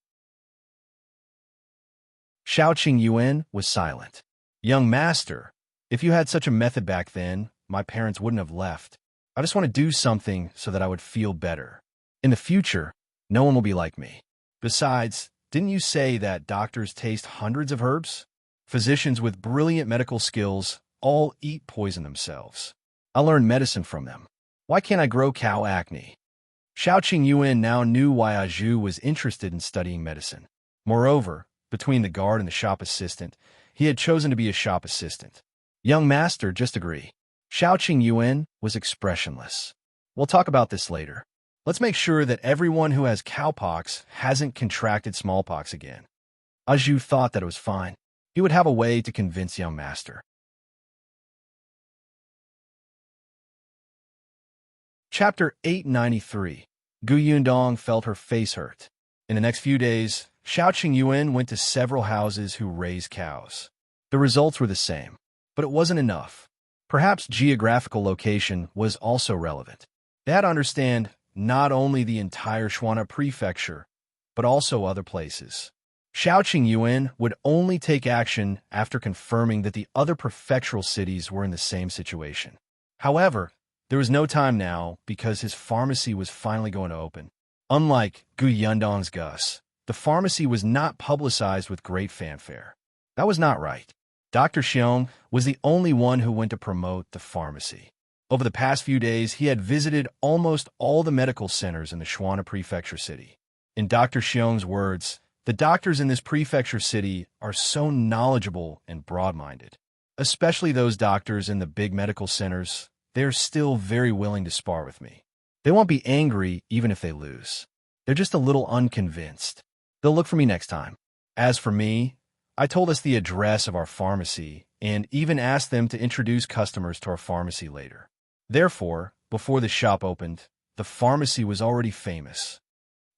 Qiuyue was silent. "Young master, if you had such a method back then, my parents wouldn't have left. I just want to do something so that I would feel better. In the future, no one will be like me. Besides, didn't you say that doctors taste hundreds of herbs? Physicians with brilliant medical skills all eat poison themselves. I learned medicine from them. Why can't I grow cow acne?" Qiuyue now knew why Zhou was interested in studying medicine. Moreover, between the guard and the shop assistant, he had chosen to be a shop assistant. "Young master, just agree." Qiuyue was expressionless. "We'll talk about this later. Let's make sure that everyone who has cowpox hasn't contracted smallpox again." Zhou thought that it was fine. He would have a way to convince young master. Chapter 893. Yundong felt her face hurt. In the next few days, Qiuyue went to several houses who raised cows. The results were the same, but it wasn't enough. Perhaps geographical location was also relevant. They had to understand not only the entire Shuana prefecture, but also other places. Qiuyue would only take action after confirming that the other prefectural cities were in the same situation. However, there was no time now because his pharmacy was finally going to open. Unlike Yundong's Gus, the pharmacy was not publicized with great fanfare. That was not right. Dr. Xiong was the only one who went to promote the pharmacy. Over the past few days, he had visited almost all the medical centers in the Shuana prefecture city. In Dr. Xiong's words, the doctors in this prefecture city are so knowledgeable and broad-minded. Especially those doctors in the big medical centers, they're still very willing to spar with me. They won't be angry even if they lose. They're just a little unconvinced. They'll look for me next time. As for me, I told us the address of our pharmacy, and even asked them to introduce customers to our pharmacy later. Therefore, before the shop opened, the pharmacy was already famous.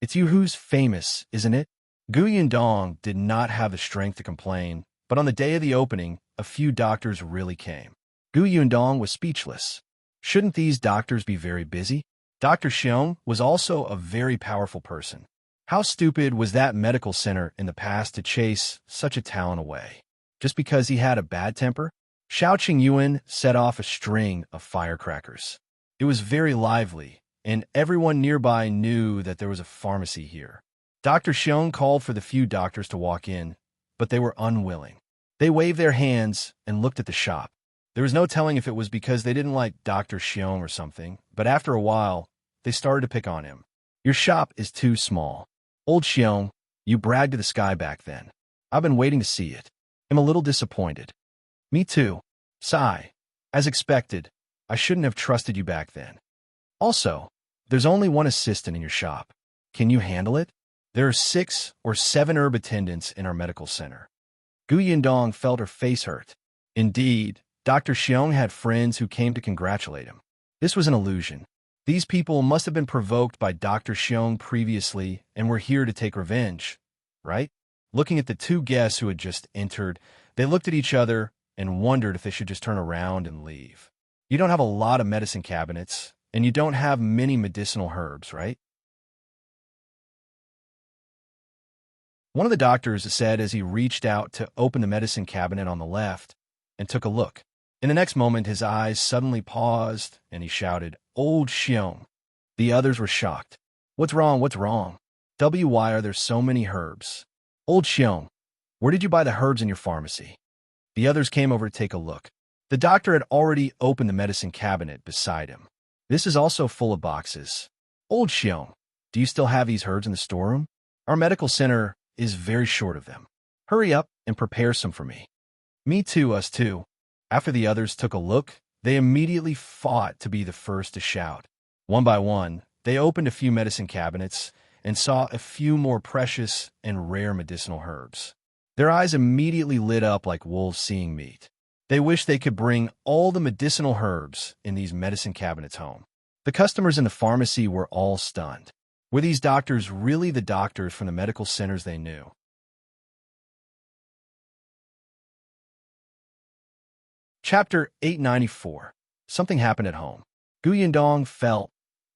It's you who's famous, isn't it? Yundong did not have the strength to complain, but on the day of the opening, a few doctors really came. Yundong was speechless. Shouldn't these doctors be very busy? Dr. Qiuyue was also a very powerful person. How stupid was that medical center in the past to chase such a talent away? Just because he had a bad temper? Xiao Qingyuan set off a string of firecrackers. It was very lively, and everyone nearby knew that there was a pharmacy here. Dr. Qiuyue called for the few doctors to walk in, but they were unwilling. They waved their hands and looked at the shop. There was no telling if it was because they didn't like Dr. Qiuyue or something, but after a while, they started to pick on him. Your shop is too small. Old Qiuyue, you bragged to the sky back then. I've been waiting to see it. I'm a little disappointed. Me too. Sigh. As expected, I shouldn't have trusted you back then. Also, there's only one assistant in your shop. Can you handle it? There are 6 or 7 herb attendants in our medical center. Yundong felt her face hurt. Indeed, Dr. Qiuyue had friends who came to congratulate him. This was an illusion. These people must have been provoked by Dr. Qiuyue previously and were here to take revenge, right? Looking at the 2 guests who had just entered, they looked at each other and wondered if they should just turn around and leave. You don't have a lot of medicine cabinets, and you don't have many medicinal herbs, right? One of the doctors said as he reached out to open the medicine cabinet on the left and took a look. In the next moment, his eyes suddenly paused, and he shouted, "Old Qiuyue." The others were shocked. What's wrong? What's wrong? Why are there so many herbs? Old Qiuyue, where did you buy the herbs in your pharmacy? The others came over to take a look. The doctor had already opened the medicine cabinet beside him. This is also full of boxes. Old Qiuyue, do you still have these herbs in the storeroom? Our medical center is very short of them. Hurry up and prepare some for me. Me too, us too. After the others took a look, they immediately fought to be the first to shout. One by one, they opened a few medicine cabinets and saw a few more precious and rare medicinal herbs. Their eyes immediately lit up like wolves seeing meat. They wished they could bring all the medicinal herbs in these medicine cabinets home. The customers in the pharmacy were all stunned. Were these doctors really the doctors from the medical centers they knew? Chapter 894. Something happened at home. Yundong felt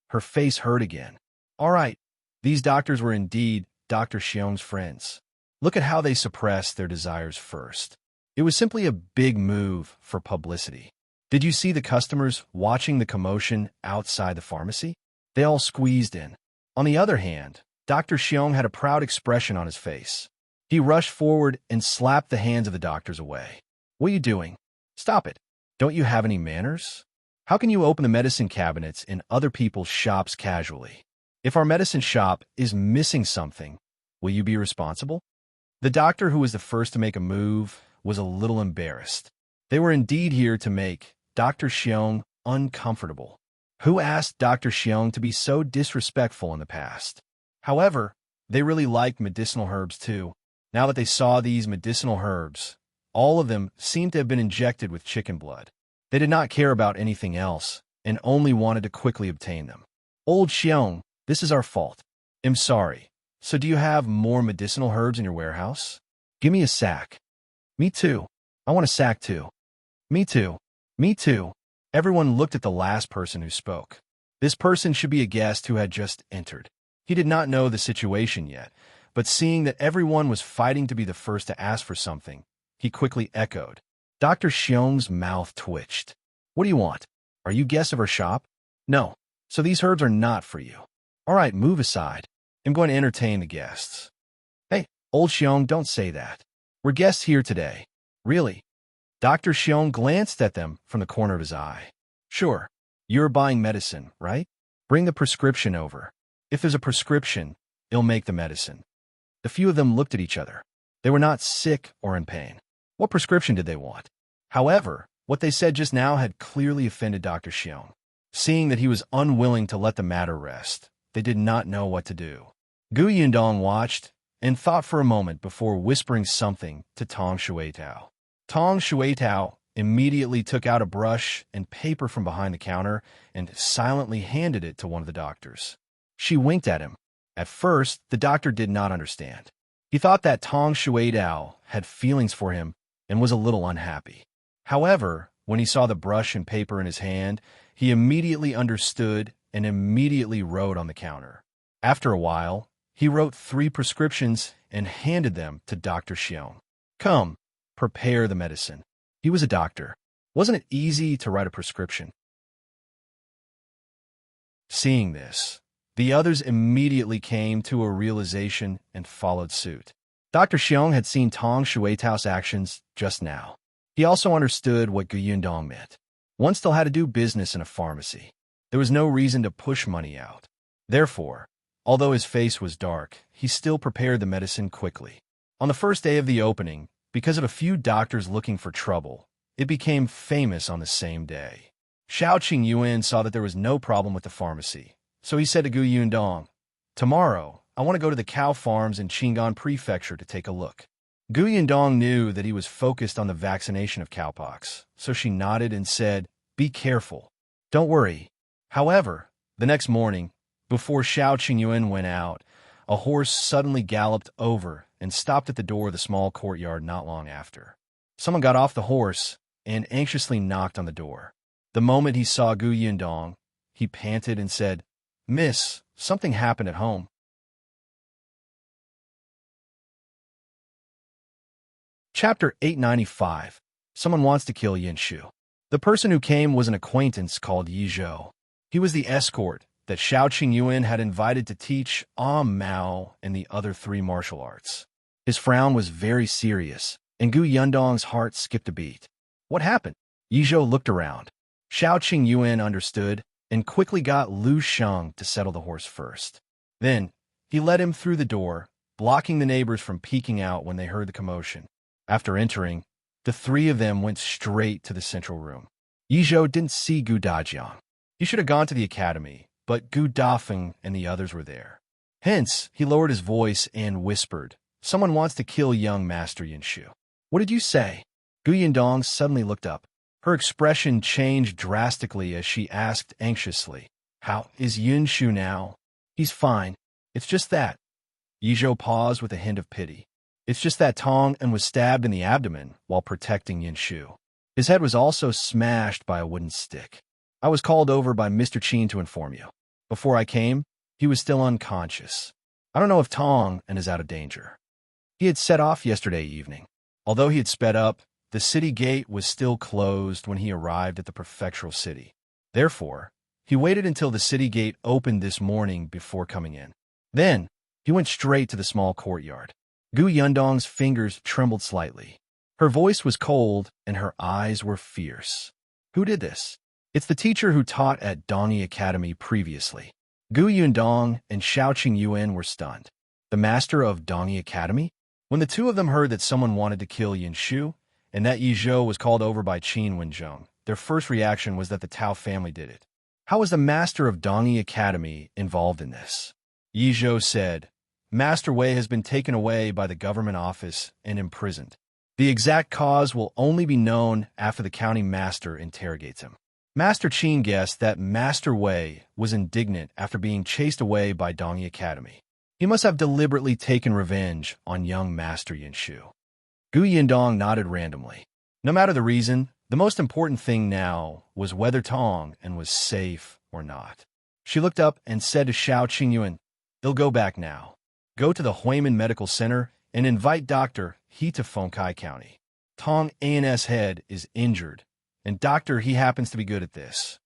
her face hurt again. All right, these doctors were indeed Dr. Qiuyue's friends. Look at how they suppressed their desires first. It was simply a big move for publicity. Did you see the customers watching the commotion outside the pharmacy? They all squeezed in. On the other hand, Dr. Qiuyue had a proud expression on his face. He rushed forward and slapped the hands of the doctors away. What are you doing? Stop it. Don't you have any manners? How can you open the medicine cabinets in other people's shops casually? If our medicine shop is missing something, will you be responsible? The doctor who was the first to make a move was a little embarrassed. They were indeed here to make Dr. Qiuyue uncomfortable. Who asked Dr. Qiuyue to be so disrespectful in the past? However, they really liked medicinal herbs too. Now that they saw these medicinal herbs, all of them seemed to have been injected with chicken blood. They did not care about anything else and only wanted to quickly obtain them. Old Qiuyue, this is our fault. I'm sorry. So do you have more medicinal herbs in your warehouse? Give me a sack. Me too. I want a sack too. Me too. Me too. Everyone looked at the last person who spoke. This person should be a guest who had just entered. He did not know the situation yet, but seeing that everyone was fighting to be the first to ask for something, he quickly echoed. Dr. Qiuyue's mouth twitched. What do you want? Are you guests of our shop? No. So these herbs are not for you. All right, move aside. I'm going to entertain the guests. Hey, old Qiuyue, don't say that. We're guests here today. Really? Dr. Qiuyue glanced at them from the corner of his eye. Sure. You're buying medicine, right? Bring the prescription over. If there's a prescription, it'll make the medicine. The few of them looked at each other. They were not sick or in pain. What prescription did they want? However, what they said just now had clearly offended Dr. Qiuyue. Seeing that he was unwilling to let the matter rest, they did not know what to do. Yundong watched and thought for a moment before whispering something to Tong Shuitao. Tong Shuitao immediately took out a brush and paper from behind the counter and silently handed it to one of the doctors. She winked at him. At first, the doctor did not understand. He thought that Tong Shuitao had feelings for him and was a little unhappy. However, when he saw the brush and paper in his hand, he immediately understood and immediately wrote on the counter. After a while, he wrote 3 prescriptions and handed them to Dr. Xiong. Come, prepare the medicine. He was a doctor. Wasn't it easy to write a prescription? Seeing this, the others immediately came to a realization and followed suit. Dr. Xiong had seen Tong Shuitao's actions just now. He also understood what Yundong meant. One still had to do business in a pharmacy. There was no reason to push money out. Therefore, although his face was dark, he still prepared the medicine quickly. On the first day of the opening, because of a few doctors looking for trouble, it became famous on the same day. Qiuyue saw that there was no problem with the pharmacy, so he said to Yundong, "Tomorrow, I want to go to the cow farms in Qingan Prefecture to take a look." Yundong knew that he was focused on the vaccination of cowpox, so she nodded and said, "Be careful. Don't worry." However, the next morning, before Qiuyue went out, a horse suddenly galloped over and stopped at the door of the small courtyard not long after. Someone got off the horse and anxiously knocked on the door. The moment he saw Yundong, he panted and said, "Miss, something happened at home." Chapter 895. Someone wants to kill Yunshu. The person who came was an acquaintance called Zhou. He was the escort that Qiuyue had invited to teach Mao and the other 3 martial arts. His frown was very serious, and Yundong's heart skipped a beat. What happened? Zhou looked around. Qiuyue understood and quickly got Lu Sheng to settle the horse first. Then, he led him through the door, blocking the neighbors from peeking out when they heard the commotion. After entering, the 3 of them went straight to the central room. Zhou didn't see Gu Dajiang. He should have gone to the academy, but Gu Dafeng and the others were there. Hence, he lowered his voice and whispered, "Someone wants to kill young Master Yunshu." "What did you say?" Yundong suddenly looked up. Her expression changed drastically as she asked anxiously, "How is Yunshu now?" "He's fine. It's just that." Zhou paused with a hint of pity. "It's just that Tong and was stabbed in the abdomen while protecting Yunshu. His head was also smashed by a wooden stick. I was called over by Mr. Qin to inform you. Before I came, he was still unconscious. I don't know if Tong and is out of danger." He had set off yesterday evening. Although he had sped up, the city gate was still closed when he arrived at the prefectural city. Therefore, he waited until the city gate opened this morning before coming in. Then, he went straight to the small courtyard. Yundong's fingers trembled slightly. Her voice was cold and her eyes were fierce. "Who did this?" "It's the teacher who taught at Dongi Academy previously." Yundong and Qiuyue were stunned. The master of Dongi Academy? When the 2 of them heard that someone wanted to kill Yunshu, and that Zhou was called over by Qin Wenzheng, their first reaction was that the Tao family did it. How was the master of Dongi Academy involved in this? Zhou said, "Master Wei has been taken away by the government office and imprisoned. The exact cause will only be known after the county master interrogates him." Master Qin guessed that Master Wei was indignant after being chased away by Dongi Academy. He must have deliberately taken revenge on young Master Yunshu. Yundong nodded randomly. No matter the reason, the most important thing now was whether Tong and was safe or not. She looked up and said to Qiuyue, "They'll go back now. Go to the Huimin Medical Center and invite Dr. He to Fengkai County. Tong A&S head is injured, and Doctor He happens to be good at this."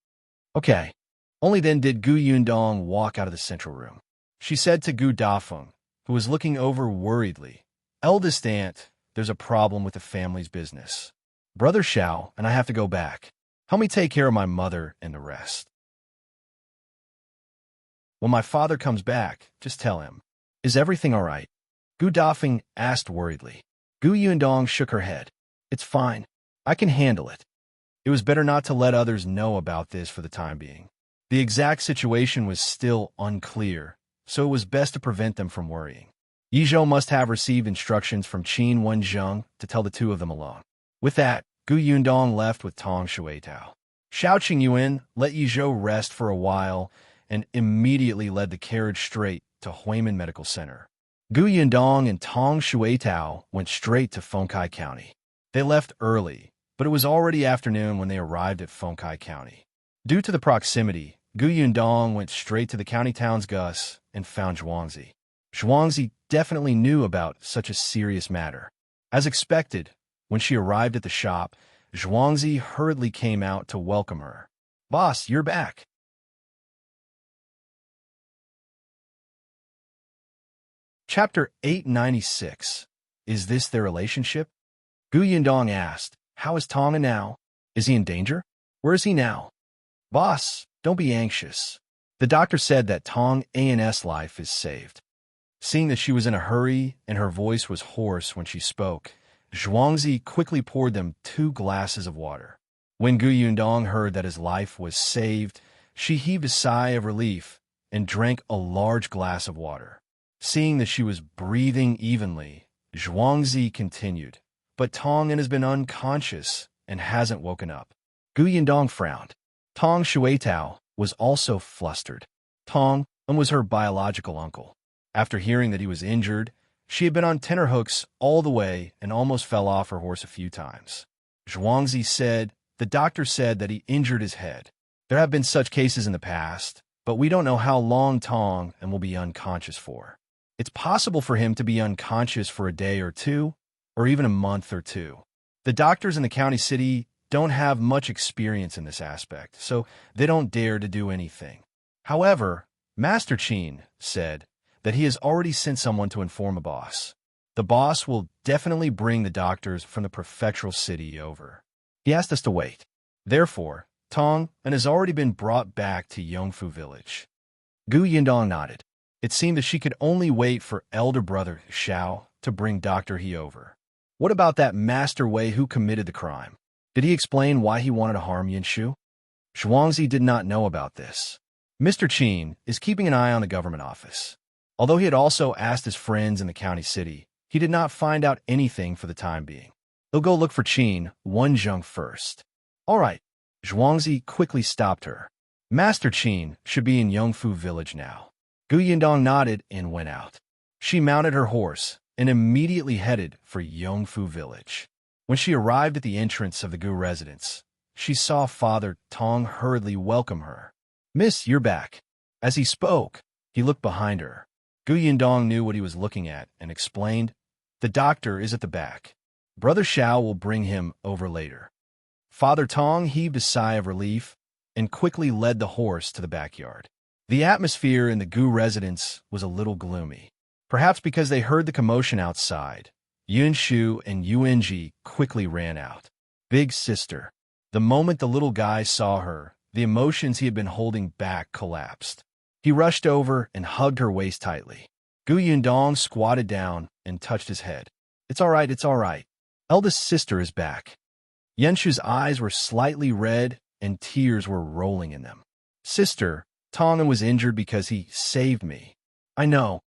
"Okay." Only then did Yundong walk out of the central room. She said to Gu Dafeng, who was looking over worriedly, "Eldest aunt, there's a problem with the family's business. Brother Xiao and I have to go back. Help me take care of my mother and the rest. When my father comes back, just tell him. Is everything all right?" Gu Dafeng asked worriedly. Yundong shook her head. "It's fine. I can handle it." It was better not to let others know about this for the time being. The exact situation was still unclear, so it was best to prevent them from worrying. Zhou must have received instructions from Qin Wenzheng to tell the 2 of them alone. With that, Gu Yundong left with Tong Shueitao. Xiao Qingyuan let Yi Zhou rest for a while and immediately led the carriage straight to Huimin Medical Center. Gu Yundong and Tong Shueitao went straight to Fengkai County. They left early, but it was already afternoon when they arrived at Fengkai County. Due to the proximity, Gu Yundong went straight to the county town's Gus and found Zhuangzi. Zhuangzi definitely knew about such a serious matter. As expected, when she arrived at the shop, Zhuangzi hurriedly came out to welcome her. "Boss, you're back." Chapter 896. Is this their relationship? Gu Yundong asked, "How is Tonga now? Is he in danger? Where is he now?" "Boss, don't be anxious. The doctor said that Tong An's life is saved." Seeing that she was in a hurry and her voice was hoarse when she spoke, Zhuangzi quickly poured them 2 glasses of water. When Gu Yundong heard that his life was saved, she heaved a sigh of relief and drank a large glass of water. Seeing that she was breathing evenly, Zhuangzi continued, "But Tong An has been unconscious and hasn't woken up." Gu Yundong frowned. Tong Shueitao was also flustered. Tong An was her biological uncle. After hearing that he was injured, she had been on tenterhooks all the way and almost fell off her horse a few times. Zhuangzi said, "The doctor said that he injured his head. There have been such cases in the past, but we don't know how long Tong An will be unconscious for. It's possible for him to be unconscious for a day or two, or even a month or two. The doctors in the county city don't have much experience in this aspect, so they don't dare to do anything. However, Master Qin said that he has already sent someone to inform a boss. The boss will definitely bring the doctors from the prefectural city over. He asked us to wait. Therefore, Tong An has already been brought back to Yongfu village." Gu Yundong nodded. It seemed that she could only wait for elder brother Xiao to bring Dr. He over. What about that Master Wei who committed the crime? Did he explain why he wanted to harm Yunshu? Zhuangzi did not know about this. Mr. Qin is keeping an eye on the government office. Although he had also asked his friends in the county city, he did not find out anything for the time being. He'll go look for Qin Wenzheng first. All right. Zhuangzi quickly stopped her. Master Qin should be in Yongfu village now. Gu Yundong nodded and went out. She mounted her horse and immediately headed for Yongfu village. When she arrived at the entrance of the Gu residence, she saw Father Tong hurriedly welcome her. "Miss, you're back." As he spoke, he looked behind her. Gu Yundong knew what he was looking at and explained, "The doctor is at the back. Brother Xiao will bring him over later." Father Tong heaved a sigh of relief and quickly led the horse to the backyard. The atmosphere in the Gu residence was a little gloomy. Perhaps because they heard the commotion outside, Yunshu and Yuanji quickly ran out. "Big sister." The moment the little guy saw her, the emotions he had been holding back collapsed. He rushed over and hugged her waist tightly. Gu Yundong squatted down and touched his head. It's all right. Eldest sister is back." Yunshu's eyes were slightly red and tears were rolling in them. "Sister, Tong An was injured because he saved me." "I know."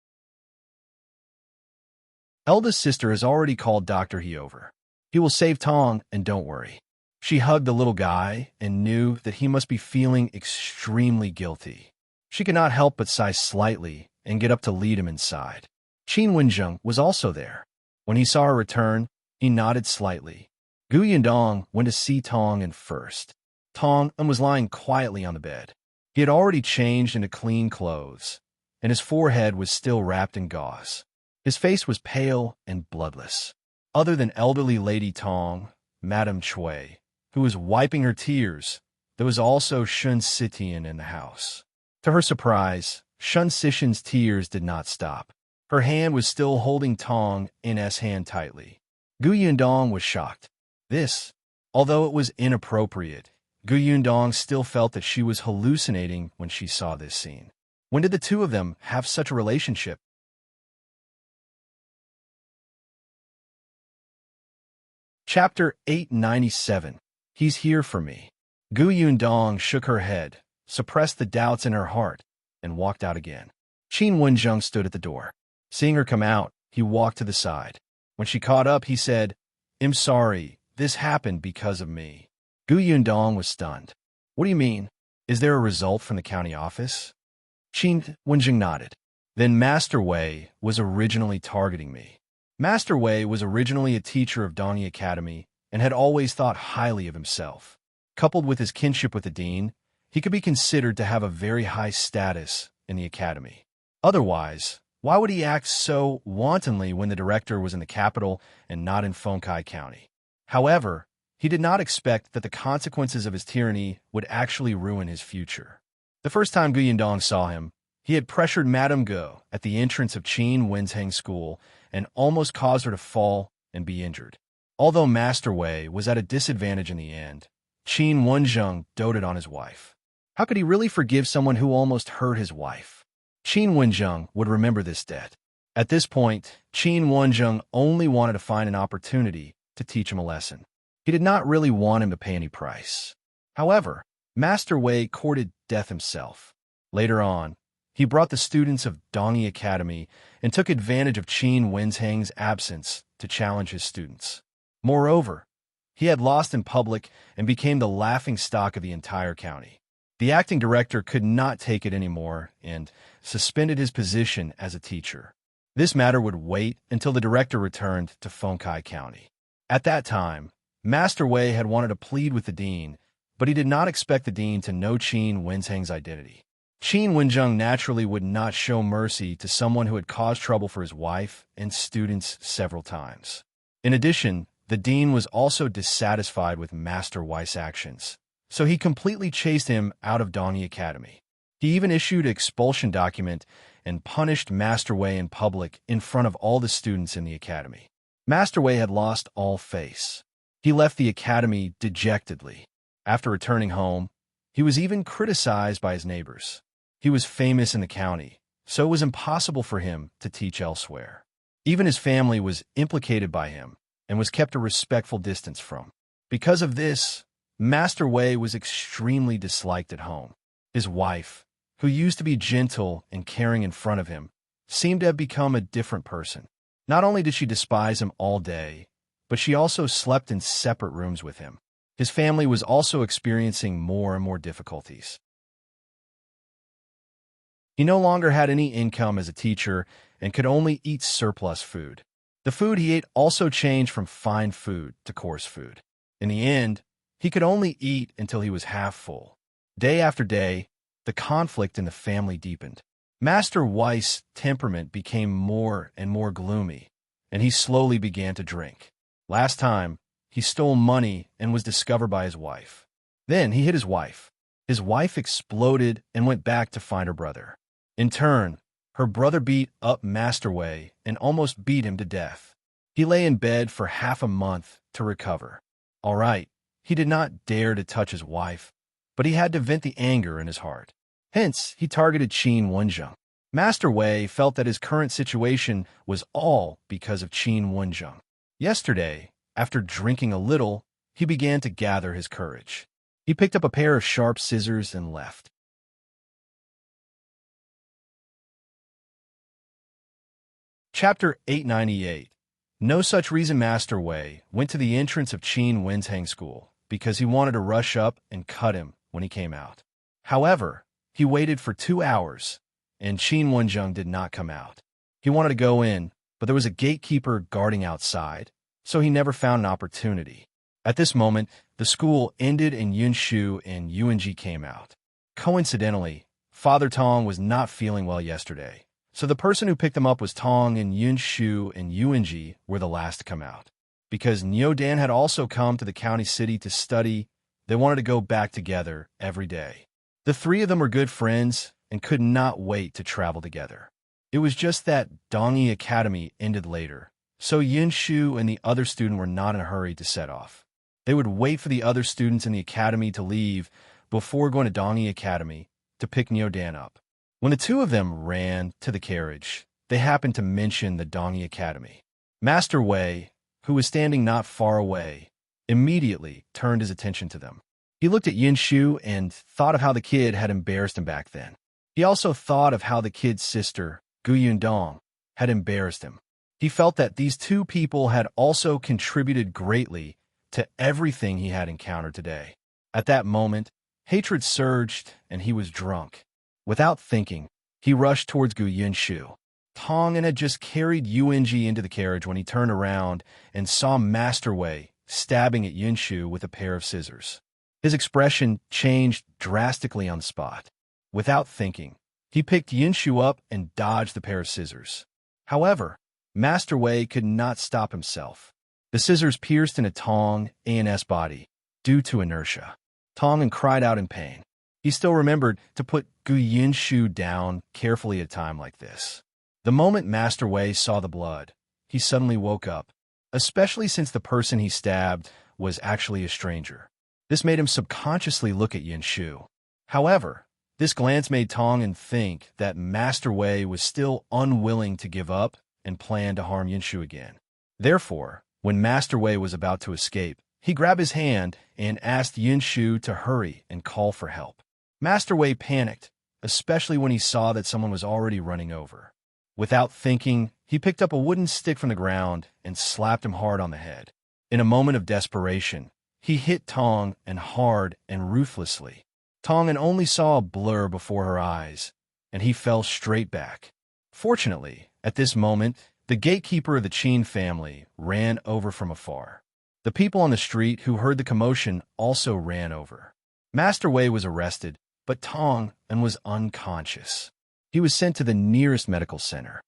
Eldest sister has already called Dr. He over. He will save Tong, and don't worry. She hugged the little guy and knew that he must be feeling extremely guilty. She could not help but sigh slightly and get up to lead him inside. Qin Wenzheng was also there. When he saw her return, he nodded slightly. Gu Yundong went to see Tong An first. Tong An was lying quietly on the bed. He had already changed into clean clothes, and his forehead was still wrapped in gauze. His face was pale and bloodless. Other than elderly Lady Tong, Madame Cui, who was wiping her tears, there was also Shun Sitian in the house. To her surprise, Shun Sitian's tears did not stop. Her hand was still holding Tong An's hand tightly. Gu Yundong was shocked. Although it was inappropriate, Gu Yundong still felt that she was hallucinating when she saw this scene. When did the two of them have such a relationship? Chapter 897. He's here for me. Gu Yundong shook her head, suppressed the doubts in her heart, and walked out again. Qin Wenzheng stood at the door. Seeing her come out, he walked to the side. When she caught up, he said, "I'm sorry, This happened because of me. Yundong was stunned. What do you mean? Is there a result from the county office? Wenzheng nodded. Then Master Wei was originally targeting me. Master Wei was originally a teacher of Dongyi Academy and had always thought highly of himself. Coupled with his kinship with the dean, he could be considered to have a very high status in the academy. Otherwise, why would he act so wantonly when the director was in the capital and not in Fengkai County? However, he did not expect that the consequences of his tyranny would actually ruin his future. The first time Yundong saw him, he had pressured Madame Go at the entrance of Wenzheng School and almost caused her to fall and be injured. Although Master Wei was at a disadvantage in the end, Wenzheng doted on his wife. How could he really forgive someone who almost hurt his wife? Wenzheng would remember this debt. At this point, Wenzheng only wanted to find an opportunity to teach him a lesson. He did not really want him to pay any price. However, Master Wei courted death himself. Later on, he brought the students of Dongyi Academy and took advantage of Wenzheng's absence to challenge his students. Moreover, he had lost in public and became the laughingstock of the entire county. The acting director could not take it anymore and suspended his position as a teacher. This matter would wait until the director returned to Fengkai County. At that time, Master Wei had wanted to plead with the dean, but he did not expect the dean to know Wenzheng's identity. Wenzheng naturally would not show mercy to someone who had caused trouble for his wife and students several times. In addition, the dean was also dissatisfied with Master Wei's actions, so he completely chased him out of Dongyi Academy. He even issued an expulsion document and punished Master Wei in public in front of all the students in the academy. Master Wei had lost all face. He left the academy dejectedly. After returning home, he was even criticized by his neighbors. He was famous in the county, so it was impossible for him to teach elsewhere. Even his family was implicated by him and was kept a respectful distance from. Because of this, Master Wei was extremely disliked at home. His wife, who used to be gentle and caring in front of him, seemed to have become a different person. Not only did she despise him all day, but she also slept in separate rooms with him. His family was also experiencing more and more difficulties. He no longer had any income as a teacher and could only eat surplus food. The food he ate also changed from fine food to coarse food. In the end, he could only eat until he was half full. Day after day, the conflict in the family deepened. Master Wei's temperament became more and more gloomy, and he slowly began to drink. Last time, he stole money and was discovered by his wife. Then he hit his wife. His wife exploded and went back to find her brother. In turn, her brother beat up Master Wei and almost beat him to death. He lay in bed for half a month to recover. All right, he did not dare to touch his wife, but he had to vent the anger in his heart. Hence, he targeted Wenzheng. Master Wei felt that his current situation was all because of Wenzheng. Yesterday, after drinking a little, he began to gather his courage. He picked up a pair of sharp scissors and left. Chapter 898. No such reason Master Wei went to the entrance of Wenzheng School because he wanted to rush up and cut him when he came out. However, he waited for 2 hours, and Wenzheng did not come out. He wanted to go in, but there was a gatekeeper guarding outside, so he never found an opportunity. At this moment, the school ended and Yunshu and Yuanji came out. Coincidentally, Father Tong was not feeling well yesterday, so the person who picked him up was Tong, and Yunshu and Yuanji were the last to come out. Because Nyodan had also come to the county city to study, they wanted to go back together every day. The three of them were good friends and could not wait to travel together. It was just that Dongyi Academy ended later, so Yunshu and the other student were not in a hurry to set off. They would wait for the other students in the academy to leave before going to Dongyi Academy to pick Nyodan up. When the two of them ran to the carriage, they happened to mention the Dongyi Academy. Master Wei, who was standing not far away, immediately turned his attention to them. He looked at Yunshu and thought of how the kid had embarrassed him back then. He also thought of how the kid's sister, Yundong, had embarrassed him. He felt that these two people had also contributed greatly to everything he had encountered today. At that moment, hatred surged, and he was drunk. Without thinking, he rushed towards Yunshu. Tong'an had just carried Yuanji into the carriage when he turned around and saw Master Wei stabbing at Yunshu with a pair of scissors. His expression changed drastically on the spot. Without thinking, he picked Yunshu up and dodged the pair of scissors. However, Master Wei could not stop himself. The scissors pierced into Tong'an's body due to inertia. Tong'an cried out in pain. He still remembered to put Yunshu down carefully at a time like this. The moment Master Wei saw the blood, he suddenly woke up, especially since the person he stabbed was actually a stranger. This made him subconsciously look at Yunshu. However, this glance made Tong'an think that Master Wei was still unwilling to give up and planned to harm Yunshu again. Therefore, when Master Wei was about to escape, he grabbed his hand and asked Yunshu to hurry and call for help. Master Wei panicked, especially when he saw that someone was already running over. Without thinking, he picked up a wooden stick from the ground and slapped him hard on the head. In a moment of desperation, he hit Tong'an hard and ruthlessly. Tong'an only saw a blur before her eyes, and he fell straight back. Fortunately, at this moment, the gatekeeper of the Qin family ran over from afar. The people on the street who heard the commotion also ran over. Master Wei was arrested, but Tong'an was unconscious. He was sent to the nearest medical center.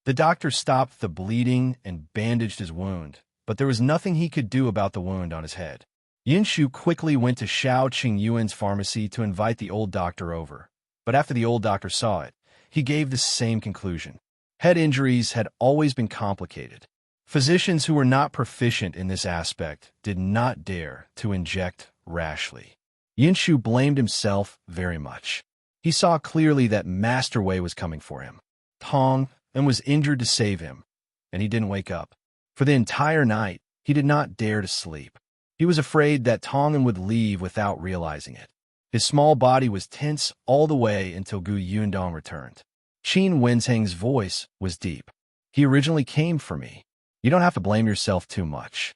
The doctor stopped the bleeding and bandaged his wound, but there was nothing he could do about the wound on his head. Yunshu quickly went to Shao Qingyuan's pharmacy to invite the old doctor over, but after the old doctor saw it, he gave the same conclusion. Head injuries had always been complicated. Physicians who were not proficient in this aspect did not dare to inject rashly. Yunshu blamed himself very much. He saw clearly that Master Wei was coming for him. Tong'an was injured to save him, and he didn't wake up. For the entire night, he did not dare to sleep. He was afraid that Tong'an would leave without realizing it. His small body was tense all the way until Yundong returned. Qin Wenzheng's voice was deep. He originally came for me. You don't have to blame yourself too much.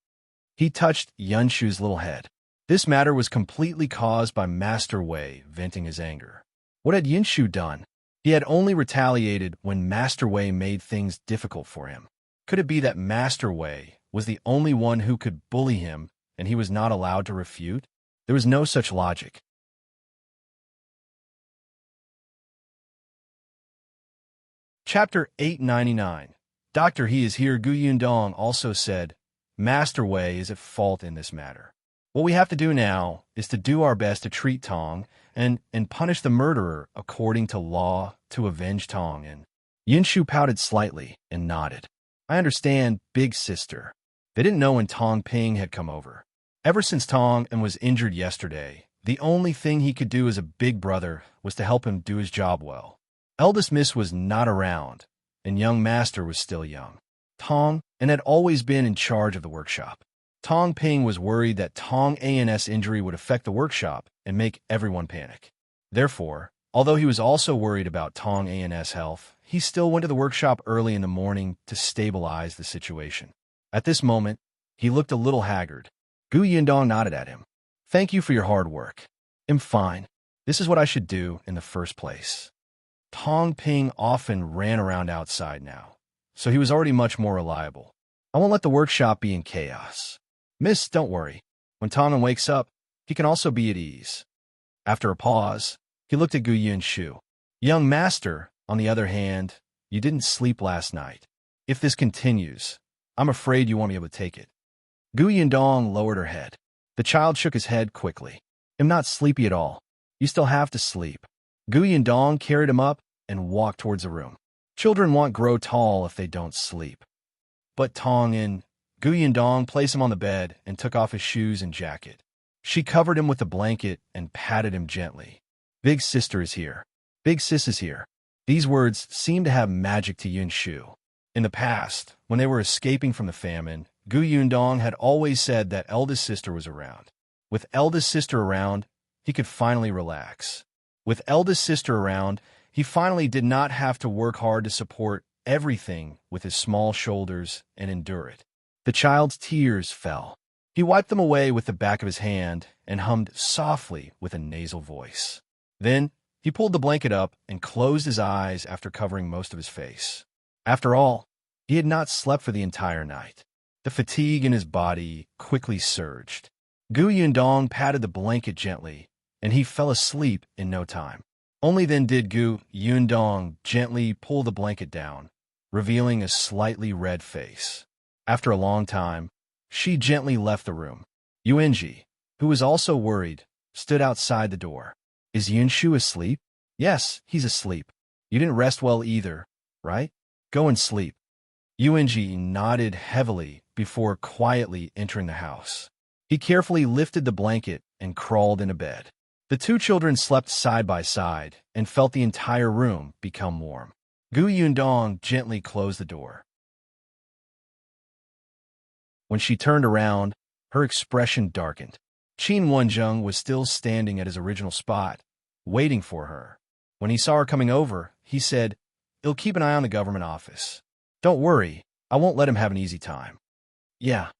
He touched Yunshu's little head. This matter was completely caused by Master Wei venting his anger. What had Yunshu done? He had only retaliated when Master Wei made things difficult for him. Could it be that Master Wei was the only one who could bully him and he was not allowed to refute? There was no such logic. Chapter 899. Doctor, he is here. Yundong also said, Master Wei is at fault in this matter. What we have to do now is to do our best to treat Tong and punish the murderer according to law to avenge Tong. And Yunshu pouted slightly and nodded. I understand, big sister. They didn't know when Tong Ping had come over. Ever since Tong was injured yesterday, the only thing he could do as a big brother was to help him do his job well. Eldest Miss was not around, and young Master was still young. Tong had always been in charge of the workshop. Tong Ping was worried that Tong'an's injury would affect the workshop and make everyone panic. Therefore, although he was also worried about Tong'an's health, he still went to the workshop early in the morning to stabilize the situation. At this moment, he looked a little haggard. Yundong nodded at him. Thank you for your hard work. I'm fine. This is what I should do in the first place. Tong Ping often ran around outside now, so he was already much more reliable. I won't let the workshop be in chaos. Miss, don't worry. When Tong'an wakes up, he can also be at ease. After a pause, he looked at Yunshu. Young Master, on the other hand, you didn't sleep last night. If this continues, I'm afraid you won't be able to take it. Yundong lowered her head. The child shook his head quickly. I'm not sleepy at all. You still have to sleep. Yundong carried him up and walked towards the room. Children won't grow tall if they don't sleep. But Yundong placed him on the bed and took off his shoes and jacket. She covered him with a blanket and patted him gently. Big sister is here. Big sis is here. These words seemed to have magic to Yunshu. In the past, when they were escaping from the famine, Yundong had always said that eldest sister was around. With eldest sister around, he could finally relax. With eldest sister around, he finally did not have to work hard to support everything with his small shoulders and endure it. The child's tears fell. He wiped them away with the back of his hand and hummed softly with a nasal voice. Then, he pulled the blanket up and closed his eyes after covering most of his face. After all, he had not slept for the entire night. The fatigue in his body quickly surged. Yundong patted the blanket gently, and he fell asleep in no time. Only then did Yundong gently pull the blanket down, revealing a slightly red face. After a long time, she gently left the room. Yunshu, who was also worried, stood outside the door. Is Yunshu asleep? Yes, he's asleep. You didn't rest well either, right? Go and sleep. Yunshu nodded heavily before quietly entering the house. He carefully lifted the blanket and crawled into bed. The two children slept side by side and felt the entire room become warm. Yundong gently closed the door. When she turned around, her expression darkened. Wenzheng was still standing at his original spot, waiting for her. When he saw her coming over, he said, "He'll keep an eye on the government office. Don't worry, I won't let him have an easy time." Yeah.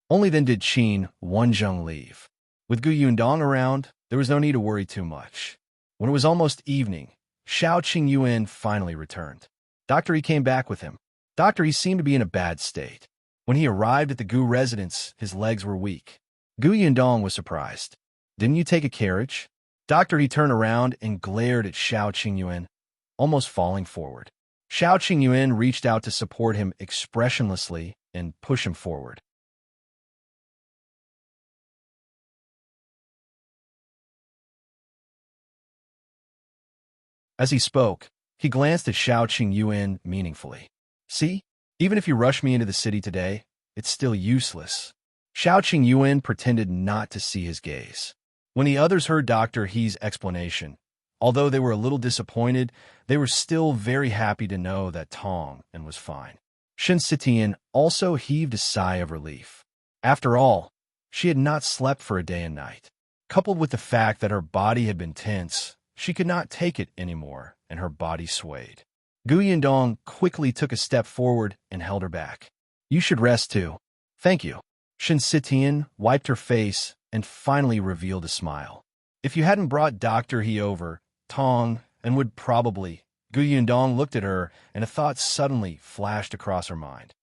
Only then did Wenzheng leave. With Yundong around, there was no need to worry too much. When it was almost evening, Qiuyue finally returned. Dr. He came back with him. Dr. He seemed to be in a bad state. When he arrived at the Gu residence, his legs were weak. Yundong was surprised. "Didn't you take a carriage?" Dr. He turned around and glared at Qiuyue, almost falling forward. Qiuyue reached out to support him expressionlessly and push him forward. As he spoke, he glanced at Qiuyue meaningfully. "See? Even if you rush me into the city today, it's still useless." Qiuyue pretended not to see his gaze. When the others heard Dr. He's explanation, although they were a little disappointed, they were still very happy to know that Tong and was fine. Shen also heaved a sigh of relief. After all, she had not slept for a day and night. Coupled with the fact that her body had been tense, she could not take it anymore, and her body swayed. Yundong quickly took a step forward and held her back. "You should rest too." "Thank you." Shen wiped her face and finally revealed a smile. "If you hadn't brought Dr. He over, Tong, and would probably..." Yundong looked at her, and a thought suddenly flashed across her mind.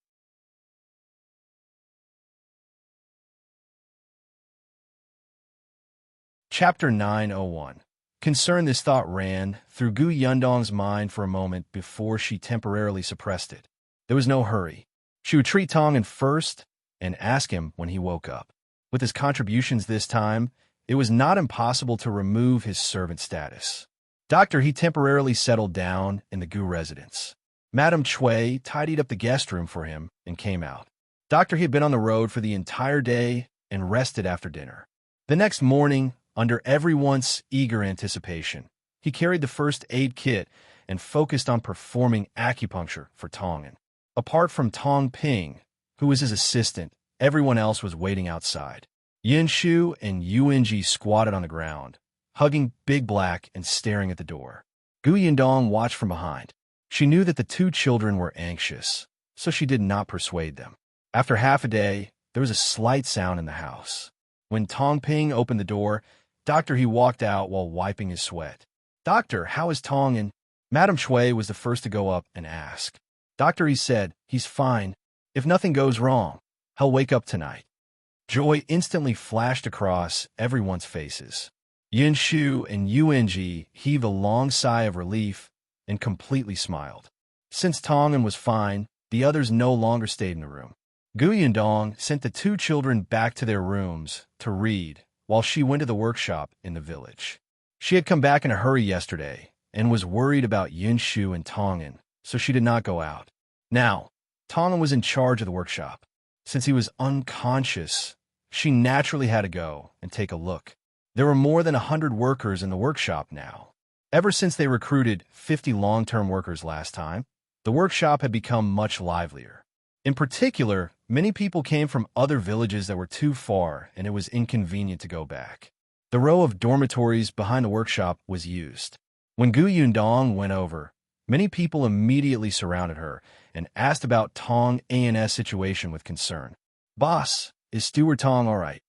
Chapter 901. Concern. This thought ran through Yundong's mind for a moment before she temporarily suppressed it. There was no hurry. She would treat Tong first and ask him when he woke up. With his contributions this time, it was not impossible to remove his servant status. Dr. He temporarily settled down in the Gu residence. Madame Cui tidied up the guest room for him and came out. Dr. He had been on the road for the entire day and rested after dinner. The next morning, under everyone's eager anticipation, he carried the first aid kit and focused on performing acupuncture for Tong. Apart from Tong Ping, who was his assistant, everyone else was waiting outside. Yunshu and Yunshu squatted on the ground, hugging Big Black and staring at the door. Yundong watched from behind. She knew that the two children were anxious, so she did not persuade them. After half a day, there was a slight sound in the house. When Tong Ping opened the door, Dr. He walked out while wiping his sweat. "Doctor, how is Tong?" Madame Cui was the first to go up and ask. Dr. He said, "He's fine. If nothing goes wrong, he'll wake up tonight." Joy instantly flashed across everyone's faces. Yunshu and Yunshu heaved a long sigh of relief and completely smiled. Since Tong was fine, the others no longer stayed in the room. Yundong sent the two children back to their rooms to read while she went to the workshop in the village. She had come back in a hurry yesterday and was worried about Yunshu and Tong, so she did not go out. Now, Tong was in charge of the workshop. Since he was unconscious, she naturally had to go and take a look. There were more than 100 workers in the workshop now. Ever since they recruited 50 long-term workers last time, the workshop had become much livelier. In particular, many people came from other villages that were too far, and it was inconvenient to go back. The row of dormitories behind the workshop was used. When Yundong went over, many people immediately surrounded her and asked about Tong An's situation with concern. Boss, is Steward Tong all right?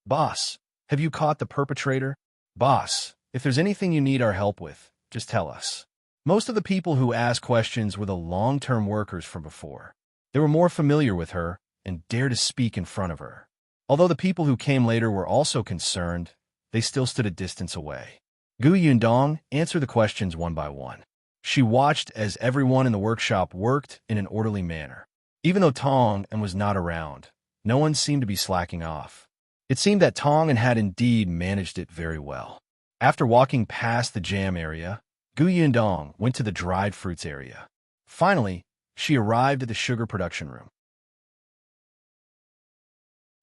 Boss, have you caught the perpetrator? Boss, if there's anything you need our help with, just tell us. Most of the people who asked questions were the long-term workers from before. They were more familiar with her and dared to speak in front of her. Although the people who came later were also concerned, they still stood a distance away. Yundong answered the questions one by one. She watched as everyone in the workshop worked in an orderly manner. Even though Tong was not around, no one seemed to be slacking off. It seemed that Tong had indeed managed it very well. After walking past the jam area, Yundong went to the dried fruits area. Finally, she arrived at the sugar production room.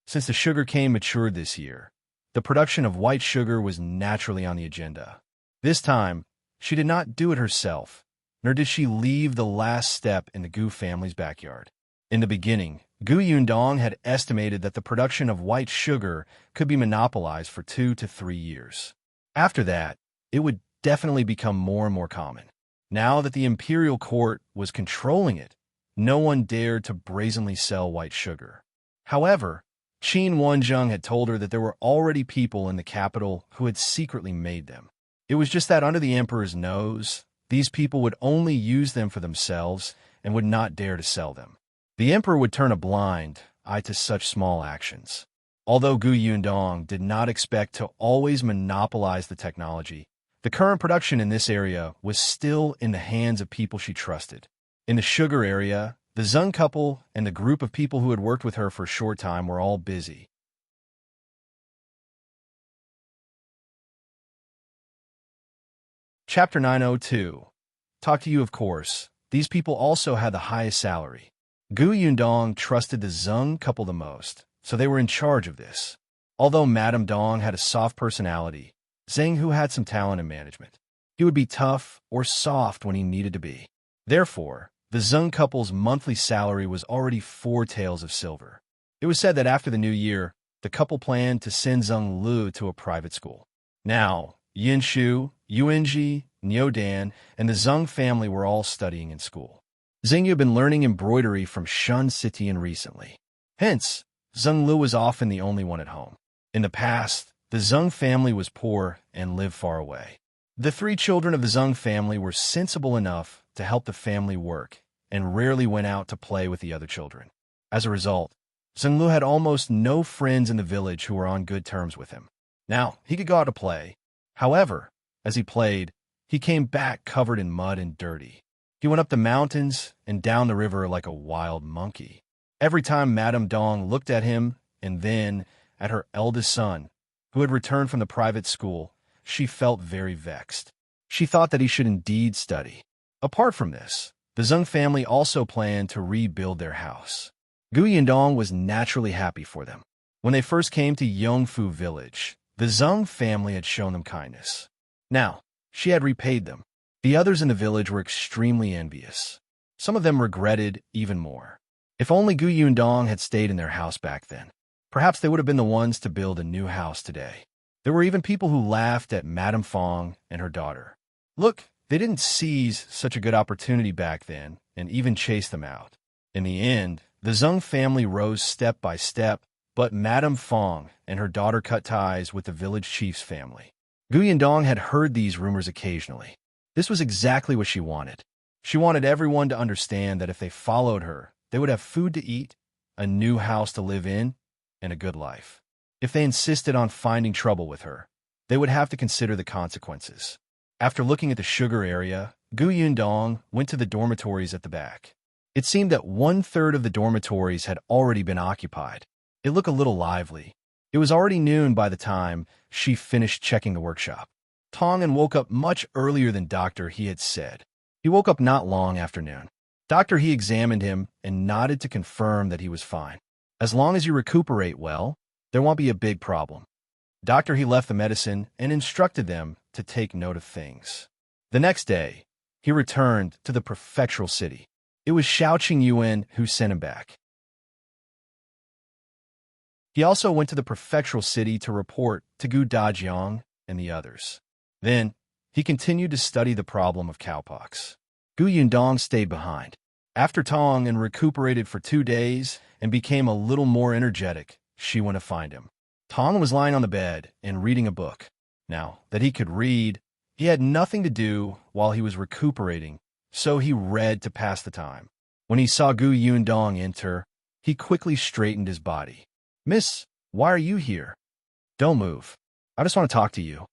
Since the sugar cane matured this year, the production of white sugar was naturally on the agenda. This time, she did not do it herself, nor did she leave the last step in the Gu family's backyard. In the beginning, Yundong had estimated that the production of white sugar could be monopolized for 2 to 3 years. After that, it would definitely become more and more common. Now that the imperial court was controlling it, no one dared to brazenly sell white sugar. However, Wenzheng had told her that there were already people in the capital who had secretly made them. It was just that under the emperor's nose, these people would only use them for themselves and would not dare to sell them. The emperor would turn a blind eye to such small actions. Although Yundong did not expect to always monopolize the technology, the current production in this area was still in the hands of people she trusted. In the sugar area, the Zhou couple and the group of people who had worked with her for a short time were all busy. Chapter 902. Talk to you, of course. These people also had the highest salary. Yundong trusted the Zhou couple the most, so they were in charge of this. Although Madame Dong had a soft personality, Wenzheng had some talent in management. He would be tough or soft when he needed to be. Therefore, the Zhou couple's monthly salary was already 4 taels of silver. It was said that after the new year, the couple planned to send Zheng Lu to a private school. Now, Yunshu, Yuanji, Nyodan, and the Zheng family were all studying in school. Zheng had been learning embroidery from Shun Sitian recently. Hence, Zheng Lu was often the only one at home. In the past, the Zheng family was poor and lived far away. The 3 children of the Zheng family were sensible enough to help the family work and rarely went out to play with the other children. As a result, Zheng Lu had almost no friends in the village who were on good terms with him. Now, he could go out to play. However, as he played, he came back covered in mud and dirty. He went up the mountains and down the river like a wild monkey. Every time Madame Dong looked at him and then at her eldest son, who had returned from the private school, she felt very vexed. She thought that he should indeed study. Apart from this, the Zheng family also planned to rebuild their house. Yundong was naturally happy for them. When they first came to Yongfu village, the Zheng family had shown them kindness. Now, she had repaid them. The others in the village were extremely envious. Some of them regretted even more. If only Yundong had stayed in their house back then, perhaps they would have been the ones to build a new house today. There were even people who laughed at Madame Feng and her daughter. Look, they didn't seize such a good opportunity back then and even chase them out. In the end, the Zheng family rose step by step, but Madame Feng and her daughter cut ties with the village chief's family. Yundong had heard these rumors occasionally. This was exactly what she wanted. She wanted everyone to understand that if they followed her, they would have food to eat, a new house to live in, and a good life. If they insisted on finding trouble with her, they would have to consider the consequences. After looking at the sugar area, Yundong went to the dormitories at the back. It seemed that 1/3 of the dormitories had already been occupied. It looked a little lively. It was already noon by the time she finished checking the workshop. Tong woke up much earlier than Dr. He had said. He woke up not long after noon. Dr. He examined him and nodded to confirm that he was fine. As long as you recuperate well, there won't be a big problem. Dr. He left the medicine and instructed them to take note of things. The next day, he returned to the prefectural city. It was Qiuyue who sent him back. He also went to the prefectural city to report to Gu Dajiang and the others. Then, he continued to study the problem of cowpox. Yundong stayed behind. After Tong and recuperated for 2 days and became a little more energetic, she went to find him. Tong was lying on the bed and reading a book. Now that he could read, he had nothing to do while he was recuperating, so he read to pass the time. When he saw Gu Yundong enter, he quickly straightened his body. "Miss, why are you here?" "Don't move. I just want to talk to you."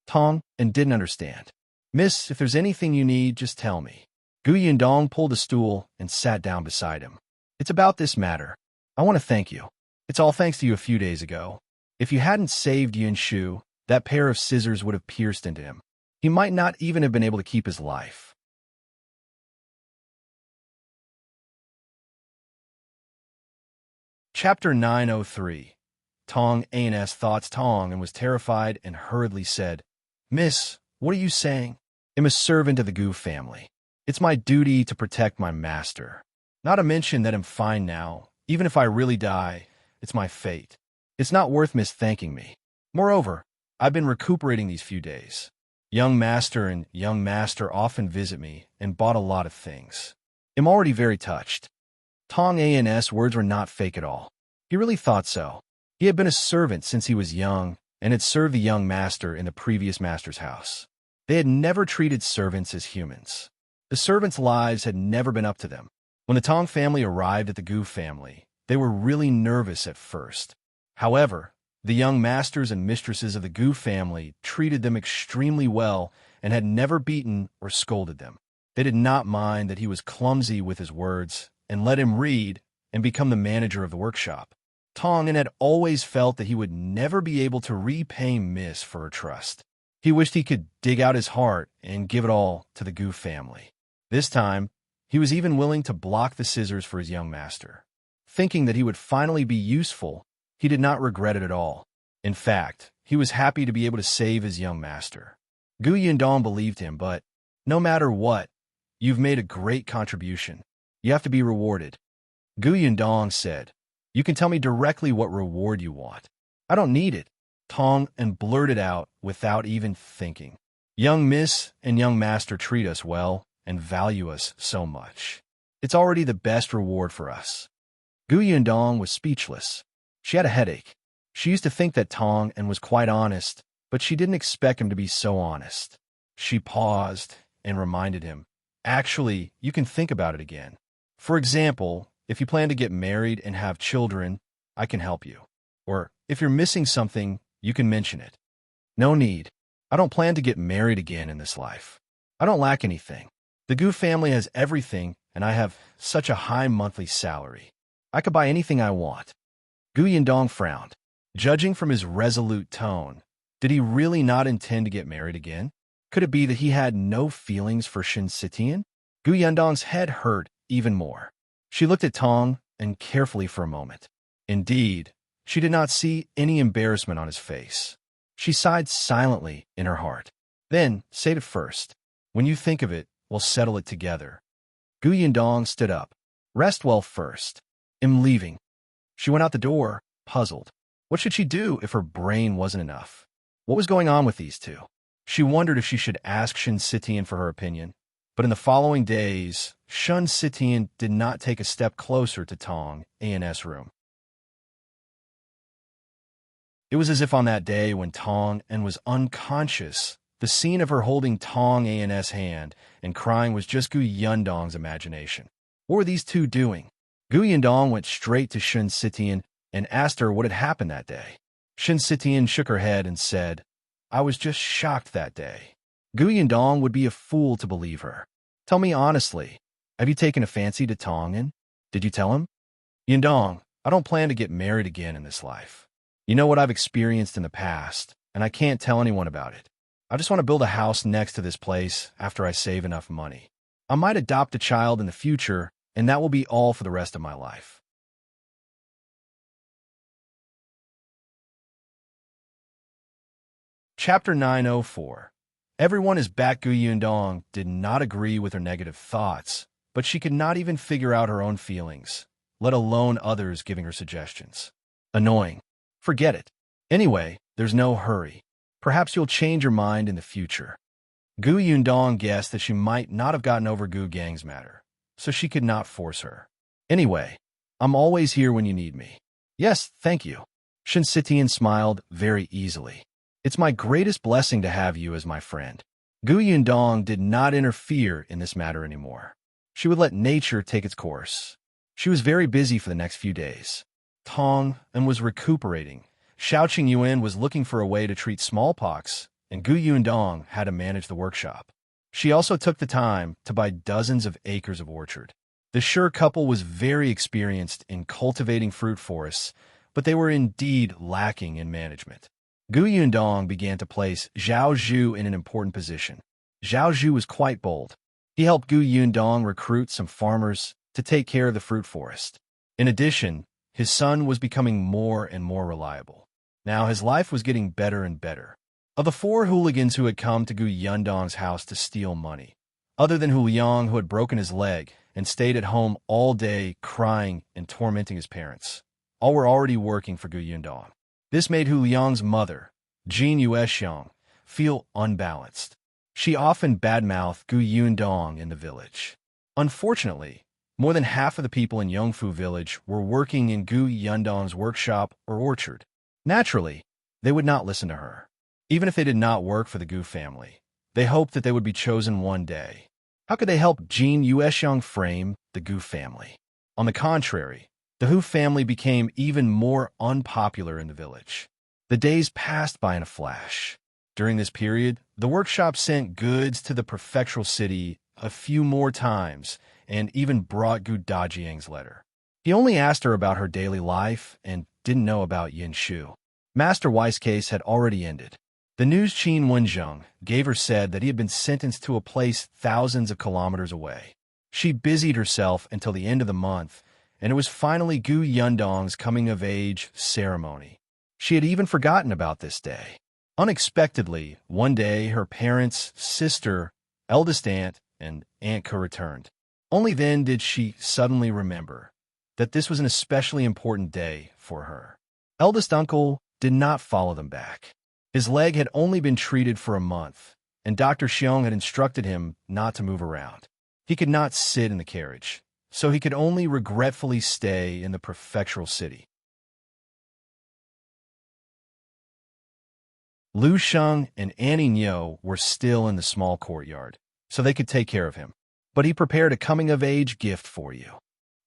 Tong and didn't understand. "Miss, if there's anything you need, just tell me." Gu Yundong pulled a stool and sat down beside him. "It's about this matter. I want to thank you. It's all thanks to you a few days ago. If you hadn't saved Yunshu, that pair of scissors would have pierced into him. He might not even have been able to keep his life." Chapter 903. Tong Ans thoughts Tong and was terrified and hurriedly said, "Miss, what are you saying? I'm a servant of the Gu family. It's my duty to protect my master. Not to mention that I'm fine now. Even if I really die, it's my fate. It's not worth Miss thanking me. Moreover, I've been recuperating these few days. Young master and young master often visit me and bought a lot of things. I'm already very touched." Tong Ans' words were not fake at all. He really thought so. He had been a servant since he was young and had served the young master in the previous master's house. They had never treated servants as humans. The servants' lives had never been up to them. When the Tong family arrived at the Gu family, they were really nervous at first. However, the young masters and mistresses of the Gu family treated them extremely well and had never beaten or scolded them. They did not mind that he was clumsy with his words and let him read and become the manager of the workshop. Tong had always felt that he would never be able to repay Miss for her trust. He wished he could dig out his heart and give it all to the Gu family. This time, he was even willing to block the scissors for his young master. Thinking that he would finally be useful, he did not regret it at all. In fact, he was happy to be able to save his young master. Gu Yundong believed him, but no matter what, you've made a great contribution. You have to be rewarded. Gu Yundong said, "You can tell me directly what reward you want." "I don't need it," Tong and blurted out without even thinking. "Young Miss and young master treat us well and value us so much. It's already the best reward for us." Gu Yundong was speechless. She had a headache. She used to think that Tong and was quite honest, but she didn't expect him to be so honest. She paused and reminded him, "Actually, you can think about it again. For example, if you plan to get married and have children, I can help you. Or if you're missing something, you can mention it." "No need. I don't plan to get married again in this life. I don't lack anything. The Gu family has everything, and I have such a high monthly salary. I could buy anything I want." Gu Yundong frowned. Judging from his resolute tone, did he really not intend to get married again? Could it be that he had no feelings for Shin-Sitian? Gu Yundong's head hurt even more. She looked at Tong and carefully for a moment. Indeed, she did not see any embarrassment on his face. She sighed silently in her heart. Then, say it first. When you think of it, we'll settle it together. Gu Yundong stood up. "Rest well first. I'm leaving." She went out the door, puzzled. What should she do if her brain wasn't enough? What was going on with these two? She wondered if she should ask Shin-Sitian for her opinion. But in the following days, Shin-Sitian did not take a step closer to Tong Ans' room. It was as if on that day when Tong An was unconscious, the scene of her holding Tong Ans' hand and crying was just Gu Yundong's imagination. What were these two doing? Gu Yundong went straight to Shin-Sitian and asked her what had happened that day. Shin-Sitian shook her head and said, "I was just shocked that day." Gu Yundong would be a fool to believe her. "Tell me honestly, have you taken a fancy to Tong An? Did you tell him?" "Yundong, I don't plan to get married again in this life. You know what I've experienced in the past, and I can't tell anyone about it. I just want to build a house next to this place after I save enough money. I might adopt a child in the future, and that will be all for the rest of my life." Chapter 904. Everyone is back. Gu Yundong did not agree with her negative thoughts, but she could not even figure out her own feelings, let alone others giving her suggestions. Annoying. Forget it. Anyway, there's no hurry. Perhaps you'll change your mind in the future. Gu Yundong guessed that she might not have gotten over Gu Gang's matter, so she could not force her. Anyway, I'm always here when you need me. Yes, thank you. Shinsitian smiled very easily. It's my greatest blessing to have you as my friend. Yundong did not interfere in this matter anymore. She would let nature take its course. She was very busy for the next few days. Tong and was recuperating. Qiuyue was looking for a way to treat smallpox, and Yundong had to manage the workshop. She also took the time to buy dozens of acres of orchard. The Sure couple was very experienced in cultivating fruit forests, but they were indeed lacking in management. Yundong began to place Zhou in an important position. Zhou was quite bold. He helped Yundong recruit some farmers to take care of the fruit forest. In addition, his son was becoming more and more reliable. Now his life was getting better and better. Of the 4 hooligans who had come to Yundong's house to steal money, other than Huliang, who had broken his leg and stayed at home all day crying and tormenting his parents, all were already working for Yundong. This made Huliang's mother, Yue, feel unbalanced. She often badmouthed Yundong in the village. Unfortunately, more than half of the people in Yongfu village were working in Yundong's workshop or orchard. Naturally, they would not listen to her. Even if they did not work for the Gu family, they hoped that they would be chosen one day. How could they help Yue frame the Gu family? On the contrary, the Hu family became even more unpopular in the village. The days passed by in a flash. During this period, the workshop sent goods to the prefectural city a few more times and even brought Gu Dajiang's letter. He only asked her about her daily life and didn't know about Yunshu. Master Wei's case had already ended. The news Qin Wenzheng gave her said that he had been sentenced to a place thousands of kilometers away. She busied herself until the end of the month, and it was finally Yundong's coming-of-age ceremony. She had even forgotten about this day. Unexpectedly, one day, her parents, sister, eldest aunt, and Aunt returned. Only then did she suddenly remember that this was an especially important day for her. Eldest uncle did not follow them back. His leg had only been treated for a month, and Dr. Xiong had instructed him not to move around. He could not sit in the carriage, so he could only regretfully stay in the prefectural city. Lu Sheng and Annie Niu were still in the small courtyard, so they could take care of him. But he prepared a coming-of-age gift for you.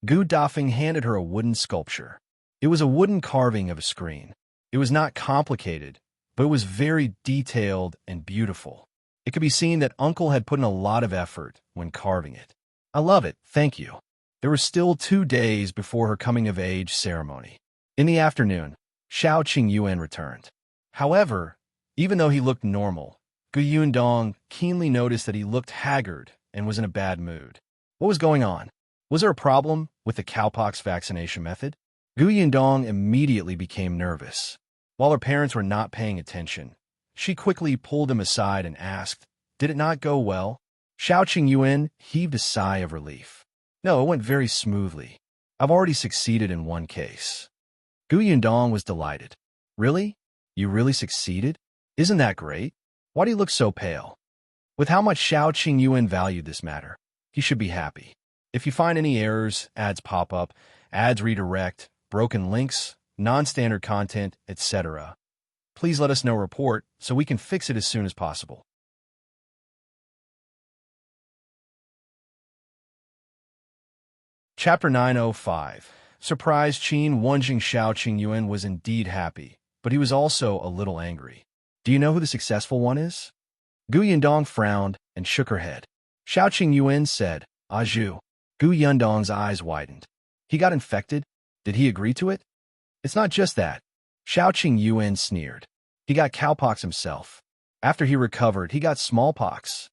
Gu Dafeng handed her a wooden sculpture. It was a wooden carving of a screen. It was not complicated, but it was very detailed and beautiful. It could be seen that Uncle had put in a lot of effort when carving it. I love it, thank you. There were still 2 days before her coming-of-age ceremony. In the afternoon, Qiuyue returned. However, even though he looked normal, Yundong keenly noticed that he looked haggard and was in a bad mood. What was going on? Was there a problem with the cowpox vaccination method? Yundong immediately became nervous. While her parents were not paying attention, she quickly pulled him aside and asked, "Did it not go well?" Qiuyue heaved a sigh of relief. "No, it went very smoothly. I've already succeeded in one case." Yundong was delighted. "Really? You really succeeded? Isn't that great? Why do you look so pale?" With how much Qiuyue valued this matter, he should be happy. If you find any errors, ads pop up, ads redirect, broken links, non-standard content, etc., please let us know report so we can fix it as soon as possible. Chapter 905. Surprised Qin Wenjing Qiuyue was indeed happy, but he was also a little angry. Do you know who the successful one is? Yundong frowned and shook her head. Qiuyue said, "Zhou." Yundong's eyes widened. He got infected? Did he agree to it? It's not just that. Qiuyue sneered. He got cowpox himself. After he recovered, he got smallpox.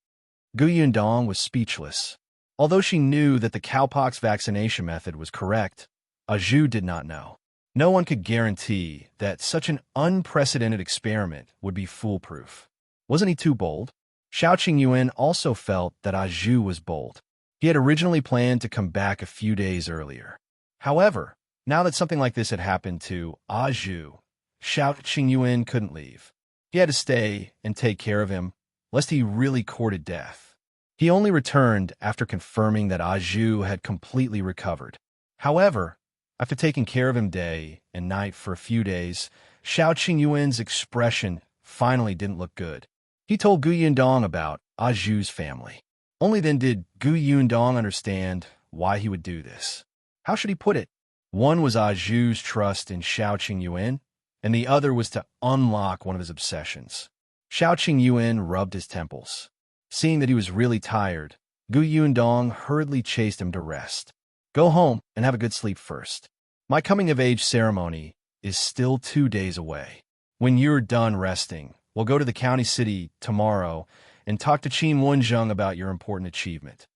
Yundong was speechless. Although she knew that the cowpox vaccination method was correct, Zhou did not know. No one could guarantee that such an unprecedented experiment would be foolproof. Wasn't he too bold? Qiuyue also felt that Zhou was bold. He had originally planned to come back a few days earlier. However, now that something like this had happened to Zhou, Qiuyue couldn't leave. He had to stay and take care of him, lest he really courted death. He only returned after confirming that Zhou had completely recovered. However, after taking care of him day and night for a few days, Qiuyue's expression finally didn't look good. He told Yundong about Zhou's family. Only then did Yundong understand why he would do this. How should he put it? One was Zhou's trust in Qiuyue, and the other was to unlock one of his obsessions. Qiuyue rubbed his temples. Seeing that he was really tired, Yundong hurriedly chased him to rest. Go home and have a good sleep first. My coming-of-age ceremony is still 2 days away. When you're done resting, we'll go to the county city tomorrow and talk to Qin Wenzheng about your important achievement.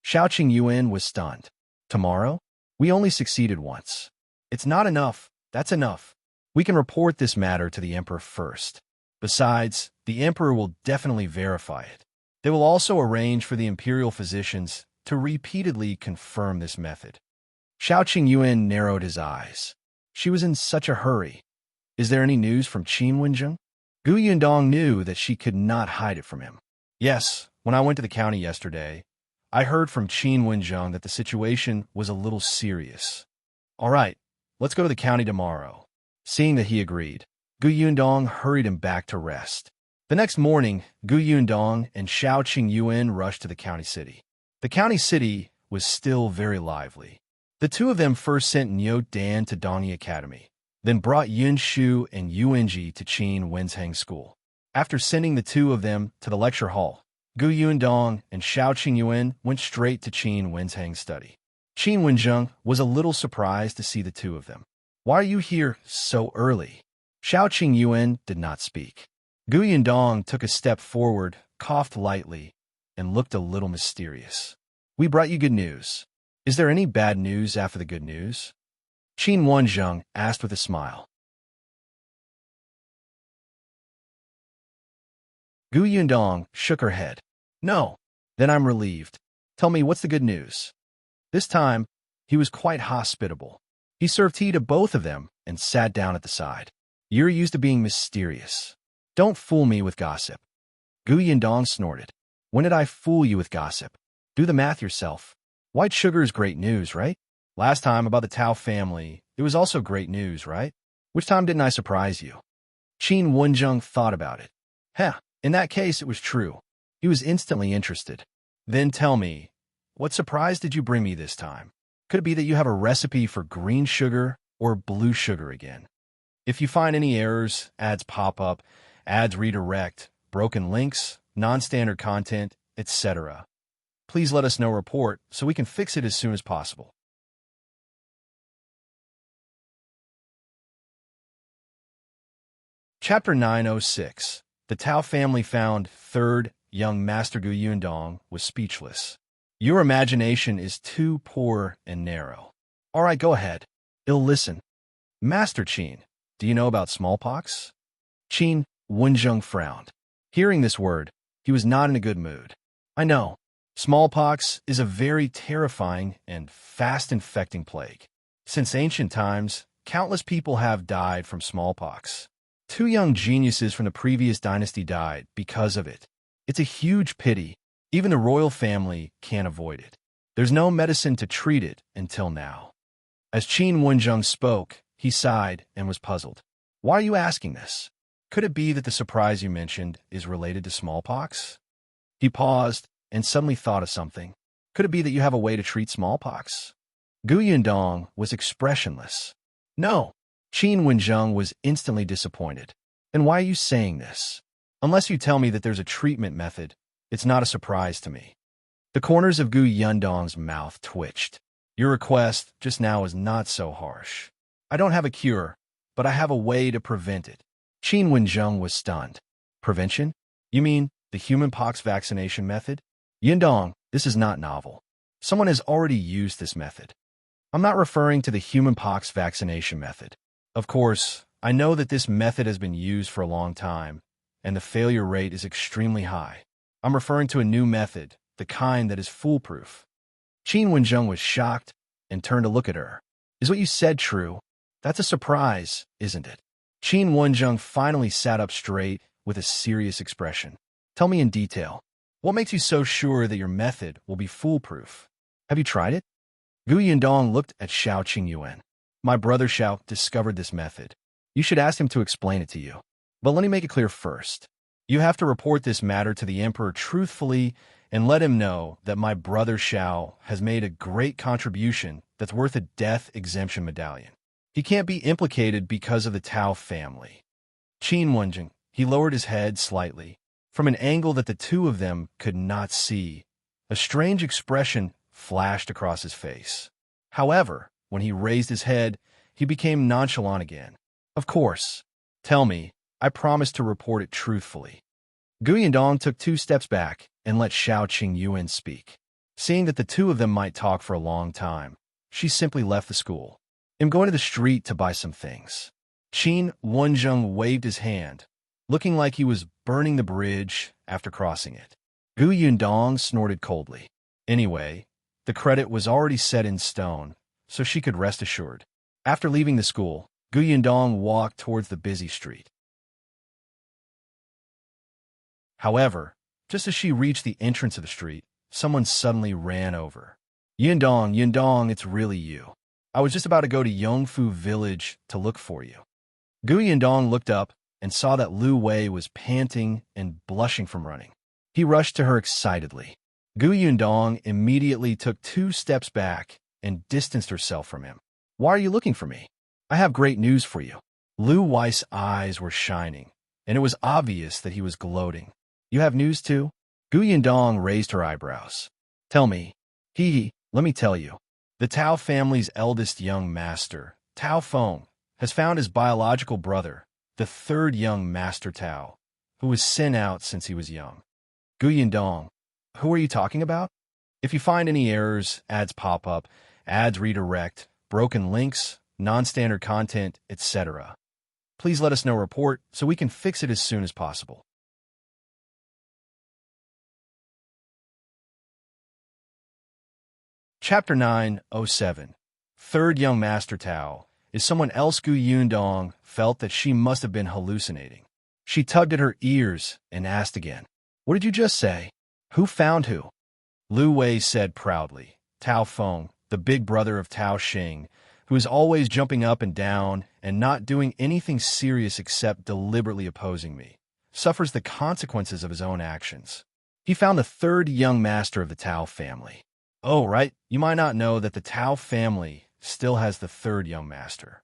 Qiuyue was stunned. Tomorrow? We only succeeded once. It's not enough. That's enough. We can report this matter to the emperor first. Besides, the emperor will definitely verify it. They will also arrange for the imperial physicians to repeatedly confirm this method. Qiuyue narrowed his eyes. She was in such a hurry. Is there any news from Qin Wenzheng? Yundong knew that she could not hide it from him. Yes, when I went to the county yesterday, I heard from Qin Wenzheng that the situation was a little serious. All right, let's go to the county tomorrow. Seeing that he agreed, Yundong hurried him back to rest. The next morning, Yundong and Qiuyue rushed to the county city. The county city was still very lively. The two of them first sent Nyo Dan to Dongyi Academy, then brought Yunshu and Yuanji to Qin Wenzheng School. After sending the two of them to the lecture hall, Yundong and Qiuyue went straight to Qin Wenzheng's study. Qin Wenzheng was a little surprised to see the two of them. Why are you here so early? Qiuyue did not speak. Yundong took a step forward, coughed lightly, and looked a little mysterious. We brought you good news. Is there any bad news after the good news? Qin Wenzheng asked with a smile. Yundong shook her head. No. Then I'm relieved. Tell me, what's the good news? This time, he was quite hospitable. He served tea to both of them and sat down at the side. You're used to being mysterious. Don't fool me with gossip. Yundong snorted. When did I fool you with gossip? Do the math yourself. White sugar is great news, right? Last time about the Tao family, it was also great news, right? Which time didn't I surprise you? Qin Wenzheng thought about it. In that case, it was true. He was instantly interested. Then tell me, what surprise did you bring me this time? Could it be that you have a recipe for green sugar or blue sugar again? If you find any errors, ads pop up, ads redirect, broken links, non-standard content, etc., please let us know report so we can fix it as soon as possible. Chapter 906. The Tao family found third. Young Master Yundong was speechless. Your imagination is too poor and narrow. All right, go ahead. I'll listen. Master Qin, do you know about smallpox? Qin Wenzheng frowned. Hearing this word, he was not in a good mood. I know. Smallpox is a very terrifying and fast-infecting plague. Since ancient times, countless people have died from smallpox. 2 young geniuses from the previous dynasty died because of it. It's a huge pity. Even the royal family can't avoid it. There's no medicine to treat it until now. As Qin Wenzheng spoke, he sighed and was puzzled. Why are you asking this? Could it be that the surprise you mentioned is related to smallpox? He paused and suddenly thought of something. Could it be that you have a way to treat smallpox? Yundong was expressionless. No. Qin Wenzheng was instantly disappointed. Then why are you saying this? Unless you tell me that there's a treatment method, it's not a surprise to me. The corners of Yundong's mouth twitched. Your request just now is not so harsh. I don't have a cure, but I have a way to prevent it. Qin Wenzheng was stunned. Prevention? You mean the human pox vaccination method? Yundong, this is not novel. Someone has already used this method. I'm not referring to the human pox vaccination method. Of course, I know that this method has been used for a long time, and the failure rate is extremely high. I'm referring to a new method, the kind that is foolproof. Qin Wenzheng was shocked and turned to look at her. Is what you said true? That's a surprise, isn't it? Qin Wenzheng finally sat up straight with a serious expression. Tell me in detail. What makes you so sure that your method will be foolproof? Have you tried it? Yundong looked at Qiuyue. My brother Xiao discovered this method. You should ask him to explain it to you. But let me make it clear first. You have to report this matter to the emperor truthfully and let him know that my brother Xiao has made a great contribution that's worth a death exemption medallion. He can't be implicated because of the Tao family. Wenzheng, he lowered his head slightly, from an angle that the two of them could not see. A strange expression flashed across his face. However, when he raised his head, he became nonchalant again. Of course. Tell me, I promise to report it truthfully. Yundong took 2 steps back and let Qiuyue speak. Seeing that the two of them might talk for a long time, she simply left the school. I'm going to the street to buy some things. Wenzheng waved his hand, looking like he was burning the bridge after crossing it. Yundong snorted coldly. Anyway, the credit was already set in stone, so she could rest assured. After leaving the school, Yundong walked towards the busy street. However, just as she reached the entrance of the street, someone suddenly ran over. Yundong, it's really you. I was just about to go to Yongfu village to look for you. Yundong looked up and saw that Lu Wei was panting and blushing from running. He rushed to her excitedly. Yundong immediately took 2 steps back and distanced herself from him. Why are you looking for me? I have great news for you. Lu Wei's eyes were shining, and it was obvious that he was gloating. You have news too? Yundong raised her eyebrows. Tell me. Let me tell you. The Tao family's eldest young master, Tao Feng, has found his biological brother, the 3rd young master Tao, who was sent out since he was young. Yundong, who are you talking about? If you find any errors, ads pop up, ads redirect, broken links, non-standard content, etc., please let us know report so we can fix it as soon as possible. Chapter 907. 3rd Young Master Tao is someone else. Yundong felt that she must have been hallucinating. She tugged at her ears and asked again, What did you just say? Who found who? Lu Wei said proudly, Tao Feng, the big brother of Tao Xing, who is always jumping up and down and not doing anything serious except deliberately opposing me, suffers the consequences of his own actions. He found the 3rd young master of the Tao family. Oh, right, you might not know that the Tao family still has the 3rd young master.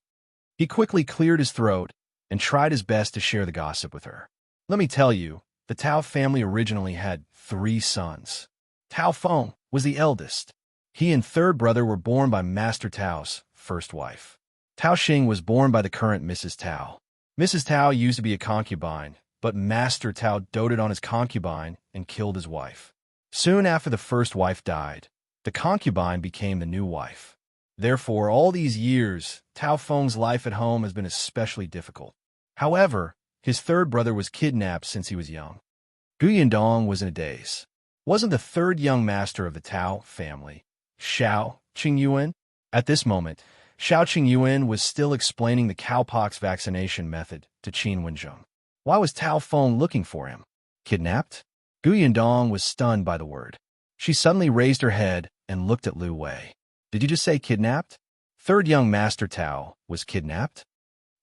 He quickly cleared his throat and tried his best to share the gossip with her. Let me tell you, the Tao family originally had 3 sons. Tao Feng was the eldest. He and 3rd brother were born by Master Tao's first wife. Tao Xing was born by the current Mrs. Tao. Mrs. Tao used to be a concubine, but Master Tao doted on his concubine and killed his wife. Soon after the first wife died, the concubine became the new wife. Therefore, all these years, Tao Feng's life at home has been especially difficult. However, his 3rd brother was kidnapped since he was young. Yundong was in a daze. Wasn't the 3rd young master of the Tao family, Qiuyue? At this moment, Qiuyue was still explaining the cowpox vaccination method to Wenzheng. Why was Tao Feng looking for him? Kidnapped? Yundong was stunned by the word. She suddenly raised her head and looked at Lu Wei. Did you just say kidnapped? 3rd young master Tao was kidnapped?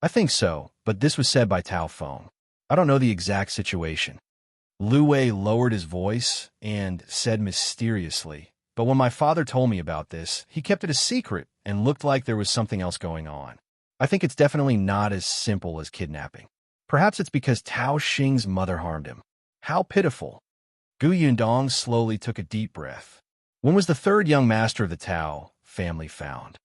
I think so, but this was said by Tao Feng. I don't know the exact situation. Lu Wei lowered his voice and said mysteriously, but when my father told me about this, he kept it a secret and looked like there was something else going on. I think it's definitely not as simple as kidnapping. Perhaps it's because Tao Xing's mother harmed him. How pitiful. Yundong slowly took a deep breath. When was the 3rd young master of the Tao family found?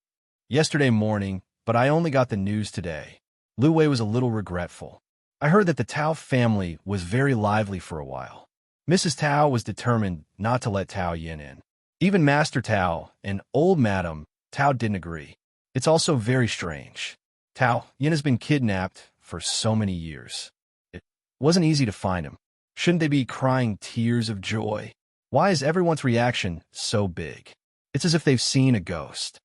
Yesterday morning, but I only got the news today. Lu Wei was a little regretful. I heard that the Tao family was very lively for a while. Mrs. Tao was determined not to let Tao Yin in. Even Master Tao and old Madam Tao didn't agree. It's also very strange. Tao Yin has been kidnapped for so many years. It wasn't easy to find him. Shouldn't they be crying tears of joy? Why is everyone's reaction so big? It's as if they've seen a ghost.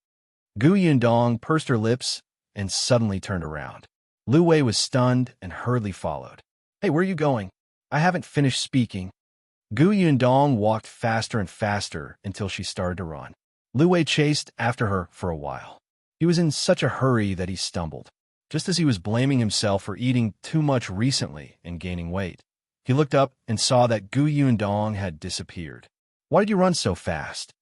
Yundong pursed her lips and suddenly turned around. Lu Wei was stunned and hurriedly followed. Hey, where are you going? I haven't finished speaking. Yundong walked faster and faster until she started to run. Lu Wei chased after her for a while. He was in such a hurry that he stumbled. Just as he was blaming himself for eating too much recently and gaining weight, he looked up and saw that Yundong had disappeared. "Why did you run so fast?"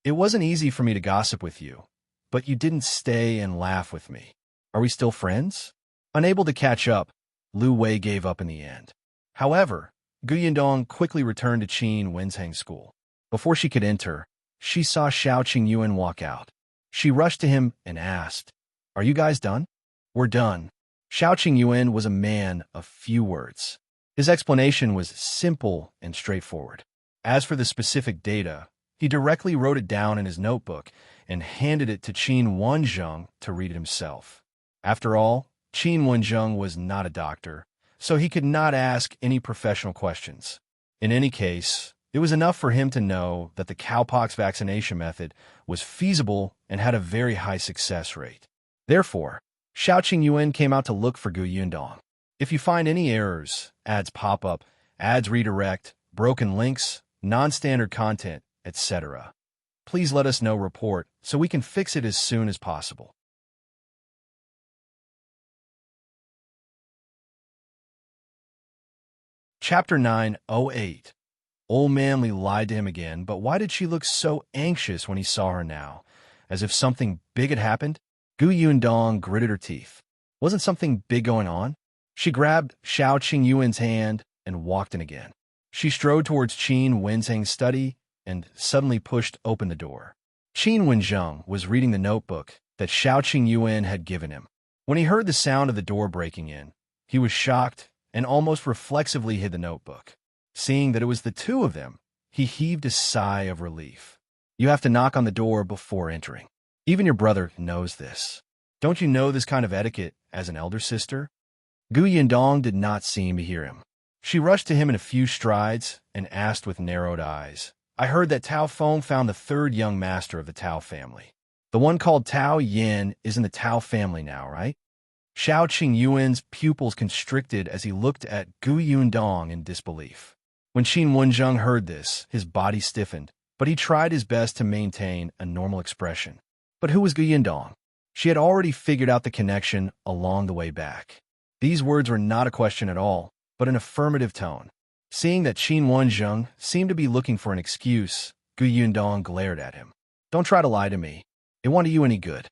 "It wasn't easy for me to gossip with you, but you didn't stay and laugh with me. Are we still friends?" Unable to catch up, Lu Wei gave up in the end. However, Yundong quickly returned to Wenzheng school. Before she could enter, she saw Qiuyue walk out. She rushed to him and asked, "Are you guys done?" "We're done." Qiuyue was a man of few words. His explanation was simple and straightforward. As for the specific data, he directly wrote it down in his notebook and handed it to Wenzheng to read it himself. After all, Wenzheng was not a doctor, so he could not ask any professional questions. In any case, it was enough for him to know that the cowpox vaccination method was feasible and had a very high success rate. Therefore, Qiuyue came out to look for Yundong. If you find any errors, ads pop up, ads redirect, broken links, non-standard content, etc., please let us know report so we can fix it as soon as possible. Chapter 908. Old Manly lied to him again, but why did she look so anxious when he saw her now? As if something big had happened? Yundong gritted her teeth. Wasn't something big going on? She grabbed Qiuyue's hand and walked in again. She strode towards Wenzheng's study and suddenly pushed open the door. Wenzheng was reading the notebook that Qiuyue had given him. When he heard the sound of the door breaking in, he was shocked and almost reflexively hid the notebook. Seeing that it was the two of them, he heaved a sigh of relief. You have to knock on the door before entering. Even your brother knows this. Don't you know this kind of etiquette as an elder sister? Yundong did not seem to hear him. She rushed to him in a few strides and asked with narrowed eyes, "I heard that Feng found the third young master of the Tao family. The one called Tao Yin is in the Tao family now, right?" Qiuyue's pupils constricted as he looked at Yundong in disbelief. When Wenzheng heard this, his body stiffened, but he tried his best to maintain a normal expression. But who was Yundong? She had already figured out the connection along the way back. These words were not a question at all, but an affirmative tone. Seeing that Wenzheng seemed to be looking for an excuse, Yundong glared at him. "Don't try to lie to me. It won't do you any good."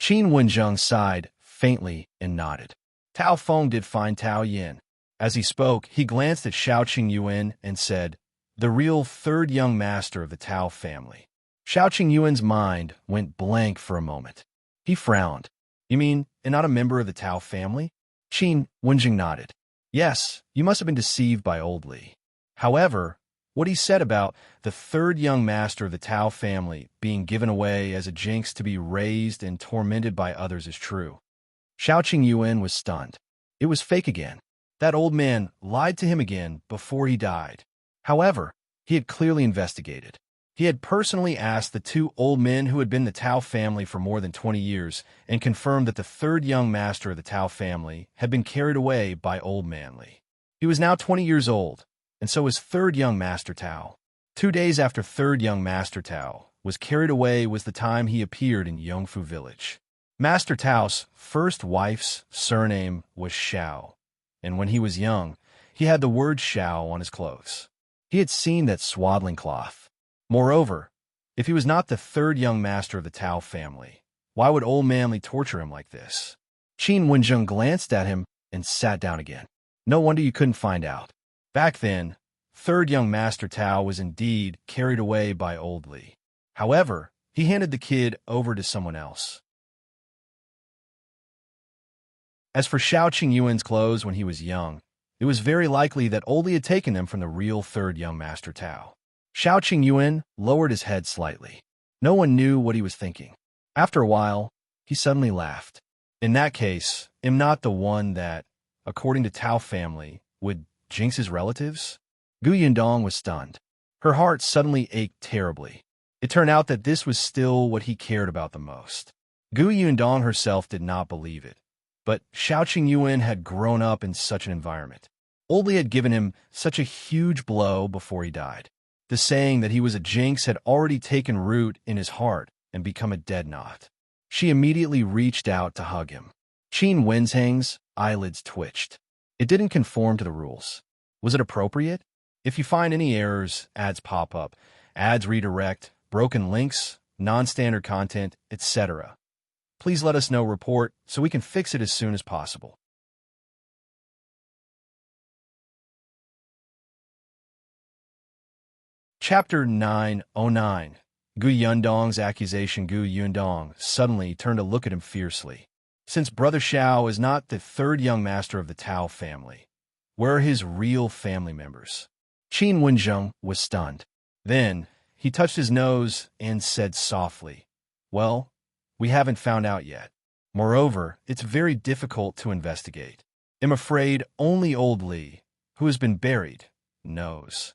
Wenzheng sighed faintly and nodded. Tao Feng did find Tao Yin. As he spoke, he glanced at Qiuyue and said, "The real third young master of the Tao family." Qiuyue's mind went blank for a moment. He frowned. "You mean, and not a member of the Tao family?" Wenzheng nodded. "Yes, you must have been deceived by old Li. However, what he said about the third young master of the Tao family being given away as a jinx to be raised and tormented by others is true." Qiuyue was stunned. It was fake again. That old man lied to him again before he died. However, he had clearly investigated. He had personally asked the two old men who had been the Tao family for more than 20 years and confirmed that the third young master of the Tao family had been carried away by Old Manly. He was now 20 years old, and so was third young Master Tao. 2 days after third young Master Tao was carried away was the time he appeared in Yongfu village. Master Tao's first wife's surname was Xiao, and when he was young, he had the word Xiao on his clothes. He had seen that swaddling cloth. Moreover, if he was not the third young master of the Tao family, why would Old Manly torture him like this? Wenzheng glanced at him and sat down again. No wonder you couldn't find out. Back then, third young Master Tao was indeed carried away by Old Li. However, he handed the kid over to someone else. As for Qiuyue's clothes when he was young, it was very likely that Old Li had taken them from the real third young Master Tao. Qiuyue lowered his head slightly. No one knew what he was thinking. After a while, he suddenly laughed. In that case, am not the one that, according to Tao family, would jinx his relatives? Yundong was stunned. Her heart suddenly ached terribly. It turned out that this was still what he cared about the most. Yundong herself did not believe it, but Qiuyue had grown up in such an environment. Old Li had given him such a huge blow before he died. The saying that he was a jinx had already taken root in his heart and become a dead knot. She immediately reached out to hug him. Wenzheng's eyelids twitched. It didn't conform to the rules. Was it appropriate? If you find any errors, ads pop up, ads redirect, broken links, non-standard content, etc., please let us know, report, so we can fix it as soon as possible. Chapter 909. Yundong's accusation. Yundong suddenly turned to look at him fiercely. Since Brother Xiao is not the third young master of the Tao family, where are his real family members? Wenzheng was stunned. Then, he touched his nose and said softly, "Well, we haven't found out yet. Moreover, it's very difficult to investigate. I'm afraid only Old Li, who has been buried, knows."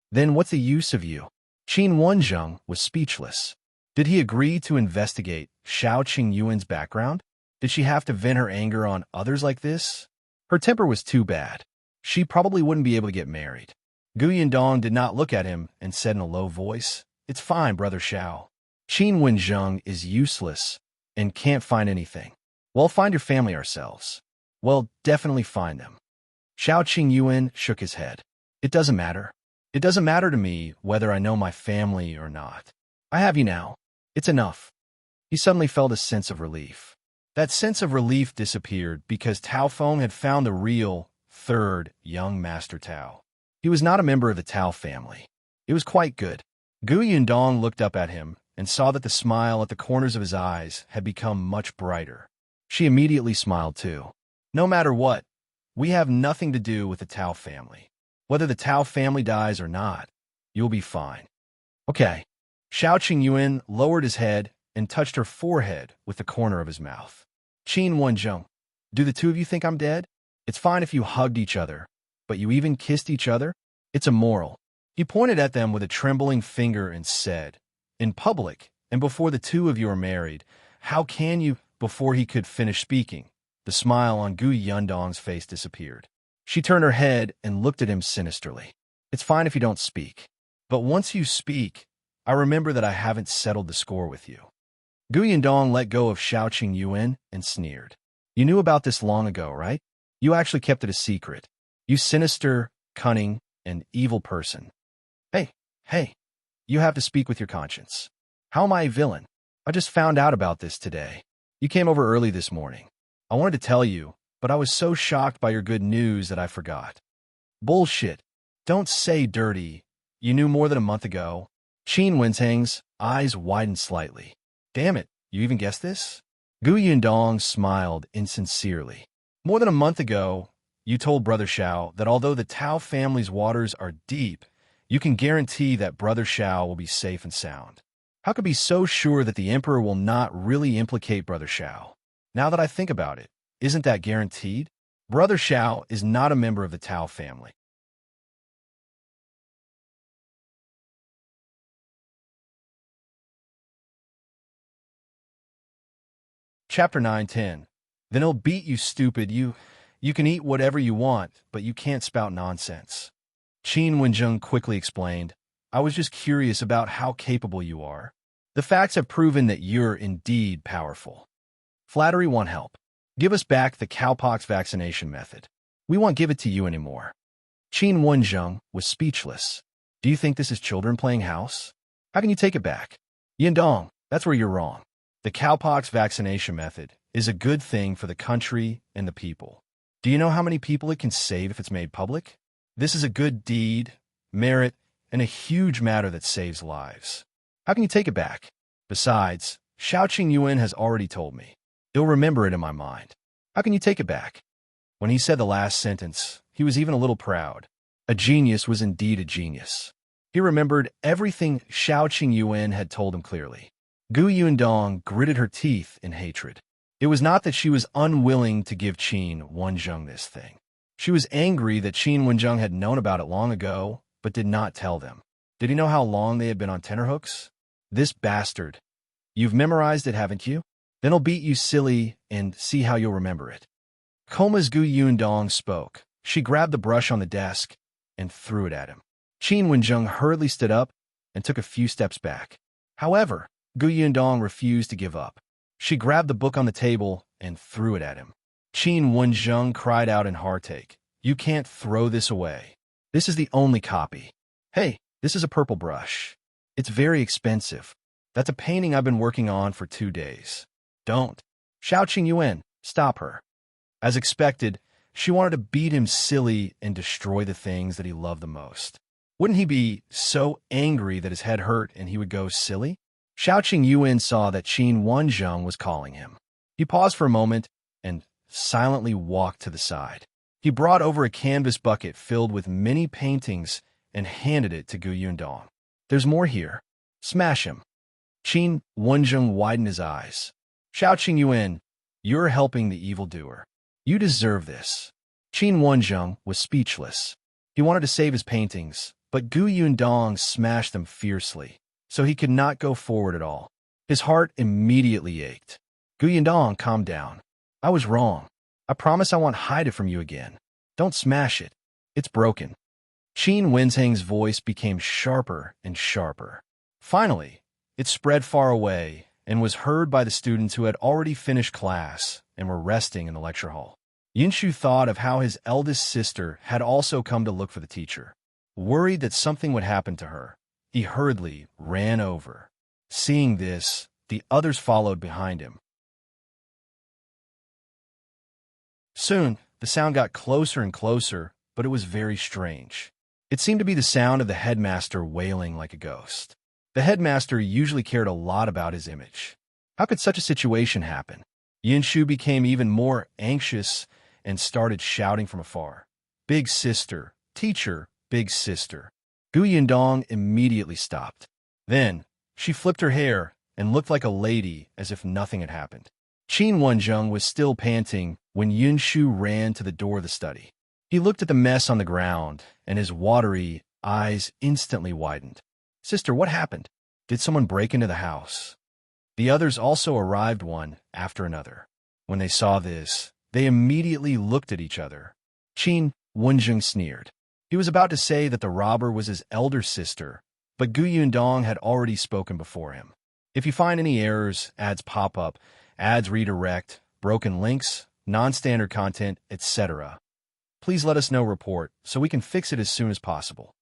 Then what's the use of you? Wenzheng was speechless. Did he agree to investigate Xiao Qingyuan's background? Did she have to vent her anger on others like this? Her temper was too bad. She probably wouldn't be able to get married. Yundong did not look at him and said in a low voice, "It's fine, Brother Xiao. Wenzheng is useless and can't find anything. We'll find your family ourselves. Well, definitely find them." Xiao Qingyuan shook his head. "It doesn't matter. It doesn't matter to me whether I know my family or not. I have you now. It's enough." He suddenly felt a sense of relief. That sense of relief disappeared because Tao Feng had found the real, third, young Master Tao. He was not a member of the Tao family. It was quite good. Yundong looked up at him and saw that the smile at the corners of his eyes had become much brighter. She immediately smiled too. "No matter what, we have nothing to do with the Tao family. Whether the Tao family dies or not, you'll be fine." "Okay." Xiao Qingyuan lowered his head and touched her forehead with the corner of his mouth. "Wenzheng, do the two of you think I'm dead? It's fine if you hugged each other, but you even kissed each other? It's immoral." He pointed at them with a trembling finger and said, "In public, and before the two of you are married, how can you?" Before he could finish speaking, the smile on Yundong's face disappeared. She turned her head and looked at him sinisterly. "It's fine if you don't speak. But once you speak, I remember that I haven't settled the score with you." Yundong let go of Xiao Qingyuan and sneered. "You knew about this long ago, right? You actually kept it a secret. You sinister, cunning, and evil person. Hey, you have to speak with your conscience. How am I a villain? I just found out about this today. You came over early this morning. I wanted to tell you, but I was so shocked by your good news that I forgot." "Bullshit. Don't say dirty. You knew more than a month ago." Wenzheng's eyes widened slightly. "Damn it, you even guessed this?" Yundong smiled insincerely. "More than a month ago, you told Brother Xiao that although the Tao family's waters are deep, you can guarantee that Brother Xiao will be safe and sound. How could be so sure that the Emperor will not really implicate Brother Xiao? Now that I think about it, isn't that guaranteed? Brother Xiao is not a member of the Tao family." Chapter 910. "Then he'll beat you, stupid. You can eat whatever you want, but you can't spout nonsense." Wenzheng quickly explained, "I was just curious about how capable you are. The facts have proven that you're indeed powerful. Flattery won't help. Give us back the cowpox vaccination method. We won't give it to you anymore." Wenzheng was speechless. "Do you think this is children playing house? How can you take it back?" "Yundong, that's where you're wrong. The cowpox vaccination method is a good thing for the country and the people. Do you know how many people it can save if it's made public? This is a good deed, merit, and a huge matter that saves lives. How can you take it back? Besides, Xiao Qingyuan has already told me. He'll remember it in my mind. How can you take it back?" When he said the last sentence, he was even a little proud. A genius was indeed a genius. He remembered everything Xiao Qingyuan had told him clearly. Yundong gritted her teeth in hatred. It was not that she was unwilling to give Wenzheng this thing. She was angry that Wenzheng had known about it long ago, but did not tell them. Did he know how long they had been on tenterhooks? This bastard. "You've memorized it, haven't you? Then I'll beat you silly and see how you'll remember it." Coma's Yundong spoke, She grabbed the brush on the desk and threw it at him. Wenzheng hurriedly stood up and took a few steps back. However, Yundong refused to give up. She grabbed the book on the table and threw it at him. Wenzheng cried out in heartache, "You can't throw this away. This is the only copy. Hey, this is a purple brush. It's very expensive. That's a painting I've been working on for 2 days. Don't." Shout Qiuyue, stop her. As expected, she wanted to beat him silly and destroy the things that he loved the most. Wouldn't he be so angry that his head hurt and he would go silly? Xiao Qingyuan saw that Wenzheng was calling him. He paused for a moment and silently walked to the side. He brought over a canvas bucket filled with many paintings and handed it to Yundong. "There's more here. Smash him." Wenzheng widened his eyes. "Xiao Qingyuan, you're helping the evildoer. You deserve this." Wenzheng was speechless. He wanted to save his paintings, but Yundong smashed them fiercely, so he could not go forward at all. His heart immediately ached. "Yundong, calm down. I was wrong. I promise I won't hide it from you again. Don't smash it. It's broken." Wenzheng's voice became sharper and sharper. Finally, it spread far away and was heard by the students who had already finished class and were resting in the lecture hall. Yunshu thought of how his eldest sister had also come to look for the teacher. Worried that something would happen to her, he hurriedly ran over. Seeing this, the others followed behind him. Soon, the sound got closer and closer, but it was very strange. It seemed to be the sound of the headmaster wailing like a ghost. The headmaster usually cared a lot about his image. How could such a situation happen? Yunshu became even more anxious and started shouting from afar, "Big sister, teacher, big sister." Yundong immediately stopped. Then, she flipped her hair and looked like a lady as if nothing had happened. Wenzheng was still panting when Yunshu ran to the door of the study. He looked at the mess on the ground, and his watery eyes instantly widened. "Sister, what happened? Did someone break into the house?" The others also arrived one after another. When they saw this, they immediately looked at each other. Wenzheng sneered. He was about to say that the robber was his elder sister, but Yundong had already spoken before him. If you find any errors, ads pop up, ads redirect, broken links, non-standard content, etc., please let us know report so we can fix it as soon as possible.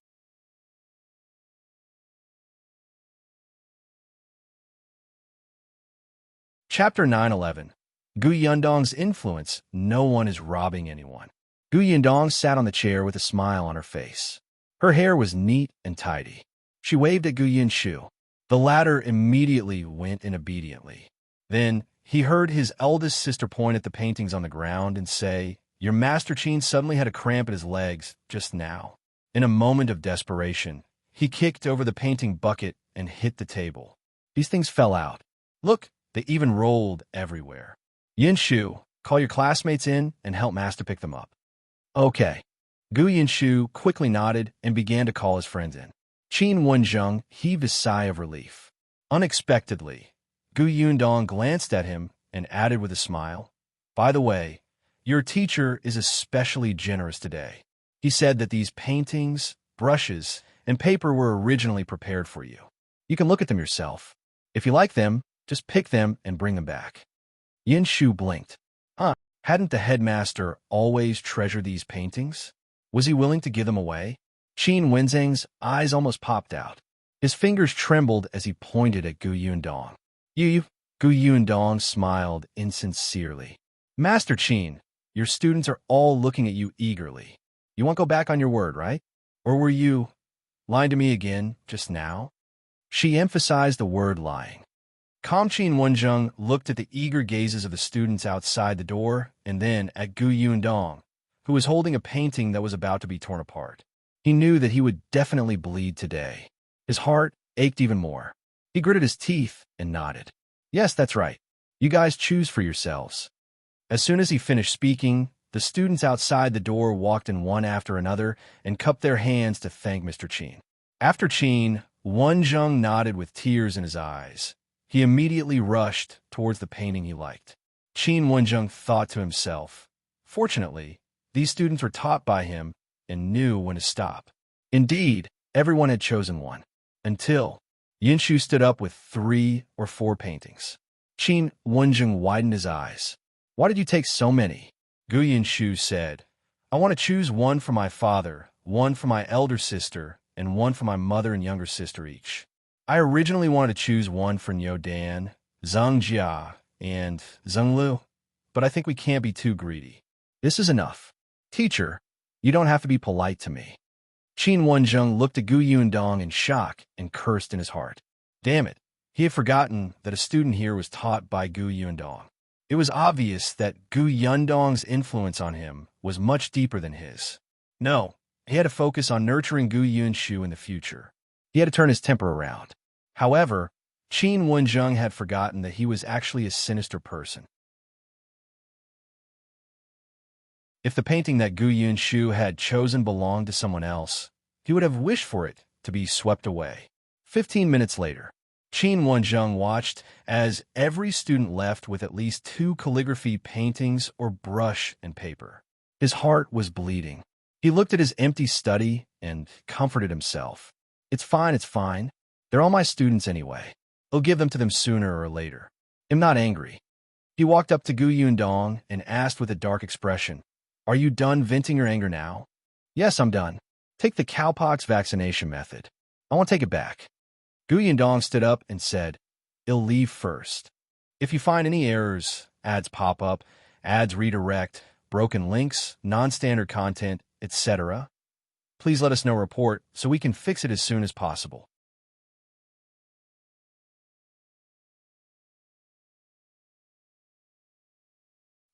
Chapter 911. Yundong's influence. No one is robbing anyone. Yundong sat on the chair with a smile on her face. Her hair was neat and tidy. She waved at Yunshu. The latter immediately went in obediently. Then he heard his eldest sister point at the paintings on the ground and say, "Your Master Qin suddenly had a cramp at his legs just now." In a moment of desperation, he kicked over the painting bucket and hit the table. These things fell out. Look, they even rolled everywhere. "Yunshu, call your classmates in and help Master pick them up." "Okay." Yunshu quickly nodded and began to call his friends in. Wenzheng heaved a sigh of relief. Unexpectedly, Yundong glanced at him and added with a smile, "By the way, your teacher is especially generous today. He said that these paintings, brushes, and paper were originally prepared for you. You can look at them yourself. If you like them, just pick them and bring them back." Yunshu blinked. Hadn't the headmaster always treasured these paintings? Was he willing to give them away? Wenzheng's eyes almost popped out. His fingers trembled as he pointed at Yundong. Yundong smiled insincerely. "Master Qin, your students are all looking at you eagerly. You won't go back on your word, right? Or were you lying to me again just now?" She emphasized the word lying. Wenzheng looked at the eager gazes of the students outside the door and then at Yundong, who was holding a painting that was about to be torn apart. He knew that he would definitely bleed today. His heart ached even more. He gritted his teeth and nodded. "Yes, that's right. You guys choose for yourselves." As soon as he finished speaking, the students outside the door walked in one after another and cupped their hands to thank Mr. Qin. After Qin, Wenzheng nodded with tears in his eyes. He immediately rushed towards the painting he liked. Wenzheng thought to himself, "Fortunately, These students were taught by him and knew when to stop. Indeed, everyone had chosen one. Until Yunshu stood up with 3 or 4 paintings. Wenzheng widened his eyes. "Why did you take so many?" Yunshu said, "I want to choose one for my father, one for my elder sister, and one for my mother and younger sister each. I originally wanted to choose one for Nyodan, Zhang and Zhenglu, but I think we can't be too greedy. This is enough. Teacher, you don't have to be polite to me." Wenzheng looked at Yundong in shock and cursed in his heart. Damn it, he had forgotten that a student here was taught by Yundong. It was obvious that Yundong's influence on him was much deeper than his. No, he had to focus on nurturing Yunshu in the future. He had to turn his temper around. However, Wenzheng had forgotten that he was actually a sinister person. If the painting that Yunshu had chosen belonged to someone else, he would have wished for it to be swept away. 15 minutes later, Wenzheng watched as every student left with at least 2 calligraphy paintings or brush and paper. His heart was bleeding. He looked at his empty study and comforted himself. It's fine. They're all my students anyway. I'll give them to them sooner or later. I'm not angry. He walked up to Yundong and asked with a dark expression, "Are you done venting your anger now?" "Yes, I'm done. Take the cowpox vaccination method. I won't take it back." Yundong stood up and said, "I'll leave first. If you find any errors, ads pop up, ads redirect, broken links, non-standard content, etc., please let us know report so we can fix it as soon as possible."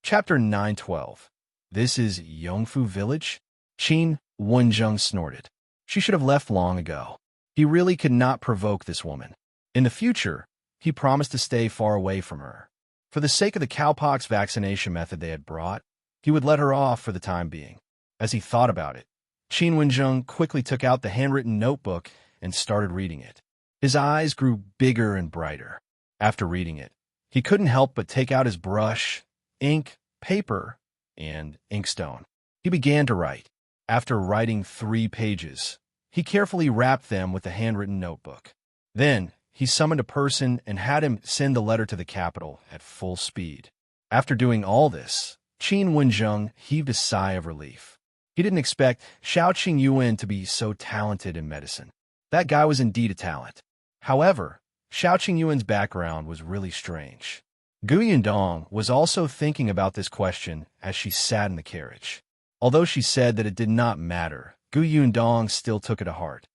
Chapter 912. This is Yongfu Village? Wenzheng snorted. She should have left long ago. He really could not provoke this woman. In the future, he promised to stay far away from her. For the sake of the cowpox vaccination method they had brought, he would let her off for the time being. As he thought about it, Wenzheng quickly took out the handwritten notebook and started reading it. His eyes grew bigger and brighter. After reading it, he couldn't help but take out his brush, ink, paper, and inkstone. He began to write. After writing 3 pages, he carefully wrapped them with the handwritten notebook. Then, he summoned a person and had him send the letter to the capital at full speed. After doing all this, Wenzheng heaved a sigh of relief. He didn't expect Qiuyue to be so talented in medicine. That guy was indeed a talent. However, Qiuyue's background was really strange. Yundong was also thinking about this question as she sat in the carriage. Although she said that it did not matter, Yundong still took it to heart.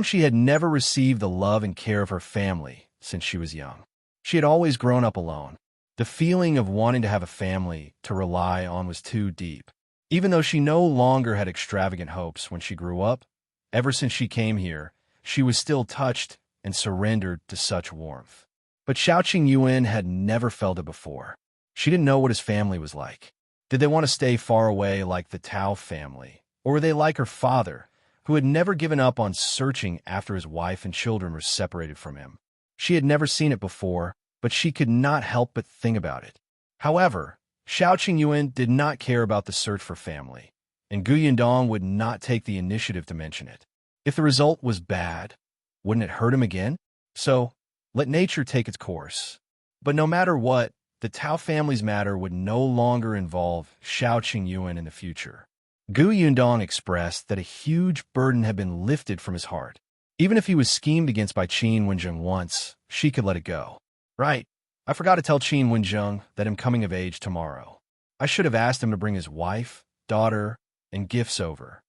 She had never received the love and care of her family since she was young. She had always grown up alone. The feeling of wanting to have a family to rely on was too deep. Even though she no longer had extravagant hopes when she grew up, ever since she came here, she was still touched and surrendered to such warmth. But Qiuyue had never felt it before. She didn't know what his family was like. Did they want to stay far away like the Tao family? Or were they like her father, who had never given up on searching after his wife and children were separated from him? She had never seen it before, but she could not help but think about it. However, Qiuyue did not care about the search for family, and Yundong would not take the initiative to mention it. If the result was bad, wouldn't it hurt him again? So, let nature take its course. But no matter what, the Tao family's matter would no longer involve Qiuyue in the future. Yundong expressed that a huge burden had been lifted from his heart. Even if he was schemed against by Wenzheng once, she could let it go. Right, I forgot to tell Wenzheng that I'm coming of age tomorrow. I should have asked him to bring his wife, daughter, and gifts over.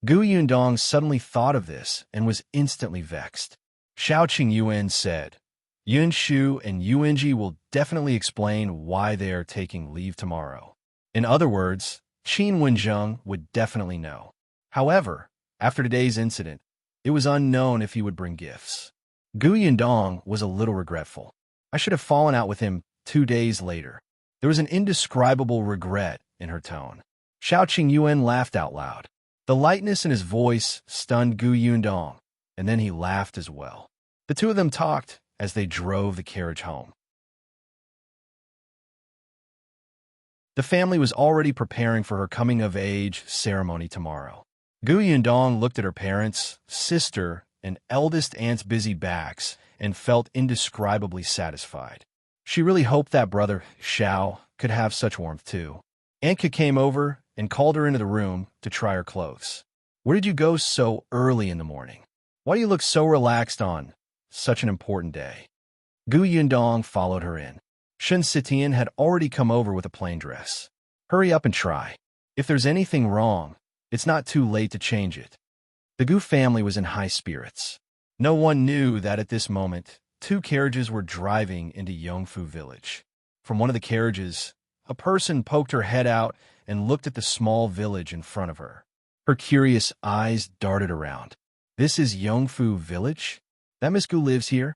Yundong suddenly thought of this and was instantly vexed. Qiuyue said, "Yunshu and Yuanji will definitely explain why they are taking leave tomorrow." In other words, Wenzheng would definitely know. However, after today's incident, it was unknown if he would bring gifts. Yundong was a little regretful. I should have fallen out with him 2 days later. There was an indescribable regret in her tone. Qiuyue laughed out loud. The lightness in his voice stunned Yundong, and then he laughed as well. The two of them talked as they drove the carriage home. The family was already preparing for her coming-of-age ceremony tomorrow. Yundong looked at her parents, sister, and eldest aunt's busy backs and felt indescribably satisfied. She really hoped that brother, Xiao, could have such warmth too. Aunt came over and called her into the room to try her clothes. Where did you go so early in the morning? Why do you look so relaxed on such an important day? Yundong followed her in. Shen Sitian had already come over with a plain dress. Hurry up and try. If there's anything wrong, it's not too late to change it. The Gu family was in high spirits. No one knew that at this moment, 2 carriages were driving into Yongfu village. From one of the carriages, a person poked her head out and looked at the small village in front of her. Her curious eyes darted around. This is Yongfu village? That Miss Gu lives here?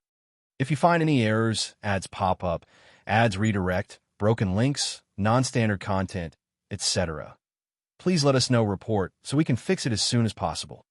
If you find any errors, ads pop up, ads redirect, broken links, non-standard content, etc. Please let us know report so we can fix it as soon as possible.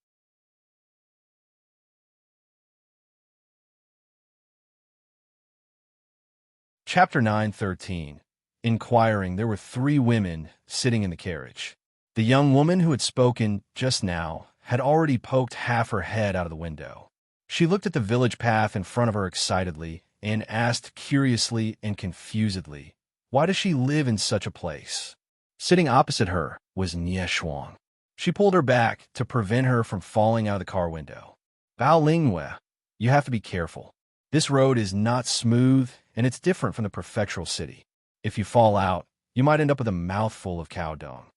Chapter 9:13. Inquiring. There were 3 women sitting in the carriage. The young woman who had spoken just now had already poked half her head out of the window. She looked at the village path in front of her excitedly and asked curiously and confusedly, why does she live in such a place? Sitting opposite her was Shuang. She pulled her back to prevent her from falling out of the car window. Bao Lingwe, you have to be careful. This road is not smooth and it's different from the prefectural city. If you fall out, you might end up with a mouthful of cow dung.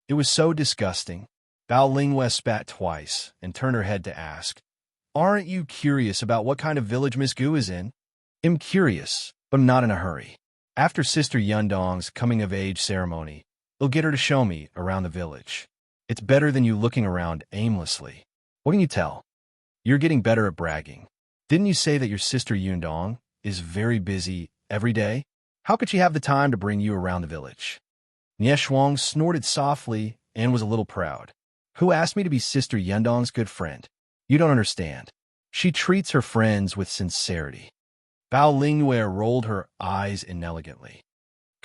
It was so disgusting. Bao Lingwe spat twice and turned her head to ask, aren't you curious about what kind of village Miss Gu is in? I'm curious, but I'm not in a hurry. After Sister Yundong's coming-of-age ceremony, it'll get her to show me around the village. It's better than you looking around aimlessly. What can you tell? You're getting better at bragging. Didn't you say that your sister Yundong is very busy every day? How could she have the time to bring you around the village? Shuang snorted softly and was a little proud. Who asked me to be Sister Yundong's good friend? You don't understand. She treats her friends with sincerity. Bao Lingwe rolled her eyes inelegantly.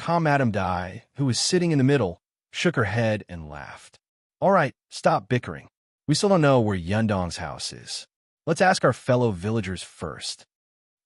Madame Dai, who was sitting in the middle, shook her head and laughed. All right, stop bickering. We still don't know where Yundong's house is. Let's ask our fellow villagers first.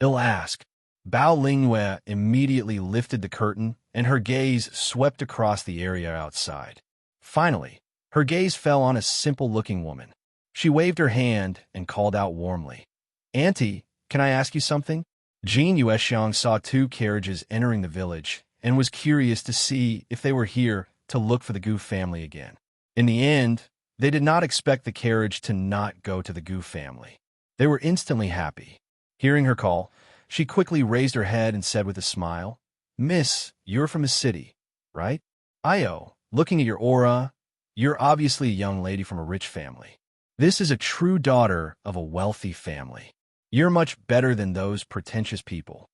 I'll ask. Bao Lingwe immediately lifted the curtain, and her gaze swept across the area outside. Finally, her gaze fell on a simple-looking woman. She waved her hand and called out warmly. Auntie, can I ask you something? Qiuyue saw 2 carriages entering the village and was curious to see if they were here to look for the Gu family again. In the end, they did not expect the carriage to not go to the Gu family. They were instantly happy. Hearing her call, she quickly raised her head and said with a smile, Miss, you're from a city, right? Io, looking at your aura, you're obviously a young lady from a rich family. This is a true daughter of a wealthy family. You're much better than those pretentious people.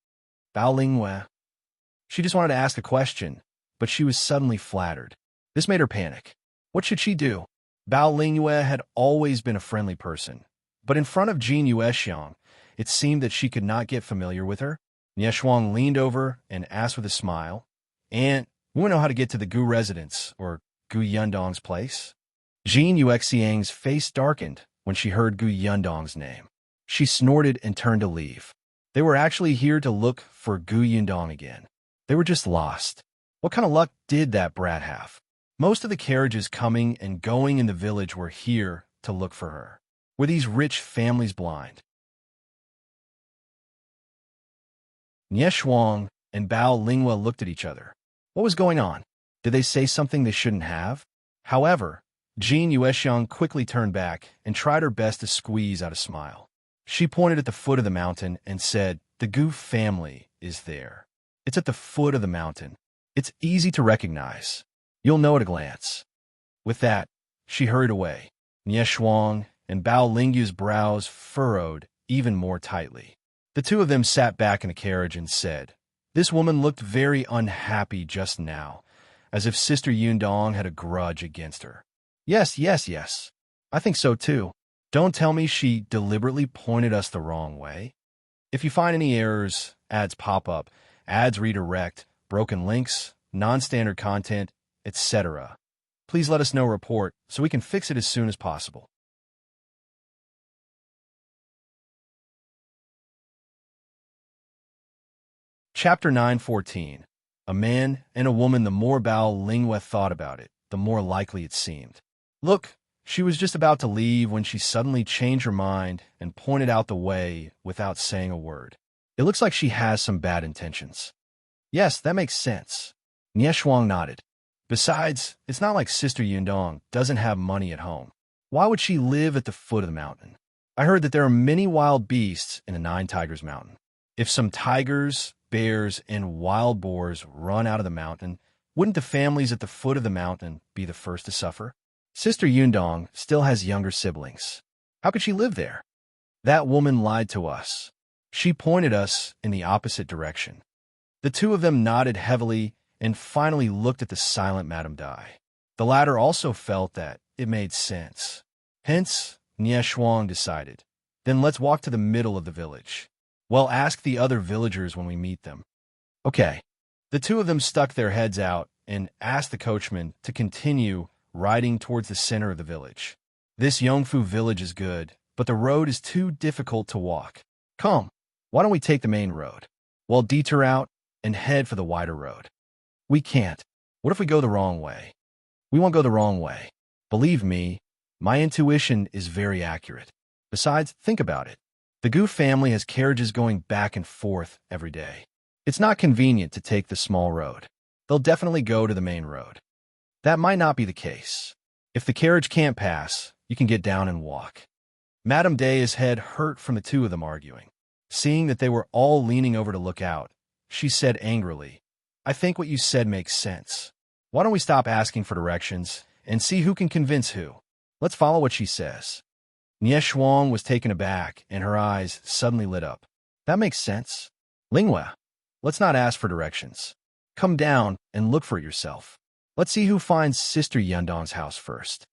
Bao Lingwe. She just wanted to ask a question, but she was suddenly flattered. This made her panic. What should she do? Bao Lingwe had always been a friendly person, but in front of Qiuyue, it seemed that she could not get familiar with her. Shuang leaned over and asked with a smile, Aunt, we want to know how to get to the Gu residence, or Gu Yundong's place? Qiuyue's face darkened when she heard Gu Yundong's name. She snorted and turned to leave. They were actually here to look for Gu Yundong again. They were just lost. What kind of luck did that brat have? Most of the carriages coming and going in the village were here to look for her. Were these rich families blind? Shuang and Bao Lingwe looked at each other. What was going on? Did they say something they shouldn't have? However, Qiuyue quickly turned back and tried her best to squeeze out a smile. She pointed at the foot of the mountain and said, the Gu family is there. It's at the foot of the mountain. It's easy to recognize. You'll know at a glance. With that, she hurried away. Shuang and Bao Lingwe's brows furrowed even more tightly. The 2 of them sat back in the carriage and said, this woman looked very unhappy just now, as if Sister Yundong had a grudge against her. Yes. I think so too. Don't tell me she deliberately pointed us the wrong way. If you find any errors, ads pop up, ads redirect, broken links, non-standard content, etc. Please let us know report so we can fix it as soon as possible. Chapter 914. A man and a woman. The more Bao Lingwe thought about it, the more likely it seemed. Look, she was just about to leave when she suddenly changed her mind and pointed out the way without saying a word. It looks like she has some bad intentions. Yes, that makes sense. Nie Shuang nodded. Besides, it's not like Sister Yundong doesn't have money at home. Why would she live at the foot of the mountain? I heard that there are many wild beasts in the Nine Tigers Mountain. If some tigers, bears, and wild boars run out of the mountain, wouldn't the families at the foot of the mountain be the first to suffer? Sister Yundong still has younger siblings. How could she live there? That woman lied to us. She pointed us in the opposite direction. The two of them nodded heavily and finally looked at the silent Madame Dai. The latter also felt that it made sense. Hence, Nie Shuang decided, then let's walk to the middle of the village. Well, ask the other villagers when we meet them. Okay. The two of them stuck their heads out and asked the coachman to continue riding towards the center of the village. This Yongfu village is good, but the road is too difficult to walk. Come, why don't we take the main road? We'll detour out and head for the wider road. We can't. What if we go the wrong way? We won't go the wrong way. Believe me, my intuition is very accurate. Besides, think about it. The Gu family has carriages going back and forth every day. It's not convenient to take the small road. They'll definitely go to the main road. That might not be the case. If the carriage can't pass, you can get down and walk. Madame Dai's head hurt from the two of them arguing. Seeing that they were all leaning over to look out, she said angrily, I think what you said makes sense. Why don't we stop asking for directions and see who can convince who? Let's follow what she says. Nie Shuang was taken aback, and her eyes suddenly lit up. That makes sense. Lingwe, let's not ask for directions. Come down and look for it yourself. Let's see who finds Sister Yundong's house first.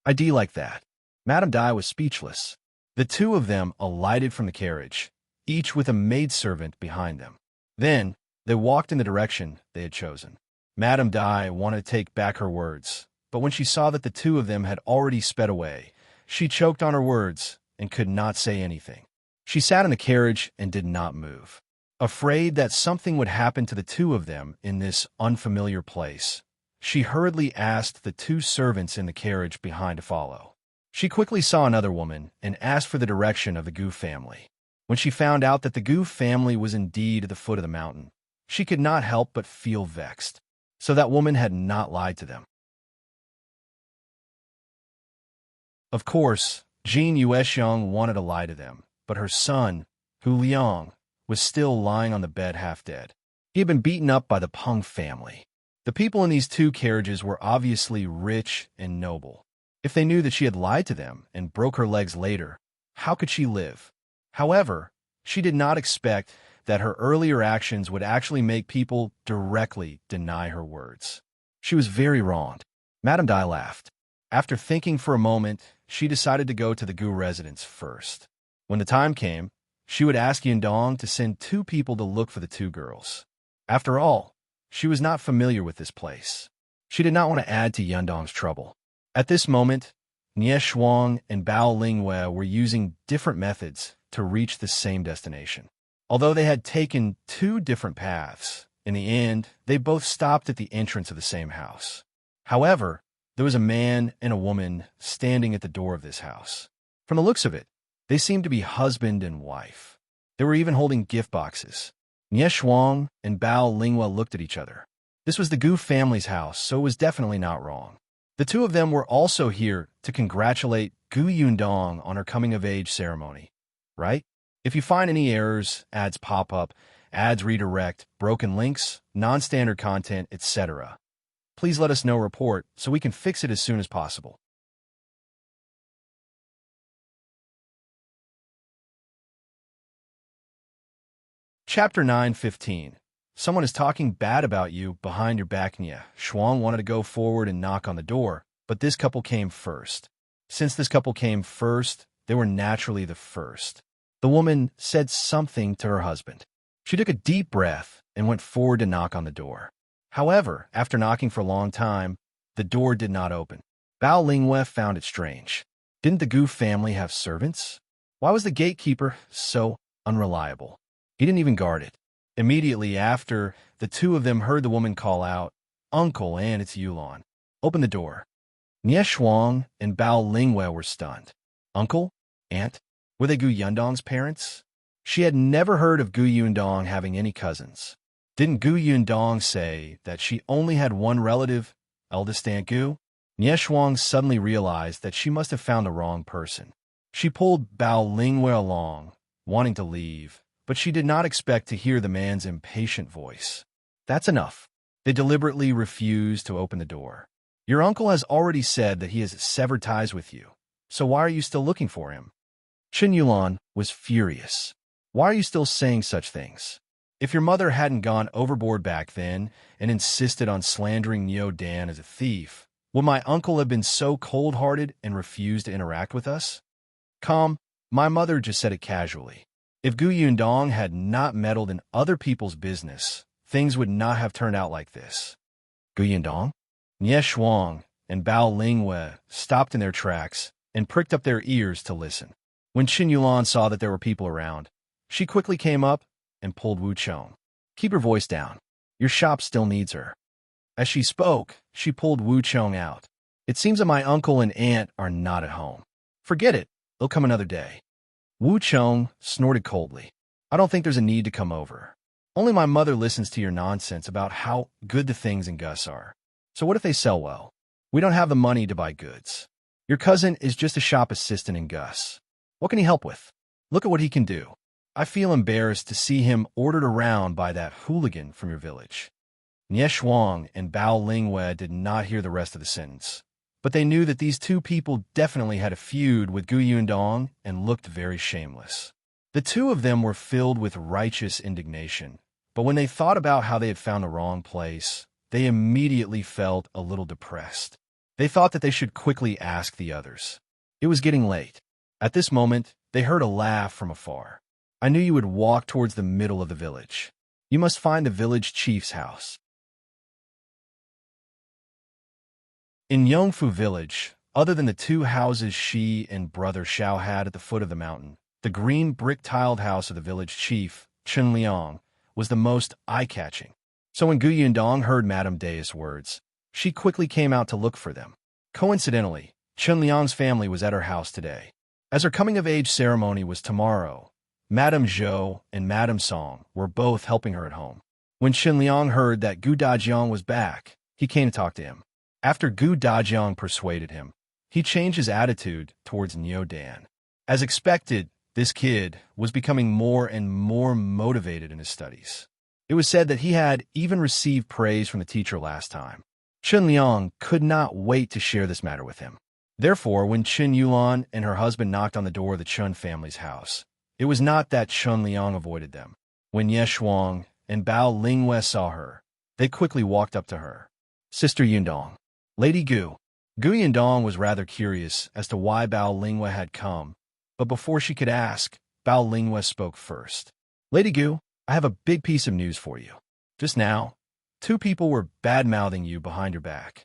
ID like that. Madame Dai was speechless. The two of them alighted from the carriage, each with a maidservant behind them. Then, they walked in the direction they had chosen. Madame Dai wanted to take back her words, but when she saw that the two of them had already sped away, she choked on her words and could not say anything. She sat in the carriage and did not move. Afraid that something would happen to the two of them in this unfamiliar place, she hurriedly asked the two servants in the carriage behind to follow. She quickly saw another woman and asked for the direction of the Gu family. When she found out that the Gu family was indeed at the foot of the mountain, she could not help but feel vexed. So that woman had not lied to them. Of course, Jin Yuexiong wanted to lie to them, but her son, Hu Liang, was still lying on the bed half dead. He had been beaten up by the Peng family. The people in these two carriages were obviously rich and noble. If they knew that she had lied to them and broke her legs later, how could she live? However, she did not expect that her earlier actions would actually make people directly deny her words. She was very wronged. Madame Dai laughed. After thinking for a moment, she decided to go to the Gu residence first. When the time came, she would ask Yundong to send two people to look for the two girls. After all, she was not familiar with this place. She did not want to add to Yundong's trouble. At this moment, Nie Shuang and Bao Lingwe were using different methods to reach the same destination. Although they had taken two different paths, in the end, they both stopped at the entrance of the same house. However, there was a man and a woman standing at the door of this house. From the looks of it, they seemed to be husband and wife. They were even holding gift boxes. Nie Shuang and Bao Lingwe looked at each other. This was the Gu family's house, so it was definitely not wrong. The two of them were also here to congratulate Gu Yundong on her coming-of-age ceremony, right? If you find any errors, ads pop up, ads redirect, broken links, non-standard content, etc., please let us know report so we can fix it as soon as possible. Chapter 915. Someone is talking bad about you behind your back. Nie Shuang wanted to go forward and knock on the door, but this couple came first. Since this couple came first, they were naturally the first. The woman said something to her husband. She took a deep breath and went forward to knock on the door. However, after knocking for a long time, the door did not open. Bao Lingyue found it strange. Didn't the Gu family have servants? Why was the gatekeeper so unreliable? He didn't even guard it. Immediately after, the two of them heard the woman call out, "Uncle, and it's Yulan. Open the door." Nie Shuang and Bao Lingyue were stunned. Uncle? Aunt? Were they Gu Yundong's parents? She had never heard of Gu Yundong having any cousins. Didn't Gu Yundong say that she only had one relative, eldest Aunt Gu? Nie Shuang suddenly realized that she must have found the wrong person. She pulled Bao Lingyue along, wanting to leave, but she did not expect to hear the man's impatient voice. "That's enough." They deliberately refused to open the door. "Your uncle has already said that he has severed ties with you, so why are you still looking for him?" Chen Yulan was furious. "Why are you still saying such things? If your mother hadn't gone overboard back then and insisted on slandering Neo Dan as a thief, would my uncle have been so cold-hearted and refused to interact with us?" "Calm, my mother just said it casually. If Gu Yundong had not meddled in other people's business, things would not have turned out like this." "Gu Yundong?" Nie Shuang and Bao Lingyue stopped in their tracks and pricked up their ears to listen. When Chen Yulan saw that there were people around, she quickly came up and pulled Wu Chong. "Keep your voice down. Your shop still needs her." As she spoke, she pulled Wu Chong out. "It seems that my uncle and aunt are not at home. Forget it. They'll come another day." Wu Chong snorted coldly. "I don't think there's a need to come over. Only my mother listens to your nonsense about how good the things in Gus are. So what if they sell well? We don't have the money to buy goods. Your cousin is just a shop assistant in Gus. What can he help with? Look at what he can do. I feel embarrassed to see him ordered around by that hooligan from your village." Nie Shuang and Bao Lingyue did not hear the rest of the sentence, but they knew that these two people definitely had a feud with Gu Yundong and looked very shameless. The two of them were filled with righteous indignation, but when they thought about how they had found the wrong place, they immediately felt a little depressed. They thought that they should quickly ask the others. It was getting late. At this moment, they heard a laugh from afar. "I knew you would walk towards the middle of the village. You must find the village chief's house." In Yongfu village, other than the two houses she and brother Xiao had at the foot of the mountain, the green brick-tiled house of the village chief, Chen Liang, was the most eye-catching. So when Gu Yundong heard Madame De's words, she quickly came out to look for them. Coincidentally, Chen Liang's family was at her house today. As her coming-of-age ceremony was tomorrow, Madame Zhou and Madame Song were both helping her at home. When Chen Liang heard that Gu Dajiang was back, he came to talk to him. After Gu Dajiang persuaded him, he changed his attitude towards Neo Dan. As expected, this kid was becoming more and more motivated in his studies. It was said that he had even received praise from the teacher last time. Chen Liang could not wait to share this matter with him. Therefore, when Chen Yulan and her husband knocked on the door of the Chen family's house, it was not that Chen Liang avoided them. When Nie Shuang and Bao Lingyue saw her, they quickly walked up to her. "Sister Yundong." "Lady Gu." Gu Yundong was rather curious as to why Bao Lingyue had come, but before she could ask, Bao Lingyue spoke first. "Lady Gu, I have a big piece of news for you. Just now, two people were bad-mouthing you behind your back."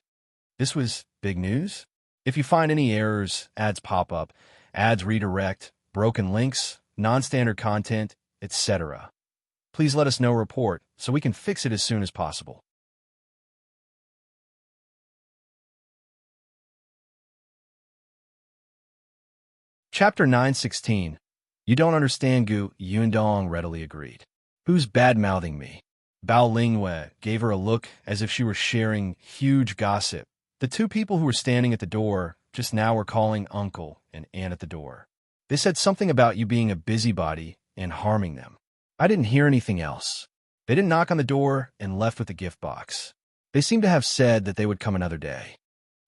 "This was big news? If you find any errors, ads pop up, ads redirect, broken links, non-standard content, etc. Please let us know report so we can fix it as soon as possible." Chapter 916. "You don't understand, Gu," Yundong readily agreed. "Who's bad-mouthing me?" Bao Lingyue gave her a look as if she were sharing huge gossip. The two people who were standing at the door just now were calling uncle and aunt at the door. "They said something about you being a busybody and harming them. I didn't hear anything else. They didn't knock on the door and left with the gift box. They seem to have said that they would come another day."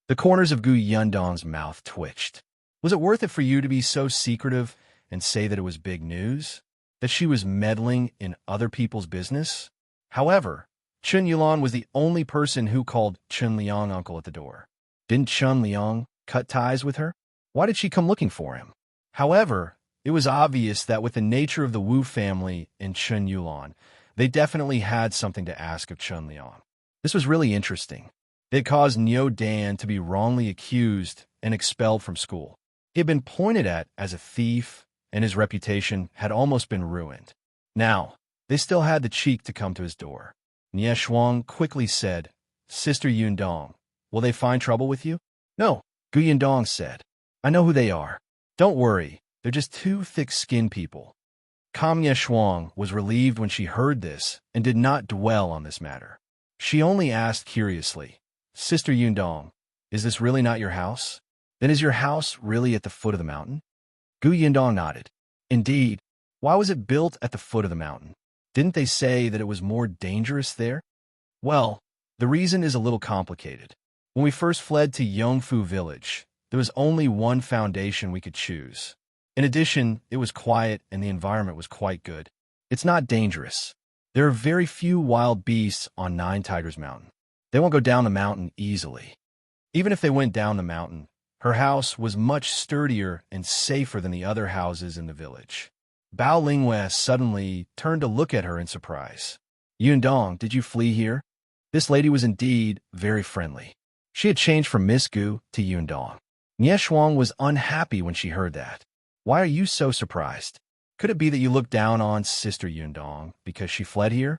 The corners of Gu Yundong's mouth twitched. Was it worth it for you to be so secretive and say that it was big news? That she was meddling in other people's business? However, Chen Yulan was the only person who called Chen Liang uncle at the door. Didn't Chen Liang cut ties with her? Why did she come looking for him? However, it was obvious that with the nature of the Wu family and Chen Yulan, they definitely had something to ask of Chen Liang. This was really interesting. It caused Nyo Dan to be wrongly accused and expelled from school. He had been pointed at as a thief, and his reputation had almost been ruined. Now, they still had the cheek to come to his door. Nie Shuang quickly said, "Sister Yundong, will they find trouble with you?" "No," Gu Yundong said. "I know who they are. Don't worry, they're just two thick-skinned people." Nie Shuang was relieved when she heard this and did not dwell on this matter. She only asked curiously, "Sister Yundong, is this really not your house? Then is your house really at the foot of the mountain?" Gu Yundong nodded. "Indeed. Why was it built at the foot of the mountain? Didn't they say that it was more dangerous there?" "Well, the reason is a little complicated. When we first fled to Yongfu village, there was only one foundation we could choose. In addition, it was quiet and the environment was quite good. It's not dangerous. There are very few wild beasts on Nine Tigers Mountain. They won't go down the mountain easily. Even if they went down the mountain, her house was much sturdier and safer than the other houses in the village." Bao Linghua suddenly turned to look at her in surprise. "Yundong, did you flee here?" This lady was indeed very friendly. She had changed from Miss Gu to Yundong. Nie Shuang was unhappy when she heard that. "Why are you so surprised? Could it be that you look down on Sister Yundong because she fled here?"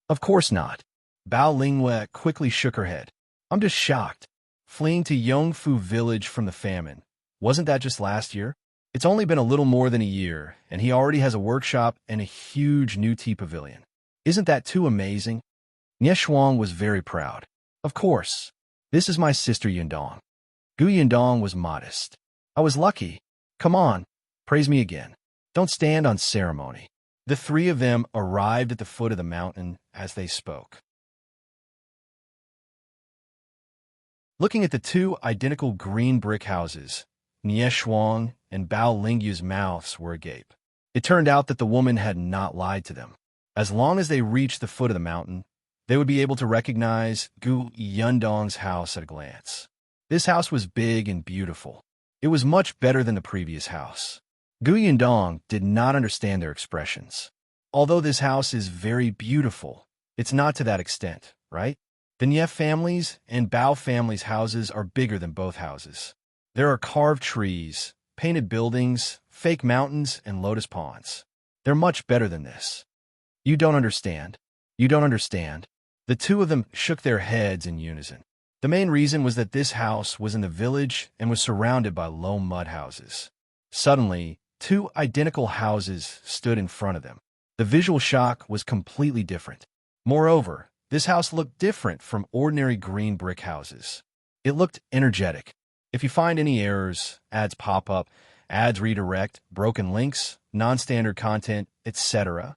"Of course not." Bao Linghua quickly shook her head. "I'm just shocked. Fleeing to Yongfu village from the famine. Wasn't that just last year? It's only been a little more than a year, and he already has a workshop and a huge new tea pavilion. Isn't that too amazing?" Nie Shuang was very proud. "Of course. This is my sister Yundong." Gu Yundong was modest. "I was lucky. Come on, praise me again. Don't stand on ceremony." The three of them arrived at the foot of the mountain as they spoke. Looking at the two identical green brick houses, Nie Shuang and Bao Linghu's mouths were agape. It turned out that the woman had not lied to them. As long as they reached the foot of the mountain, they would be able to recognize Gu Yundong's house at a glance. This house was big and beautiful. It was much better than the previous house. Gu Yundong did not understand their expressions. Although this house is very beautiful, it's not to that extent, right? The Nie family's and Bao family's houses are bigger than both houses. There are carved trees, painted buildings, fake mountains, and lotus ponds. They're much better than this. You don't understand. You don't understand. The two of them shook their heads in unison. The main reason was that this house was in the village and was surrounded by low mud houses. Suddenly, two identical houses stood in front of them. The visual shock was completely different. Moreover, this house looked different from ordinary green brick houses. It looked energetic. If you find any errors, ads pop up, ads redirect, broken links, non-standard content, etc.,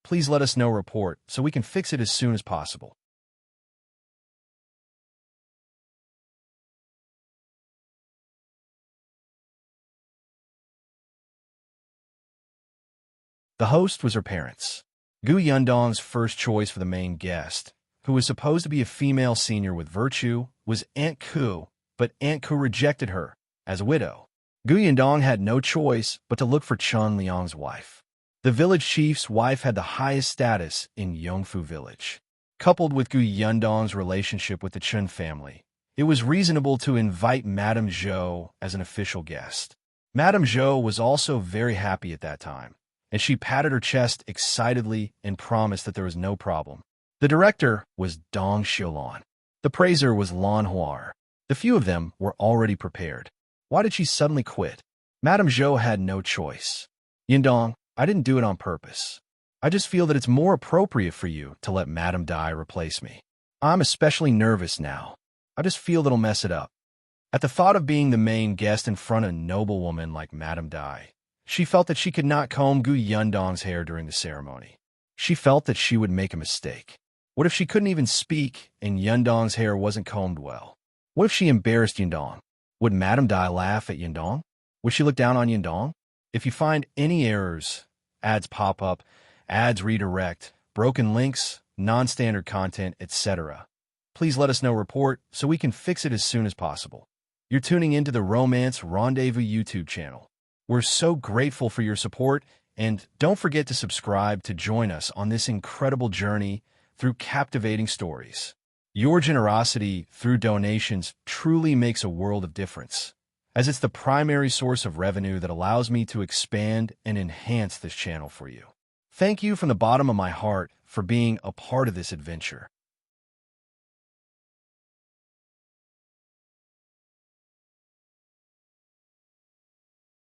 please let us know report so we can fix it as soon as possible. The host was her parents. Gu Yundong's first choice for the main guest, who was supposed to be a female senior with virtue, was Aunt Ku, but Aunt Ku rejected her as a widow. Gu Yundong had no choice but to look for Chun Liang's wife. The village chief's wife had the highest status in Yongfu village. Coupled with Gu Yundong's relationship with the Chun family, it was reasonable to invite Madame Zhou as an official guest. Madame Zhou was also very happy at that time, and she patted her chest excitedly and promised that there was no problem. The director was Dong Xiulan. The praiser was Lan Huar. The few of them were already prepared. Why did she suddenly quit? Madame Zhou had no choice. "Yundong, I didn't do it on purpose. I just feel that it's more appropriate for you to let Madame Dai replace me. I'm especially nervous now. I just feel that'll mess it up." At the thought of being the main guest in front of a noblewoman like Madame Dai, she felt that she could not comb Gu Yundong's hair during the ceremony. She felt that she would make a mistake. What if she couldn't even speak and Yundong's hair wasn't combed well? What if she embarrassed Yundong? Would Madame Dai laugh at Yundong? Would she look down on Yundong? If you find any errors, ads pop up, ads redirect, broken links, non-standard content, etc., please let us know report so we can fix it as soon as possible. You're tuning into the Romance Rendezvous YouTube channel. We're so grateful for your support, and don't forget to subscribe to join us on this incredible journey through captivating stories. Your generosity through donations truly makes a world of difference, as it's the primary source of revenue that allows me to expand and enhance this channel for you. Thank you from the bottom of my heart for being a part of this adventure.